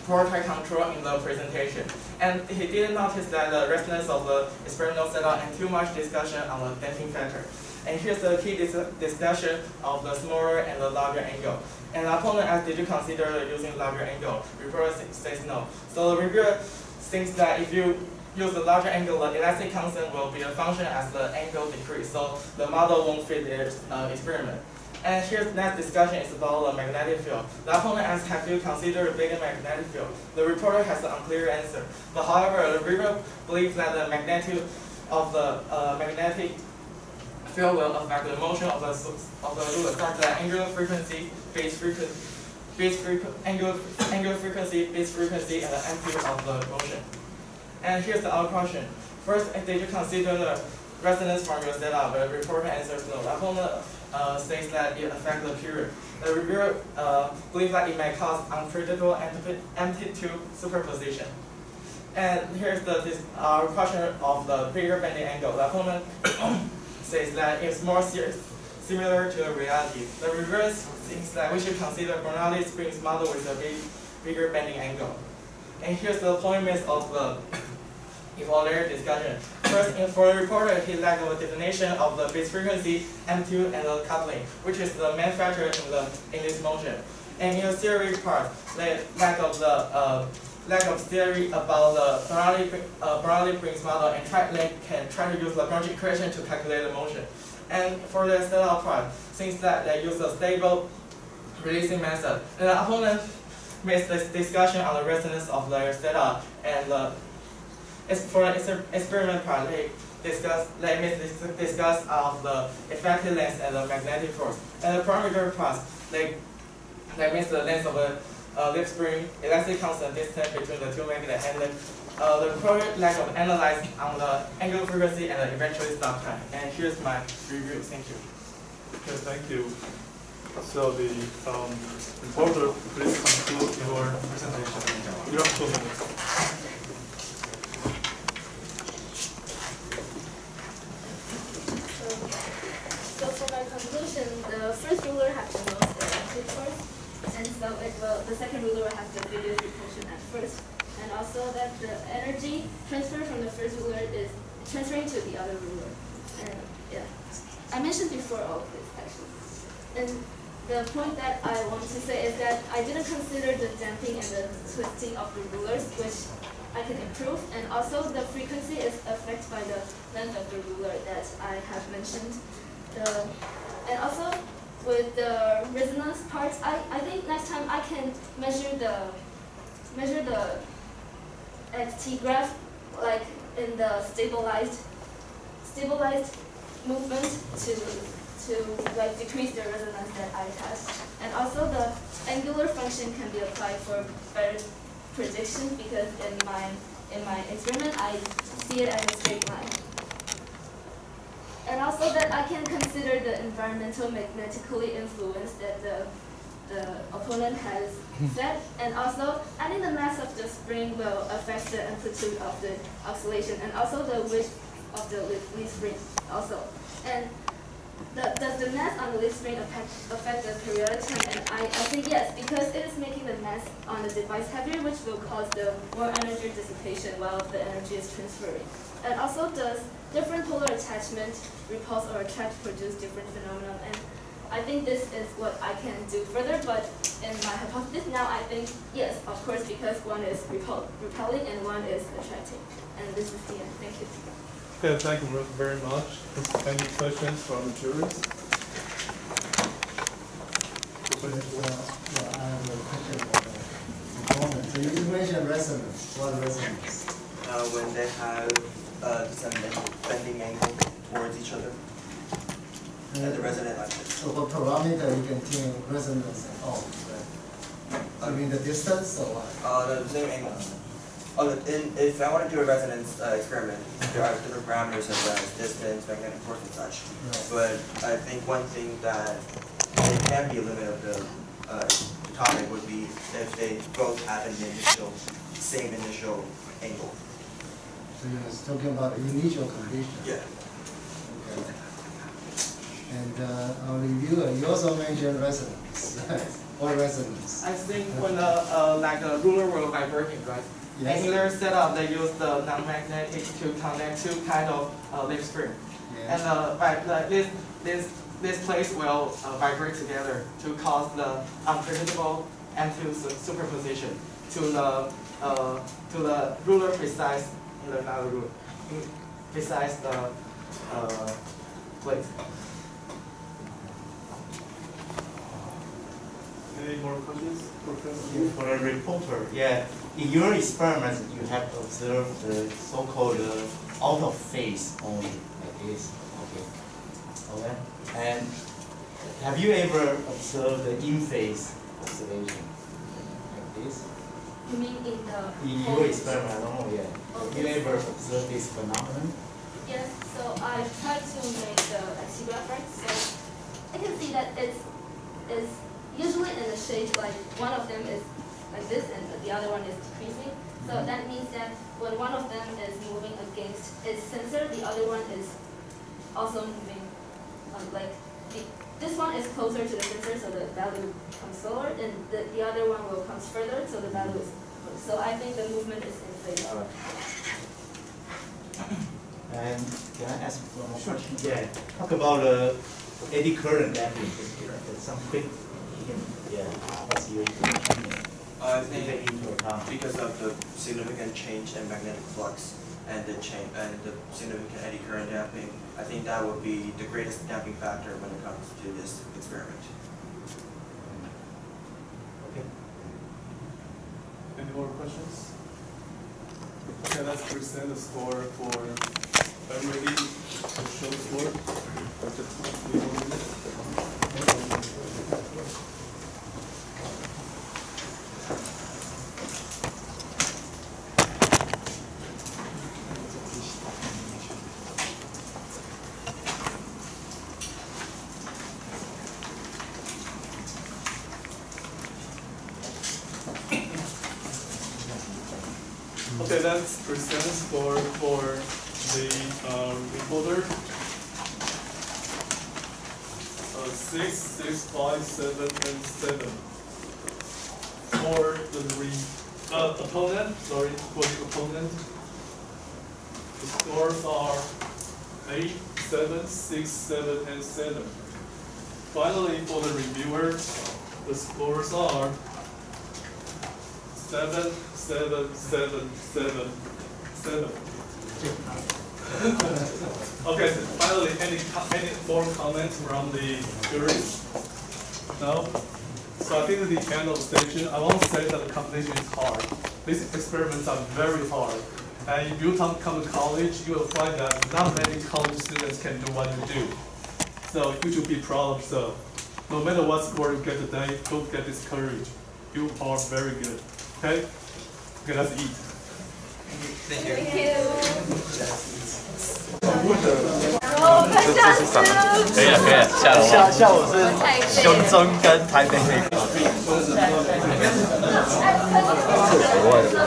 prototype control in the presentation. And he didn't notice that the resonance of the experimental setup and too much discussion on the damping factor. And here's the key discussion of the smaller and the larger angle. And the opponent asked, did you consider using larger angle? Reviewer says no. So the reviewer thinks that if you use the larger angle, the elastic constant will be a function as the angle decreases. So the model won't fit the experiment. And here's the next discussion is about the magnetic field. The opponent asks, have you considered a bigger magnetic field? The reporter has an unclear answer. But however, the reviewer believes that the magnitude of the magnetic field will affect the motion of the ruler, such that angular frequency, angular frequency, base frequency, and the amplitude of the motion. And here's the other question. First, did you consider the resonance from your setup? The reporter answers no. The opponent states that it affects the period. The reviewer believes that it may cause unpredictable amplitude superposition. And here's the question of the bigger bending angle. The opponent says that it's more similar to the reality. The reviewer thinks that we should consider Bernoulli springs model with a bigger bending angle. And here's the points of the evaluator discussion. First, for the reporter, he lacked a definition of the base frequency, amplitude, and the coupling, which is the main factor in this motion. And in the theory part, the lack of theory about the Bernoulli springs model and can try to use Lagrange equation to calculate the motion. And for the setup part, since that they use a stable releasing method, and the opponent makes this discussion on the resonance of the setup, and for the experiment part, they discuss of the effective length and the magnetic force. And the parameter part, that means the length of the lip spring, elastic constant distance between the two magnets, and the project lack of analyze on the angular frequency and the eventually stop time. And here's my review. Thank you. Okay, thank you. So the reporter, please conclude your presentation. You have 2 minutes. So for my conclusion, the first ruler has the most elastic force, and so the second ruler will have the biggest repulsion at first. And also that the energy transfer from the first ruler is transferring to the other ruler. And yeah, I mentioned before all of this actually. And the point that I want to say is that I didn't consider the damping and the twisting of the rulers, which I can improve. And also the frequency is affected by the length of the ruler that I have mentioned. And also with the resonance parts, I think next time I can measure the XT graph like in the stabilized movement to like decrease the resonance that I test. And also the angular function can be applied for better prediction, because in my experiment I see it as a straight line. And also that I can consider the environmental magnetically influence that the opponent has set, and also adding the mass of the spring will affect the amplitude of the oscillation, and also the width of the lead spring also. And does the mass on the lead spring affect the periodic time? And I think yes, because it is making the mass on the device heavier, which will cause the more energy dissipation while the energy is transferring. And also does different polar attachment repulse or attract produce different phenomena? And I think this is what I can do further, but in my hypothesis now I think yes, of course, because one is repelling and one is attracting. And this is the end. Thank you. Okay, thank you very much. Any questions from the juries? I have a question about the component. So you mentioned resonance. What resonance? When they have the same bending angle towards each other. And the resonant like this. So for parameter, you can tune resonance at all, right? I mean the distance or what? The same angle. If I want to do a resonance experiment, there are different parameters such as distance, magnetic force, and such. Right. But I think one thing that it can be a limit of the topic would be if they both have an same initial angle. So you're talking about initial condition. Yeah. Okay. And our reviewer, you also mentioned resonance, or resonance. I think when a ruler will vibrating, right? Yes. In their setup, they use the non-magnetic to connect two kind of leaf spring. Yes. And this place will vibrate together to cause the unpredictable and-to superposition to the ruler precise precise place. Any more questions, Professor? Yeah, for a reporter, yeah, in your experiments, you have observed the so-called out of phase only, like this. Okay. And have you ever observed the in phase observation, like this? You mean in your experiment? I don't know yet. Have you ever observed this phenomenon? Yes. So I tried to make the XC reference. So I can see that it's usually in the shape like one of them is like this and the other one is decreasing. So that means that when one of them is moving against its sensor, the other one is also moving. This one is closer to the sensor, so the value comes slower, and the other one will come further, so the value is closer. So I think the movement is in phase. And can I ask one more question? Yeah. Talk about eddy current damping. Some quick. Yeah. What's your opinion? I think because of the significant change in magnetic flux and the significant eddy current damping, I think that would be the greatest damping factor when it comes to this experiment. Okay. Any more questions? Okay, let's present the score for. Are you ready to show the score? Or just a few more minutes? Okay, let's present score for the recorder. 6, 6, 5, 7, and 7. For the opponent, the scores are 8, 7, 6, 7, and 7. Finally, for the reviewer, the scores are 7, 7, 7, 7, 7. Okay, so finally, any more comments from the juries? No? So I think at the end of the session, I won't say that the competition is hard. These experiments are very hard. And if you come to college, you will find that not many college students can do what you do. So you should be proud of yourself. No matter what score you get today, don't get discouraged. You are very good. Okay? Okay, let's eat. Thank you. Thank you. 可以了，可以了，下楼吧。下午是胸中跟台北那个。